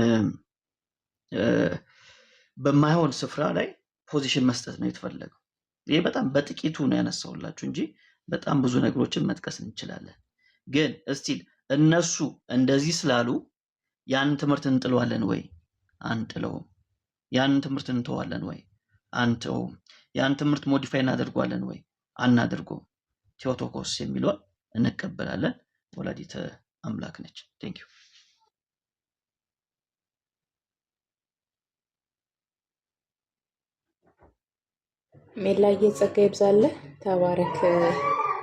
በማይሆን ስፍራ ላይ ፖዚሽን መስጠት ነው የተፈለገው። ይሄ በጣም በጥቂቱ ነው ያነሳውላችሁ እንጂ በጣም ብዙ ነገሮችን መጥቀስ እንችላለን። ግን እስቲል እነሱ እንደዚህ ስላሉ ያንን ትምህርት እንጥለዋለን ወይ? አንጥለውም። ያንን ትምህርት እንተዋለን ወይ? አንተውም። ያንን ትምህርት ሞዲፋይ እናደርጓለን ወይ? አናደርገውም። ቴዎቶኮስ የሚለውን እንቀበላለን። ወላዲተ አምላክ ነች። ቴንክ ዩ። ሜላዬ ጸጋ ይብዛልህ፣ ተባረክ።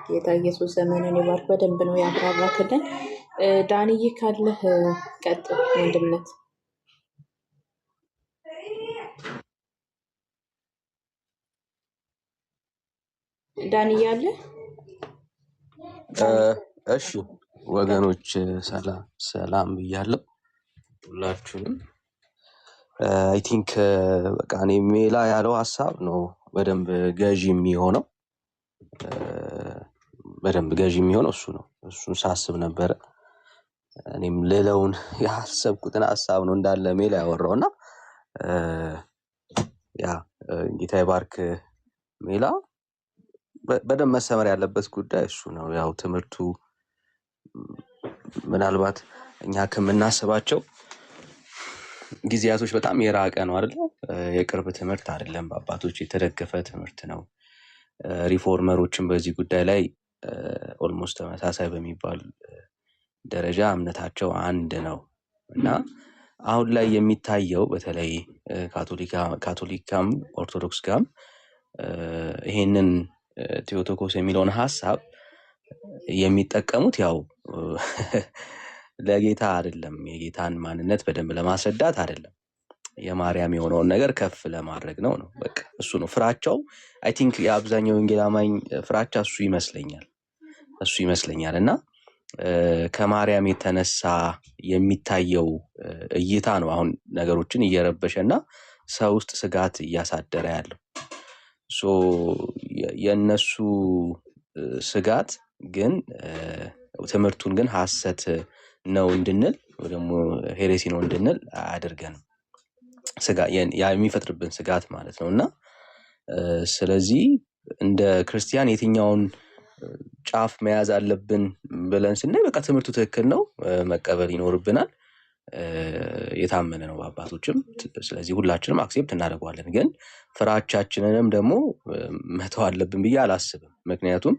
ጌታ ኢየሱስ ዘመንን ይባርክ። በደንብ ነው ያብራራክልን። ዳንዬ ካለህ ቀጥል ወንድምነት። ዳንዬ አለ? እሺ ወገኖች ሰላም ብያለሁ ሁላችሁንም። አይ ቲንክ በቃ እኔ ሜላ ያለው ሀሳብ ነው በደንብ ገዢ የሚሆነው እሱ ነው። እሱን ሳስብ ነበረ። እኔም ሌላውን ያሰብኩትን ሀሳብ ነው እንዳለ ሜላ ያወራውና ያ ጌታ ይባርክ ሜላ። በደንብ መሰመር ያለበት ጉዳይ እሱ ነው። ያው ትምህርቱ ምናልባት እኛ ከምናስባቸው ጊዜያቶች በጣም የራቀ ነው አይደል? የቅርብ ትምህርት አይደለም፣ በአባቶች የተደገፈ ትምህርት ነው። ሪፎርመሮችን በዚህ ጉዳይ ላይ ኦልሞስት ተመሳሳይ በሚባል ደረጃ እምነታቸው አንድ ነው እና አሁን ላይ የሚታየው በተለይ ካቶሊካም ኦርቶዶክስ ጋም ይሄንን ቴዎቶኮስ የሚለውን ሀሳብ የሚጠቀሙት ያው ለጌታ አይደለም፣ የጌታን ማንነት በደንብ ለማስረዳት አይደለም፣ የማርያም የሆነውን ነገር ከፍ ለማድረግ ነው። በቃ እሱ ነው ፍራቻው። አይ ቲንክ የአብዛኛው ወንጌል አማኝ ፍራቻ እሱ ይመስለኛል እና ከማርያም የተነሳ የሚታየው እይታ ነው አሁን ነገሮችን እየረበሸና ሰው ውስጥ ስጋት እያሳደረ ያለው። የነሱ ስጋት ግን ትምህርቱን ግን ሐሰት ነው እንድንል ወይ ደግሞ ሄሬሲ ነው እንድንል አያደርገንም። የሚፈጥርብን ስጋት ማለት ነው እና ስለዚህ እንደ ክርስቲያን የትኛውን ጫፍ መያዝ አለብን ብለን ስናይ በቃ ትምህርቱ ትክክል ነው መቀበል ይኖርብናል። የታመነ ነው በአባቶችም። ስለዚህ ሁላችንም አክሴፕት እናደርገዋለን። ግን ፍራቻችንንም ደግሞ መተው አለብን ብዬ አላስብም። ምክንያቱም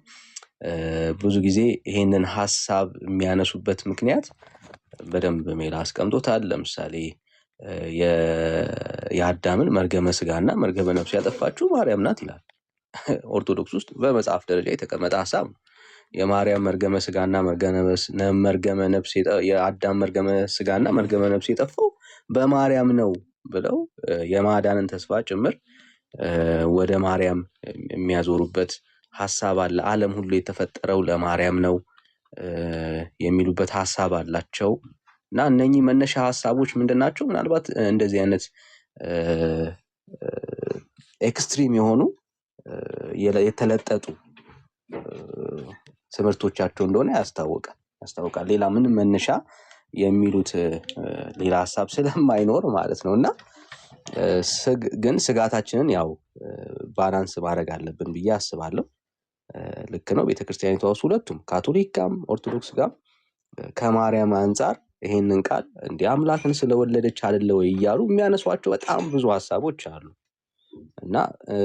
ብዙ ጊዜ ይሄንን ሐሳብ የሚያነሱበት ምክንያት በደንብ ሜላ አስቀምጦታል። ለምሳሌ የአዳምን መርገመ ስጋና መርገመ ነፍስ ያጠፋችው ማርያም ናት ይላል። ኦርቶዶክስ ውስጥ በመጽሐፍ ደረጃ የተቀመጠ ሐሳብ ነው። የማርያም መርገመ ስጋና መርገመ ነፍስ የአዳም መርገመ ስጋና መርገመ ነፍስ የጠፋው በማርያም ነው ብለው የማዳንን ተስፋ ጭምር ወደ ማርያም የሚያዞሩበት ሐሳብ አለ። ዓለም ሁሉ የተፈጠረው ለማርያም ነው የሚሉበት ሐሳብ አላቸው እና እነኚህ መነሻ ሐሳቦች ምንድናቸው? ምናልባት እንደዚህ አይነት ኤክስትሪም የሆኑ የተለጠጡ ትምህርቶቻቸው እንደሆነ ያስታውቃል። ሌላ ምንም መነሻ የሚሉት ሌላ ሀሳብ ስለማይኖር ማለት ነው። እና ግን ስጋታችንን ያው ባላንስ ማድረግ አለብን ብዬ አስባለሁ። ልክ ነው። ቤተክርስቲያኒቷ ውስጥ ሁለቱም ካቶሊክ ጋም ኦርቶዶክስ ጋም ከማርያም አንጻር ይሄንን ቃል እንዲህ አምላክን ስለወለደች አይደለ ወይ እያሉ የሚያነሷቸው በጣም ብዙ ሀሳቦች አሉ እና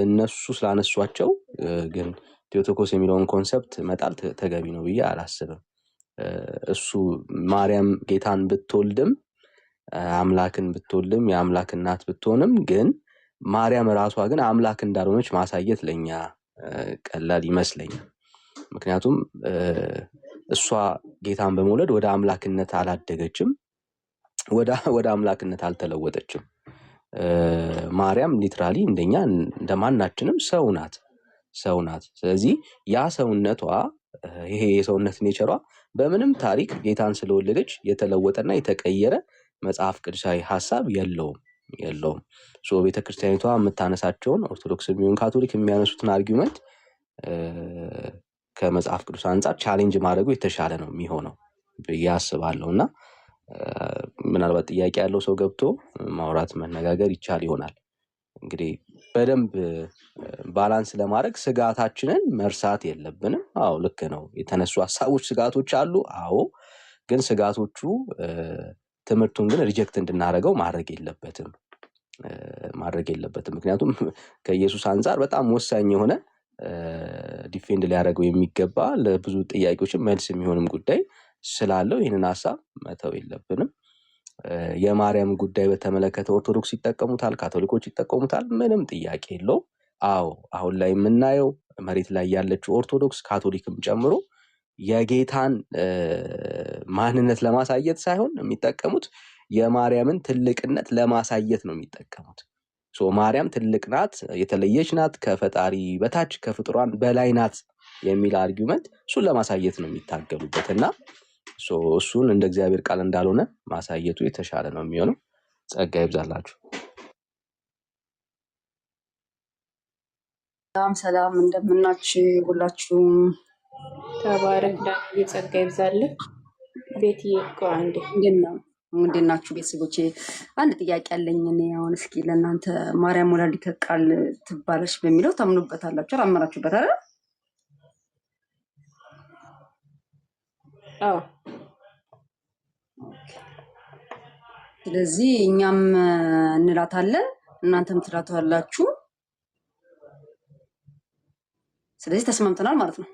እነሱ ስላነሷቸው ግን ቴዎቶኮስ የሚለውን ኮንሰፕት መጣል ተገቢ ነው ብዬ አላስብም። እሱ ማርያም ጌታን ብትወልድም አምላክን ብትወልድም የአምላክ እናት ብትሆንም ግን ማርያም ራሷ ግን አምላክ እንዳልሆነች ማሳየት ለኛ ቀላል ይመስለኛል። ምክንያቱም እሷ ጌታን በመውለድ ወደ አምላክነት አላደገችም፣ ወደ አምላክነት አልተለወጠችም። ማርያም ሊትራሊ እንደኛ እንደማናችንም ሰው ናት። ስለዚህ ያ ሰውነቷ ይሄ የሰውነት ኔቸሯ በምንም ታሪክ ጌታን ስለወለደች የተለወጠና የተቀየረ መጽሐፍ ቅዱሳዊ ሀሳብ የለውም። ቤተክርስቲያኒቷ የምታነሳቸውን ኦርቶዶክስ የሚሆን ካቶሊክ የሚያነሱትን አርጊመንት ከመጽሐፍ ቅዱስ አንጻር ቻሌንጅ ማድረጉ የተሻለ ነው የሚሆነው ብዬ አስባለሁ። እና ምናልባት ጥያቄ ያለው ሰው ገብቶ ማውራት መነጋገር ይቻል ይሆናል። እንግዲህ በደንብ ባላንስ ለማድረግ ስጋታችንን መርሳት የለብንም። አዎ ልክ ነው። የተነሱ ሀሳቦች ስጋቶች አሉ። አዎ ግን ስጋቶቹ ትምህርቱን ግን ሪጀክት እንድናደርገው ማድረግ የለበትም። ምክንያቱም ከኢየሱስ አንጻር በጣም ወሳኝ የሆነ ዲፌንድ ሊያደርገው የሚገባ ለብዙ ጥያቄዎችን መልስ የሚሆንም ጉዳይ ስላለው ይህንን ሀሳብ መተው የለብንም። የማርያም ጉዳይ በተመለከተ ኦርቶዶክስ ይጠቀሙታል፣ ካቶሊኮች ይጠቀሙታል፣ ምንም ጥያቄ የለውም። አዎ አሁን ላይ የምናየው መሬት ላይ ያለችው ኦርቶዶክስ ካቶሊክም ጨምሮ የጌታን ማንነት ለማሳየት ሳይሆን የሚጠቀሙት የማርያምን ትልቅነት ለማሳየት ነው የሚጠቀሙት። ማርያም ትልቅ ናት፣ የተለየች ናት፣ ከፈጣሪ በታች ከፍጥሯን በላይ ናት የሚል አርጊመንት እሱን ለማሳየት ነው የሚታገሉበት እና እሱን እንደ እግዚአብሔር ቃል እንዳልሆነ ማሳየቱ የተሻለ ነው የሚሆነው። ጸጋ ይብዛላችሁ። ሰላም እንደምናችሁ ሁላችሁም። ተባረክ ዳንዬ፣ ጸጋ ይብዛልህ። ቤትዬ እኮ አንዴ እንዴት ናችሁ ቤተሰቦቼ? አንድ ጥያቄ አለኝ እኔ አሁን። እስኪ ለእናንተ ማርያም ወላዲተ ቃል ትባለች በሚለው ታምኑበታላችሁ? አላመናችሁበት አይደል? አዎ። ስለዚህ እኛም እንላታለን እናንተም ትላታላችሁ። ስለዚህ ተስማምተናል ማለት ነው።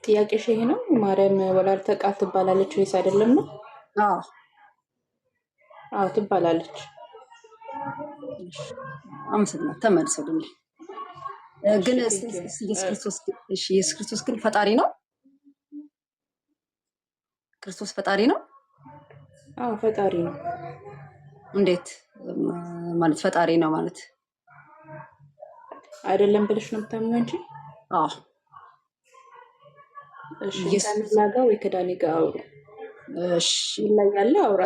ጥያቄሽ ይሄ ነው? ማርያም ወላዲተ ቃል ትባላለች ወይስ አይደለም ነው? አዎ ትባላለች። አመሰግናለሁ። ተመልሶልኝ። ግን ኢየሱስ ክርስቶስ ግን ፈጣሪ ነው? ክርስቶስ ፈጣሪ ነው? አዎ ፈጣሪ ነው። እንዴት ማለት ፈጣሪ ነው ማለት? አይደለም ብለሽ ነው የምታምነው እንጂ? አዎ። እሺ ከምላጋ ወይ ከዳኒ ጋር አውሩ። እሺ ይለያል። አውራ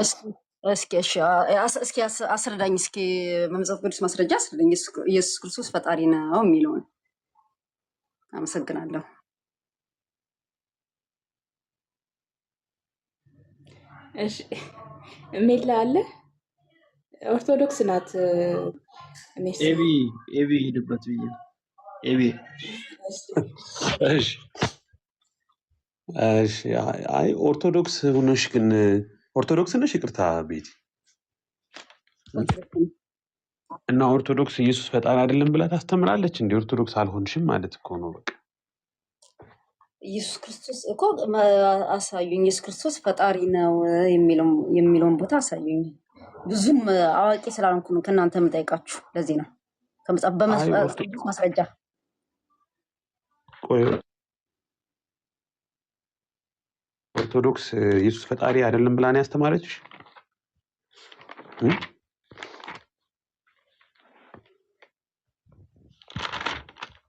እስኪ አስረዳኝ። እስኪ በመጽሐፍ ቅዱስ ማስረጃ አስረዳኝ። ኢየሱስ ክርስቶስ ፈጣሪ ነው የሚለውን። አመሰግናለሁ። እሺ ሜላ አለ። ኦርቶዶክስ ናት። ኤቢ ሂድበት ብዬ ኤቢ። እሺ አይ ኦርቶዶክስ ሆነሽ ግን ኦርቶዶክስ ነሽ? ይቅርታ ቤቲ። እና ኦርቶዶክስ ኢየሱስ ፈጣሪ አይደለም ብላ ታስተምራለች እንዴ? ኦርቶዶክስ አልሆንሽም ማለት እኮ ነው። በቃ ኢየሱስ ክርስቶስ እኮ አሳዩኝ። ኢየሱስ ክርስቶስ ፈጣሪ ነው የሚለውን ቦታ አሳዩኝ። ብዙም አዋቂ ስላልሆንኩ ነው ከእናንተ የምጠይቃችሁ። ለዚህ ነው በመጽሐፍ ቅዱስ ማስረጃ። ኦርቶዶክስ ኢየሱስ ፈጣሪ አይደለም ብላ ነው ያስተማረችሽ?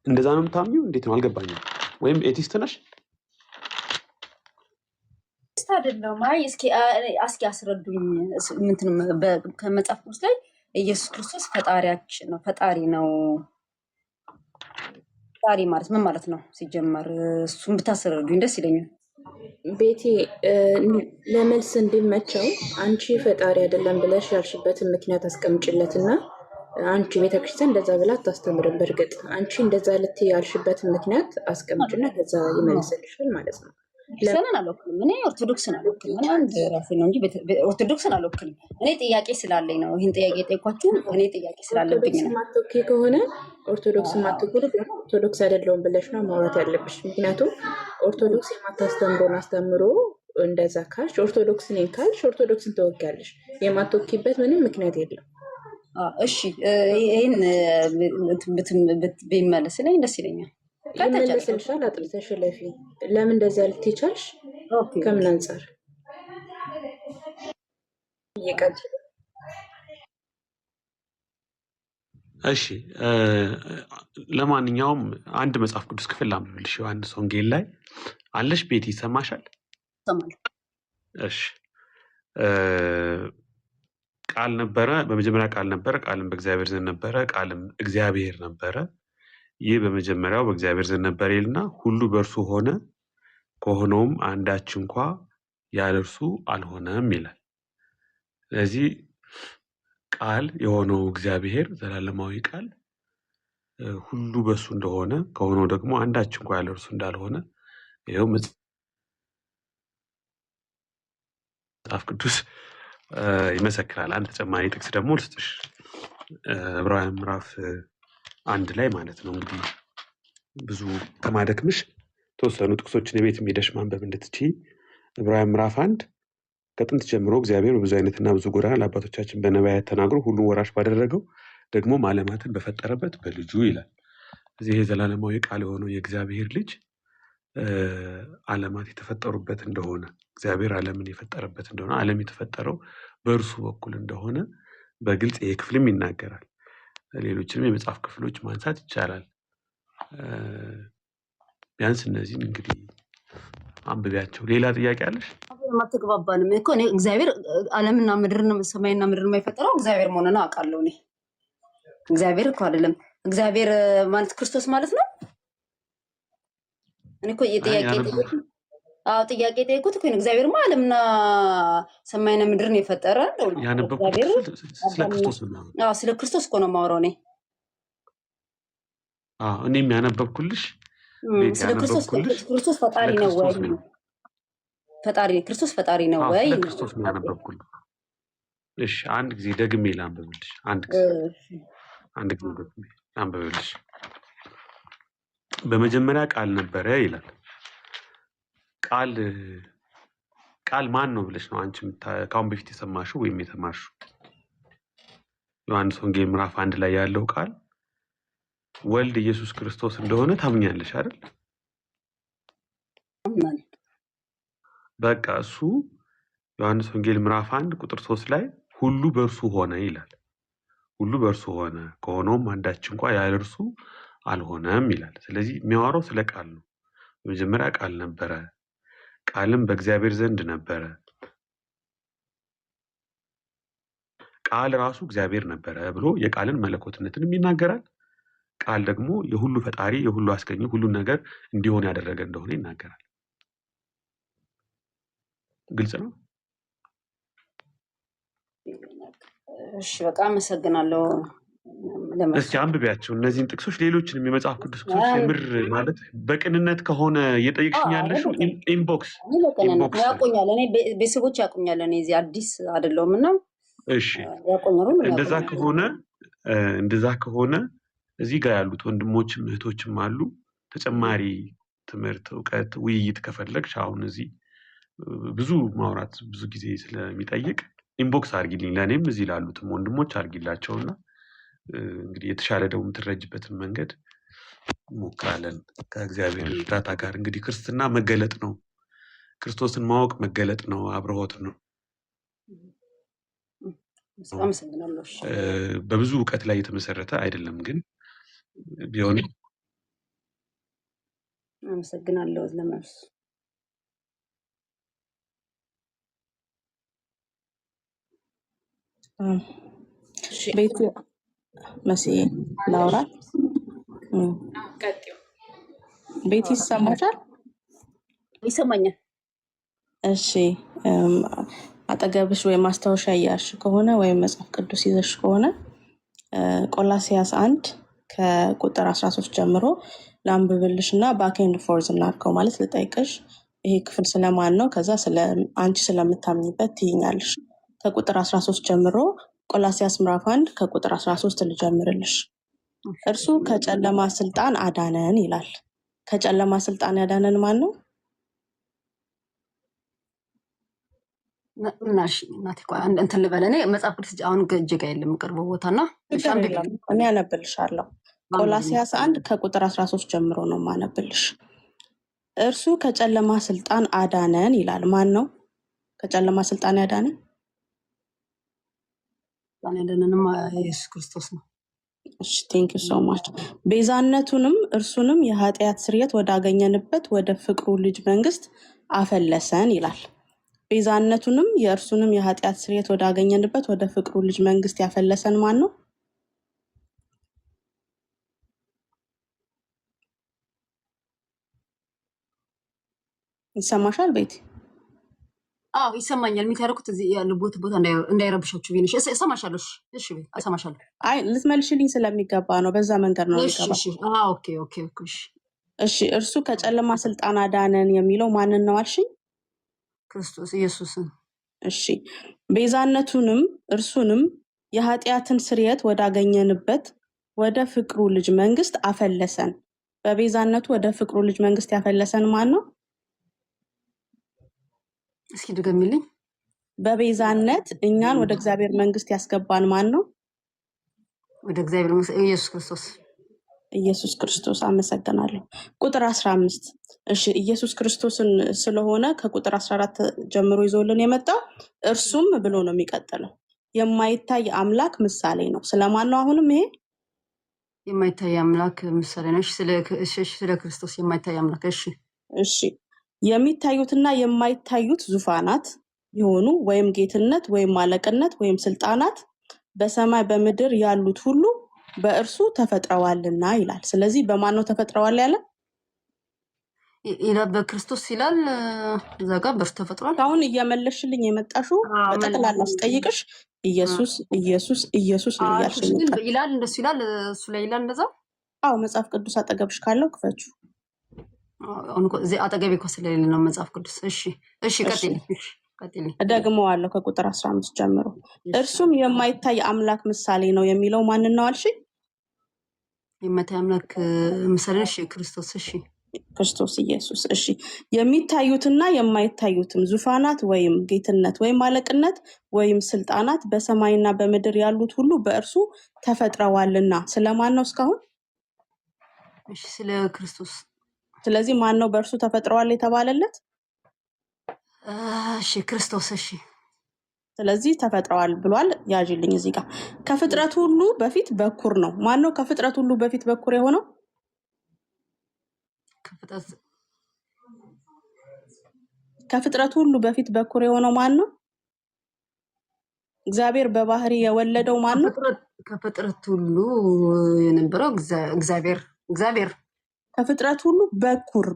እንደዛ ነው የምታምኚው? እንዴት ነው አልገባኝም። ወይም ኤቲስት ነሽ? አይደለም። አይ እስኪ አስረዱኝ። ከመጽሐፍ ቅዱስ ላይ ኢየሱስ ክርስቶስ ፈጣሪያችን ነው፣ ፈጣሪ ነው ፈጣሪ ማለት ምን ማለት ነው ሲጀመር? እሱን ብታስረዱኝ ደስ ይለኛል። ቤቲ ለመልስ እንዲመቸው አንቺ ፈጣሪ አይደለም ብለሽ ያልሽበትን ምክንያት አስቀምጭለትና አንቺ ቤተክርስቲያን እንደዛ ብላ አታስተምርም። በእርግጥ አንቺ እንደዛ ልትይ ያልሽበትን ምክንያት አስቀምጭና ከዛ ይመልስልሻል ማለት ነው። ክርስቲያንን አልወክልም እኔ፣ ኦርቶዶክስን አልወክልም እኔ። አንድ ራሴ ነው እንጂ ኦርቶዶክስን አልወክልም እኔ። ጥያቄ ስላለኝ ነው ይህን ጥያቄ የጠየኳችሁ። እኔ ጥያቄ ስላለብኝ ነው። ማቶኪ ከሆነ ኦርቶዶክስ ማትኩል ኦርቶዶክስ አይደለውም ብለሽ ነው ማውራት ያለብሽ። ምክንያቱም ኦርቶዶክስ የማታስተምሮን አስተምሮ እንደዛ ካልሽ ኦርቶዶክስ ነኝ ካልሽ ኦርቶዶክስን ትወጊያለሽ። የማትወኪበት ምንም ምክንያት የለም። እሺ ይህን ቢመለስልኝ ደስ ይለኛል። ይመለስልሻል። አጥርተሽ ለፊ ለምን እንደዚያ ልትቻልሽ? ከምን አንጻር እየቀጥል? እሺ ለማንኛውም አንድ መጽሐፍ ቅዱስ ክፍል ላንብብልሽ። ዮሐንስ ወንጌል ላይ አለሽ? ቤት ይሰማሻል? እሺ ቃል ነበረ፣ በመጀመሪያ ቃል ነበረ፣ ቃልም በእግዚአብሔር ዘንድ ነበረ፣ ቃልም እግዚአብሔር ነበረ። ይህ በመጀመሪያው በእግዚአብሔር ዘንድ ነበር ይልና ሁሉ በእርሱ ሆነ፣ ከሆነውም አንዳች እንኳ ያለ እርሱ አልሆነም ይላል። ስለዚህ ቃል የሆነው እግዚአብሔር ዘላለማዊ ቃል ሁሉ በእሱ እንደሆነ ከሆነው ደግሞ አንዳች እንኳ ያለ እርሱ እንዳልሆነ ይኸው መጽሐፍ ቅዱስ ይመሰክራል። አንድ ተጨማሪ ጥቅስ ደግሞ ልስጥሽ። ዕብራውያን ምዕራፍ 1 ላይ ማለት ነው። እንግዲህ ብዙ ከማደክምሽ ተወሰኑ ጥቅሶችን የቤት ሄደሽ ማንበብ እንድትችይ። ዕብራውያን ምዕራፍ 1 ከጥንት ጀምሮ እግዚአብሔር በብዙ አይነትና ብዙ ጎዳና ለአባቶቻችን በነቢያት ተናግሮ ሁሉን ወራሽ ባደረገው ደግሞ ዓለማትን በፈጠረበት በልጁ ይላል። እዚህ የዘላለማዊ ቃል የሆነው የእግዚአብሔር ልጅ ዓለማት የተፈጠሩበት እንደሆነ፣ እግዚአብሔር ዓለምን የፈጠረበት እንደሆነ፣ ዓለም የተፈጠረው በእርሱ በኩል እንደሆነ በግልጽ ይሄ ክፍልም ይናገራል። ሌሎችንም የመጽሐፍ ክፍሎች ማንሳት ይቻላል። ቢያንስ እነዚህን እንግዲህ አንብቢያቸው። ሌላ ጥያቄ አለሽ? ማትግባባንም እኮ እኔ እግዚአብሔር ዓለምና ምድርን ሰማይና ምድርን የማይፈጠረው እግዚአብሔር መሆኑን አውቃለሁ። እኔ እግዚአብሔር እኮ አይደለም እግዚአብሔር ማለት ክርስቶስ ማለት ነው። እኔ እኮ ጥያቄ ጠየቁት እኮ እግዚአብሔር ዓለምና ሰማይና ምድርን የፈጠረ ስለ ክርስቶስ ነው። ስለ ክርስቶስ እኮ ነው የማወራው እኔ። እኔም ያነበብኩልሽ ስለ ክርስቶስ ፈጣሪ ነው ወይ? ፈጣሪ ክርስቶስ ፈጣሪ ነው ወይ? ስለ ክርስቶስ ነው ያነበብኩልሽ። እሺ አንድ ጊዜ ደግሜ ላንብብልሽ። አንድ ጊዜ ደግሜ ላንብብልሽ። በመጀመሪያ ቃል ነበረ ይላል። ቃል ማን ነው ብለሽ ነው አንቺ ከአሁን በፊት የሰማሽው ወይም የተማርሽው? ዮሐንስ ወንጌል ምዕራፍ 1 ላይ ያለው ቃል ወልድ ኢየሱስ ክርስቶስ እንደሆነ ታምኛለሽ አይደል? በቃ እሱ ዮሐንስ ወንጌል ምዕራፍ 1 ቁጥር 3 ላይ ሁሉ በእርሱ ሆነ ይላል። ሁሉ በእርሱ ሆነ ከሆነውም አንዳች እንኳ ያለ እርሱ አልሆነም ይላል። ስለዚህ የሚያወራው ስለ ቃል ነው። በመጀመሪያ ቃል ነበረ፣ ቃልም በእግዚአብሔር ዘንድ ነበረ፣ ቃል ራሱ እግዚአብሔር ነበረ ብሎ የቃልን መለኮትነትንም ይናገራል። ቃል ደግሞ የሁሉ ፈጣሪ፣ የሁሉ አስገኝ፣ ሁሉን ነገር እንዲሆን ያደረገ እንደሆነ ይናገራል። ግልጽ ነው። እሺ በጣም አመሰግናለሁ። እስኪ አንብቢያቸው እነዚህን ጥቅሶች፣ ሌሎችንም የመጽሐፍ ቅዱስ ጥቅሶች። የምር ማለት በቅንነት ከሆነ እየጠየቅሽኝ ያለሽው ኢንቦክስ ያውቁኛል። እኔ ቤተሰቦች ያውቁኛል። እኔ እዚህ አዲስ አይደለሁም እና እሺ እንደዛ ከሆነ እዚህ ጋር ያሉት ወንድሞችም እህቶችም አሉ። ተጨማሪ ትምህርት፣ እውቀት፣ ውይይት ከፈለግሽ አሁን እዚህ ብዙ ማውራት ብዙ ጊዜ ስለሚጠይቅ ኢንቦክስ አድርጊልኝ። ለእኔም እዚህ ላሉትም ወንድሞች አድርጊላቸውና እንግዲህ የተሻለ ደግሞ የምትረጅበትን መንገድ እንሞክራለን ከእግዚአብሔር እርዳታ ጋር። እንግዲህ ክርስትና መገለጥ ነው። ክርስቶስን ማወቅ መገለጥ ነው። አብርሆት ነው። በብዙ እውቀት ላይ የተመሰረተ አይደለም፣ ግን ቢሆንም አመሰግናለሁ ለመልሱ። ቤት መሲ ላውራ ቤት ይሰማሻል? ይሰማኛል። እሺ አጠገብሽ ወይ ማስታወሻ እያልሽ ከሆነ ወይም መጽሐፍ ቅዱስ ይዘሽ ከሆነ ቆላሲያስ 1 ከቁጥር 13 ጀምሮ ላንብብልሽ እና ባክ ኤንድ ፎርዝ እናድርገው ማለት ልጠይቅሽ። ይሄ ክፍል ስለማን ነው? ከዛ አንቺ ስለምታምኝበት ትይኛለሽ። ከቁጥር 13 ጀምሮ ቆላሲያስ ምዕራፍ 1 ከቁጥር 13 ልጀምርልሽ። እርሱ ከጨለማ ስልጣን አዳነን ይላል። ከጨለማ ስልጣን ያዳነን ማን ነው? እናሽ እናቴ ቆይ እንትን ልበል። እኔ መጽሐፍ ቅዱስ አሁን እጄ ጋር የለም ቅርብ ቦታና እኔ አነብልሻለሁ። ቆላሲያስ 1 ከቁጥር 13 ጀምሮ ነው ማነብልሽ። እርሱ ከጨለማ ስልጣን አዳነን ይላል። ማን ነው ከጨለማ ስልጣን ያዳነን? ያዳነንም ኢየሱስ ክርስቶስ ነው። እሺ ቴንክ ዩ ሶ ማች። ቤዛነቱንም እርሱንም የኃጢአት ስርየት ወዳገኘንበት ወደ ፍቅሩ ልጅ መንግስት አፈለሰን ይላል። ቤዛነቱንም የእርሱንም የኃጢአት ስርየት ወዳገኘንበት ወደ ፍቅሩ ልጅ መንግስት ያፈለሰን ማን ነው? ይሰማሻል ቤት? አዎ ይሰማኛል። የሚታረኩት እዚህ ያለበት ቦታ እንዳይረብሻችሁ ቢነሽ እሰማሻለሁ። እሺ ቤት እሰማሻለሁ። አይ ልትመልሽልኝ ስለሚገባ ነው። በዛ መንገድ ነው የሚገባ። እሺ ኦኬ ኦኬ ኦኬ። እሺ እርሱ ከጨለማ ስልጣን አዳነን የሚለው ማንን ነው አልሽኝ? ክርስቶስ ኢየሱስን። እሺ ቤዛነቱንም እርሱንም የኃጢአትን ስርየት ወዳገኘንበት ወደ ፍቅሩ ልጅ መንግስት አፈለሰን። በቤዛነቱ ወደ ፍቅሩ ልጅ መንግስት ያፈለሰን ማን ነው? እስኪ ድገሚልኝ። በቤዛነት እኛን ወደ እግዚአብሔር መንግስት ያስገባን ማን ነው? ወደ እግዚአብሔር መንግስት ኢየሱስ ክርስቶስ። ኢየሱስ ክርስቶስ። አመሰግናለሁ። ቁጥር 15 እሺ ኢየሱስ ክርስቶስን ስለሆነ ከቁጥር 14 ጀምሮ ይዞልን የመጣው እርሱም ብሎ ነው የሚቀጥለው። የማይታይ አምላክ ምሳሌ ነው። ስለማን ነው? አሁንም ይሄ የማይታይ አምላክ ምሳሌ ነው። ስለ ክርስቶስ የማይታይ አምላክ። እሺ የሚታዩትና የማይታዩት ዙፋናት የሆኑ ወይም ጌትነት ወይም አለቅነት ወይም ስልጣናት በሰማይ በምድር ያሉት ሁሉ በእርሱ ተፈጥረዋልና ይላል። ስለዚህ በማን ነው ተፈጥረዋል ያለ? በክርስቶስ ይላል። እዛ ጋር በእርሱ ተፈጥሯል። አሁን እየመለሽልኝ የመጣሽው በጠቅላላ ስጠይቅሽ ኢየሱስ ኢየሱስ ኢየሱስ ነው ያልሽኝ ይላል። እንደሱ ይላል። እሱ ላይ ይላል እንደዛ። አዎ መጽሐፍ ቅዱስ አጠገብሽ ካለው ክፈችው። አሁን እዚህ አጠገቤ እኮ ስለሌለ ነው መጽሐፍ ቅዱስ። እሺ ቀጥል። ደግመዋለሁ ከቁጥር 15 ጀምሮ። እርሱም የማይታይ አምላክ ምሳሌ ነው የሚለው ማንን ነው አልሽኝ? የማይታይ አምላክ ምሳሌ ነው። ክርስቶስ። ክርስቶስ ኢየሱስ። እሺ የሚታዩትና የማይታዩትም ዙፋናት ወይም ጌትነት ወይም አለቅነት ወይም ስልጣናት በሰማይና በምድር ያሉት ሁሉ በእርሱ ተፈጥረዋልና። ስለማን ነው እስካሁን? ስለ ክርስቶስ። ስለዚህ ማን ነው በእርሱ ተፈጥረዋል የተባለለት? ክርስቶስ። ስለዚህ ተፈጥረዋል ብሏል። ያዥልኝ እዚህ ጋር ከፍጥረት ሁሉ በፊት በኩር ነው። ማን ነው ከፍጥረት ሁሉ በፊት በኩር የሆነው? ከፍጥረት ሁሉ በፊት በኩር የሆነው ማን ነው? እግዚአብሔር በባህሪ የወለደው ማን ነው? ከፍጥረት ሁሉ የነበረው እግዚአብሔር ከፍጥረት ሁሉ በኩር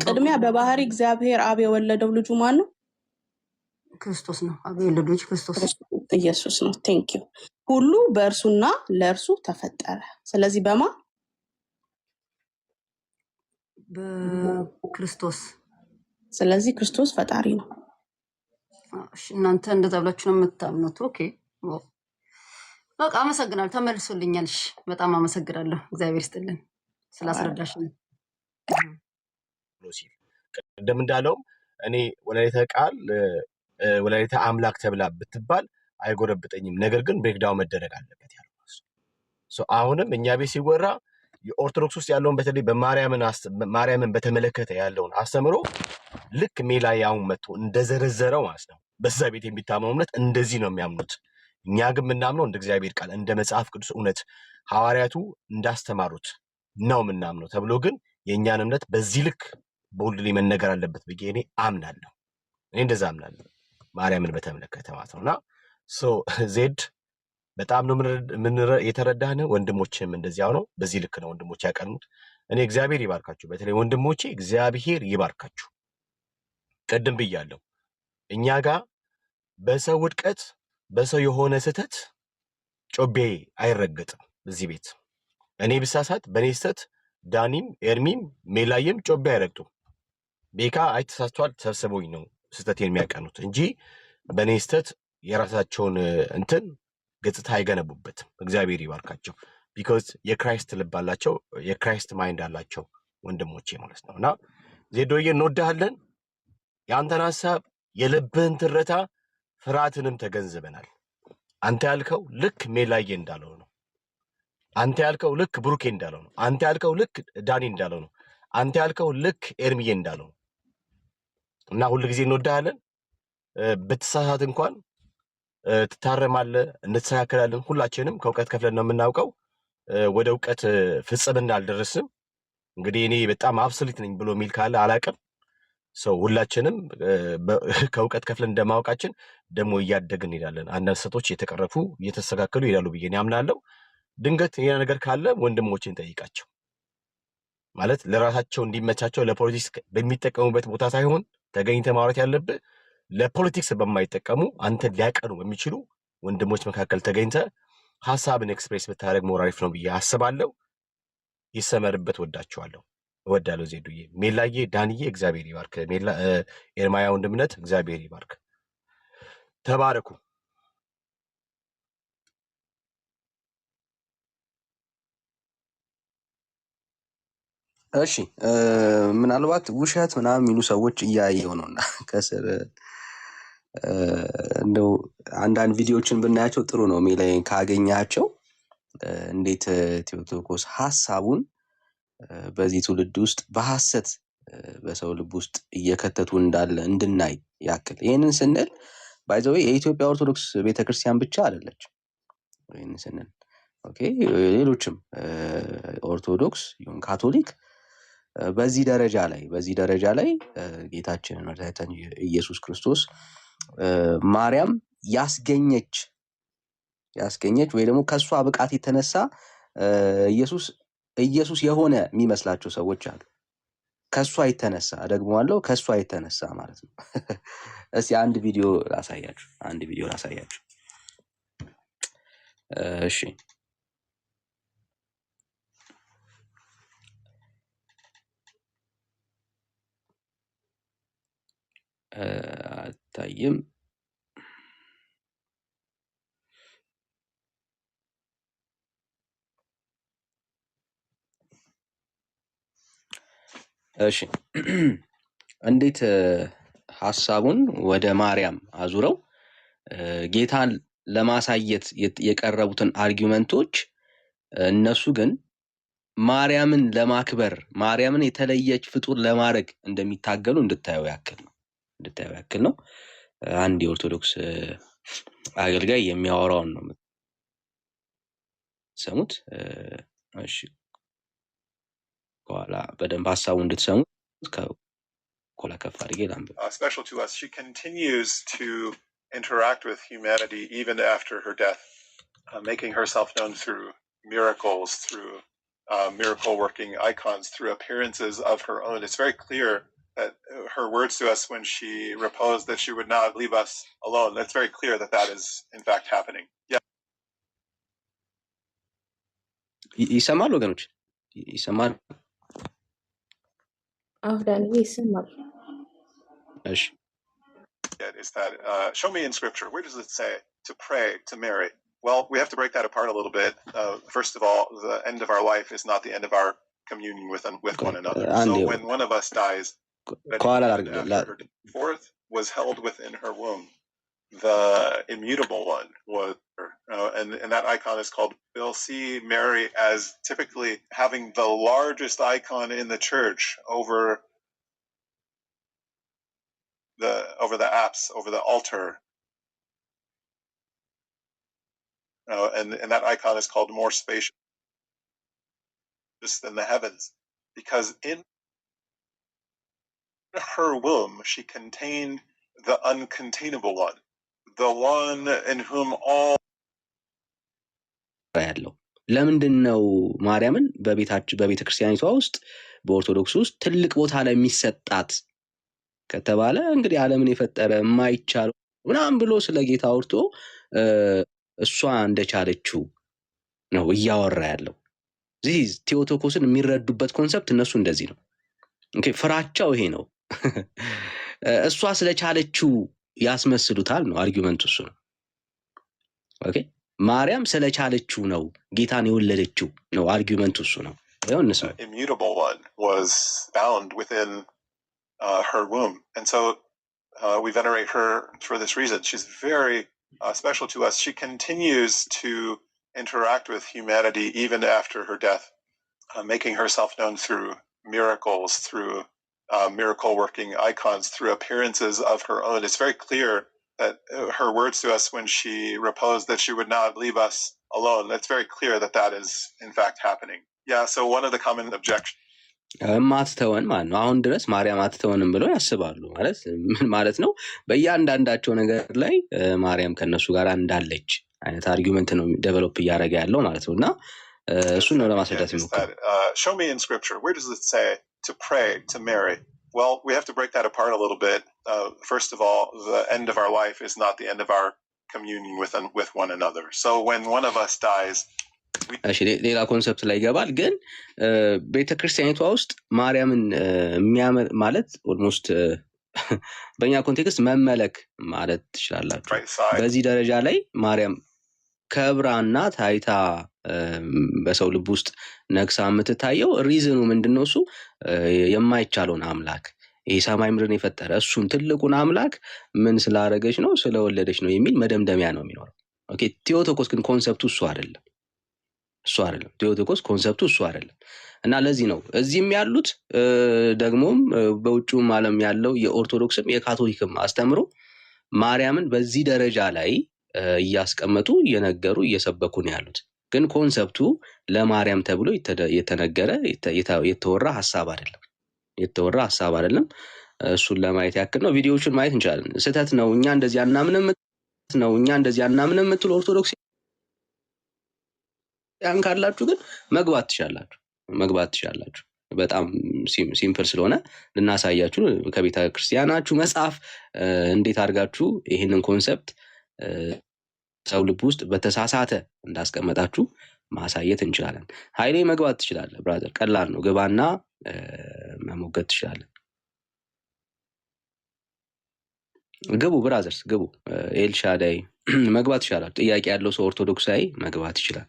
ቅድሚያ በባህሪ እግዚአብሔር አብ የወለደው ልጁ ማን ነው? ክርስቶስ ነው። አብ የወለደው ክርስቶስ ኢየሱስ ነው። ቴንክ ዩ። ሁሉ በእርሱና ለእርሱ ተፈጠረ። ስለዚህ በክርስቶስ። ስለዚህ ክርስቶስ ፈጣሪ ነው። እናንተ እንደዛ ብላችሁ ነው የምታምኑት? ኦኬ በቃ አመሰግናለሁ። ተመልሶልኛል። በጣም አመሰግናለሁ። እግዚአብሔር ይስጥልን ስላስረዳሽኝ። ቅድም እንዳለውም እኔ ወላዲተ አምላክ ተብላ ብትባል አይጎረብጠኝም፣ ነገር ግን ብሬክዳውን መደረግ አለበት ያለው አሁንም እኛ ቤት ሲወራ የኦርቶዶክስ ውስጥ ያለውን በተለይ ማርያምን በተመለከተ ያለውን አስተምሮ ልክ ሜላያውን መጥቶ እንደዘረዘረው ማለት ነው። በዛ ቤት የሚታመኑ እምነት እንደዚህ ነው የሚያምኑት። እኛ ግን የምናምነው እንደ እግዚአብሔር ቃል እንደ መጽሐፍ ቅዱስ እውነት ሐዋርያቱ እንዳስተማሩት ነው የምናምነው ተብሎ ግን የእኛን እምነት በዚህ ልክ ቦልድ ላይ መነገር አለበት ብዬ እኔ አምናለሁ። እኔ እንደዛ አምናለሁ ማርያምን በተመለከተ ማለት ነውና ዜድ በጣም ነው የተረዳን። ወንድሞችም እንደዚያው ነው። በዚህ ልክ ነው ወንድሞች ያቀኑት። እኔ እግዚአብሔር ይባርካችሁ። በተለይ ወንድሞቼ እግዚአብሔር ይባርካችሁ። ቅድም ብያለሁ፣ እኛ ጋር በሰው ውድቀት በሰው የሆነ ስህተት ጮቤ አይረገጥም። እዚህ ቤት እኔ ብሳሳት በእኔ ስህተት ዳኒም ኤርሚም ሜላየም ጮቤ አይረግጡም። ቤካ አይተሳስቷል ተሰብስበውኝ ነው ስህተት የሚያቀኑት እንጂ በእኔ ስህተት የራሳቸውን እንትን ገጽታ አይገነቡበትም። እግዚአብሔር ይባርካቸው። ቢኮዝ የክራይስት ልብ አላቸው፣ የክራይስት ማይንድ አላቸው ወንድሞቼ ማለት ነው። እና ዜዶዬ እንወድሃለን። የአንተን ሀሳብ የልብህን ትረታ ፍርሃትንም ተገንዝበናል። አንተ ያልከው ልክ ሜላዬ እንዳለው ነው። አንተ ያልከው ልክ ብሩኬ እንዳለው ነው። አንተ ያልከው ልክ ዳኒ እንዳለው ነው። አንተ ያልከው ልክ ኤርሚዬ እንዳለው ነው። እና ሁል ጊዜ እንወድሃለን። ብትሳሳት እንኳን ትታረማለህ፣ እንተስተካከላለን። ሁላችንም ከእውቀት ከፍለን ነው የምናውቀው። ወደ እውቀት ፍጽምና አልደረስም። እንግዲህ እኔ በጣም አብሶሉት ነኝ ብሎ የሚል ካለ አላቅም። ሰው ሁላችንም ከእውቀት ከፍለን እንደማወቃችን ደግሞ እያደግን እንሄዳለን። አንዳንድ ስህተቶች እየተቀረፉ እየተስተካከሉ ይሄዳሉ ብዬ ያምናለሁ። ድንገት ሌላ ነገር ካለ ወንድሞችን ጠይቃቸው። ማለት ለራሳቸው እንዲመቻቸው ለፖለቲክስ በሚጠቀሙበት ቦታ ሳይሆን ተገኝተህ ማውራት ያለብህ ለፖለቲክስ በማይጠቀሙ አንተን ሊያቀኑ በሚችሉ ወንድሞች መካከል ተገኝተህ ሀሳብን ኤክስፕሬስ ብታደርግ ሞራሪፍ ነው ብዬ አስባለሁ። ይሰመርበት። ወዳችኋለሁ። እወዳለሁ ዜዱዬ፣ ሜላዬ፣ ዳንዬ እግዚአብሔር ይባርክ። ኤርማያ ወንድምነት እግዚአብሔር ይባርክ። ተባረኩ። እሺ ምናልባት ውሸት ምናምን የሚሉ ሰዎች እያየው ነውና ከስር እንደው አንዳንድ ቪዲዮዎችን ብናያቸው ጥሩ ነው። ሜላዬን ካገኛቸው እንዴት ቴዎቶኮስ ሐሳቡን በዚህ ትውልድ ውስጥ በሐሰት በሰው ልብ ውስጥ እየከተቱ እንዳለ እንድናይ ያክል። ይህንን ስንል ባይ ዘ ዌይ የኢትዮጵያ ኦርቶዶክስ ቤተክርስቲያን ብቻ አይደለችም። ይህንን ስንል ኦኬ ሌሎችም ኦርቶዶክስ ይሁን ካቶሊክ በዚህ ደረጃ ላይ ጌታችንን መድኃኒታችን ኢየሱስ ክርስቶስ ማርያም ያስገኘች ወይ ደግሞ ከሷ ብቃት የተነሳ ኢየሱስ የሆነ የሚመስላቸው ሰዎች አሉ። ከሷ የተነሳ ማለት ነው። እስቲ አንድ ቪዲዮ ላሳያችሁ። እሺ አታይም? እሺ እንዴት ሐሳቡን ወደ ማርያም አዙረው ጌታን ለማሳየት የቀረቡትን አርጊውመንቶች እነሱ ግን ማርያምን ለማክበር ማርያምን የተለየች ፍጡር ለማድረግ እንደሚታገሉ እንድታዩ ያክል ነው። አንድ የኦርቶዶክስ አገልጋይ የሚያወራውን ነው የምትሰሙት። እሺ በኋላ በደንብ ሐሳቡ እንድትሰሙ ኮላ ከፍ አድርጌ ላንብብ። Special to us, she continues to interact with humanity even after her death, making herself known through miracles, through miracle working icons, through appearances of her own. It's very clear that her words to us when she reposed that she would not leave us alone, that's very clear that is in fact happening. Yeah. ይሰማል ወገኖች? ይሰማል? Is that show me in scripture, where does it say to pray to Mary? Well, we have to break that apart a little bit. First of all, the end of our life is not the end of our communion with one another. So when one of us dies, her fourth was held within her womb. The immutable one was, and that icon is called. We'll see Mary as typically having the largest icon in the church over the apse, over the altar. And that icon is called more spacious than the heavens, because in her womb she contained the uncontainable one, the one in whom all ያለው ለምንድነው ማርያምን በቤተ ክርስቲያኒቷ ውስጥ በኦርቶዶክስ ውስጥ ትልቅ ቦታ ላይ የሚሰጣት ከተባለ እንግዲህ ዓለምን የፈጠረ የማይቻለው ምናምን ብሎ ስለ ጌታ አውርቶ እሷ እንደቻለችው ነው እያወራ ያለው። እዚህ ቴዎቶኮስን የሚረዱበት ኮንሰፕት እነሱ እንደዚህ ነው። ኦኬ ፍራቻው ይሄ ነው። እሷ ስለቻለችው ያስመስሉታል ነው አርጊውመንቱ እሱ ነው። ኦኬ ማርያም ስለቻለችው ነው ጌታን የወለደችው ነው አርጊውመንቱ እሱ ነው። Immutable one was bound within her womb, and so we venerate her for this reason. She's very special to us. She continues to interact with humanity even after her death, making herself known through miracles, through miracle working icons, through appearances of her own. It's very clear that her words to us when she reposed that she would not leave us alone. That's very clear that that is in fact happening. Yeah, so one of the common objections ማትተወን ማለት ነው። አሁን ድረስ ማርያም አትተወንም ብለው ያስባሉ። ማለት ምን ማለት ነው? በእያንዳንዳቸው ነገር ላይ ማርያም ከነሱ ጋር እንዳለች አይነት አርጊውመንት ነው ዴቨሎፕ እያደረገ ያለው ማለት ነው። እና እሱን ነው ለማስረዳት የሚሞክረው። Show me in scripture, where does it say to pray to Mary? Well, we have to break that apart a little bit. First of all, the end of our life is not the end of our communion with one another. So when one of us dies, እሺ ሌላ ኮንሰፕት ላይ ይገባል። ግን ቤተክርስቲያኒቷ ውስጥ ማርያምን ማለት ኦልሞስት በእኛ ኮንቴክስት መመለክ ማለት ትችላላችሁ። በዚህ ደረጃ ላይ ማርያም ከብራና ታይታ በሰው ልብ ውስጥ ነግሳ የምትታየው ሪዝኑ ምንድነው? እሱ የማይቻለውን አምላክ ይሄ ሰማይ ምድርን የፈጠረ እሱን ትልቁን አምላክ ምን ስላደረገች ነው? ስለወለደች ነው የሚል መደምደሚያ ነው የሚኖረው። ኦኬ ቴዎቶኮስ ግን ኮንሰፕቱ እሱ አይደለም። ቴዎቶኮስ ኮንሰፕቱ እሱ አይደለም። እና ለዚህ ነው እዚህም ያሉት ደግሞም በውጭውም ዓለም ያለው የኦርቶዶክስም የካቶሊክም አስተምሮ ማርያምን በዚህ ደረጃ ላይ እያስቀመጡ እየነገሩ እየሰበኩ ነው ያሉት። ግን ኮንሰፕቱ ለማርያም ተብሎ የተነገረ የተወራ ሐሳብ አይደለም። እሱን ለማየት ያክል ነው። ቪዲዮዎቹን ማየት እንችላለን። ስህተት ነው እኛ እንደዚህ አናምንም የምትሉ ኦርቶዶክስ ያን ካላችሁ ግን መግባት ትችላላችሁ። በጣም ሲምፕል ስለሆነ ልናሳያችሁ ከቤተ ክርስቲያናችሁ መጽሐፍ እንዴት አድርጋችሁ ይህንን ኮንሰፕት ሰው ልብ ውስጥ በተሳሳተ እንዳስቀመጣችሁ ማሳየት እንችላለን። ኃይሌ መግባት ትችላለህ ብራዘር፣ ቀላል ነው። ግባና መሞገት ትችላለህ። ግቡ ብራዘርስ ግቡ። ኤልሻዳይ መግባት ይችላል። ጥያቄ ያለው ሰው ኦርቶዶክሳዊ መግባት ይችላል።